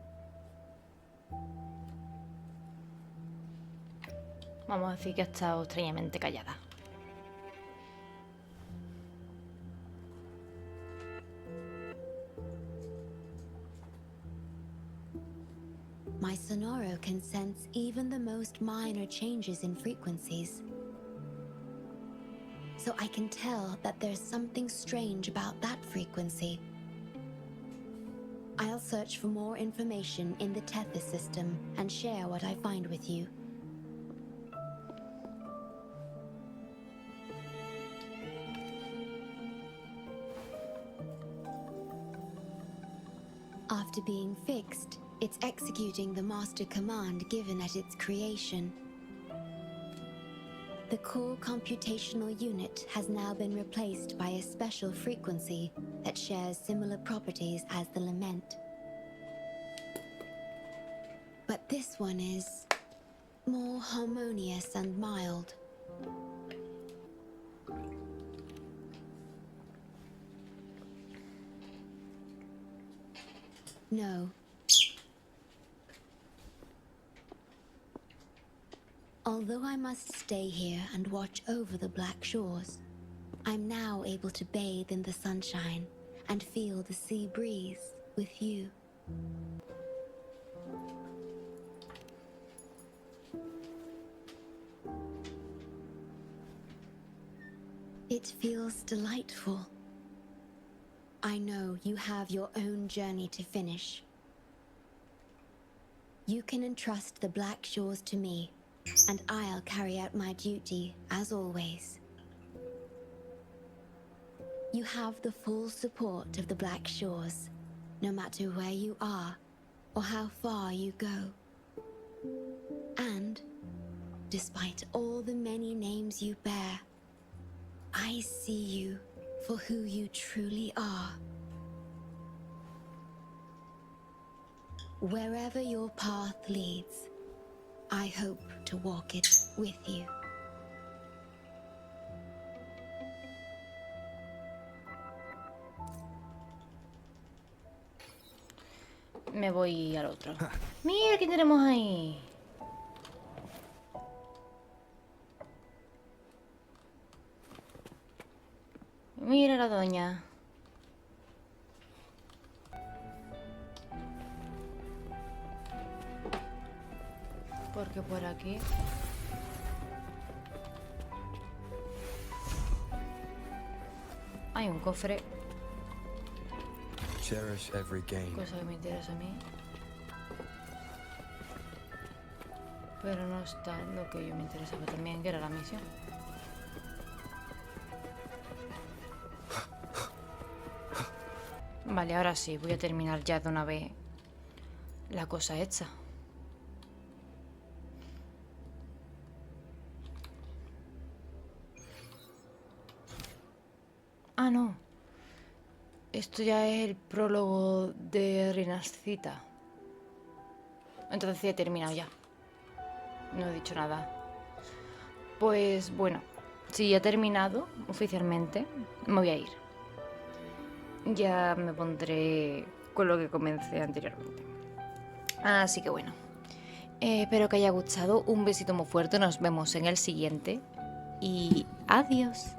Vamos a decir que ha estado extrañamente callada. My Sonoro can sense even the most minor changes in frequencies. So I can tell that there's something strange about that frequency. I'll search for more information in the Tethys system and share what I find with you. After being fixed, it's executing the master command given at its creation. The core computational unit has now been replaced by a special frequency that shares similar properties as the lament. But this one is more harmonious and mild. No. Although I must stay here and watch over the Black Shores, I'm now able to bathe in the sunshine and feel the sea breeze with you. It feels delightful. I know you have your own journey to finish. You can entrust the Black Shores to me, and I'll carry out my duty as always. You have the full support of the Black Shores, no matter where you are or how far you go. And, despite all the many names you bear, I see you for who you truly are. Wherever your path leads, I hope to walk it with you. Me voy al otro. Mira qué tenemos ahí. Mira la doña. Porque por aquí hay un cofre. Cherish every gain. Cosa que me interesa a mí. Pero no está lo que yo me interesaba también, que era la misión. Vale, ahora sí, voy a terminar ya de una vez la cosa hecha. Ah, no. Esto ya es el prólogo de Rinascita. Entonces sí he terminado ya. No he dicho nada. Pues bueno, si ya he terminado oficialmente, me voy a ir. Ya me pondré con lo que comencé anteriormente. Así que bueno, espero que haya gustado. Un besito muy fuerte. Nos vemos en el siguiente. Y adiós.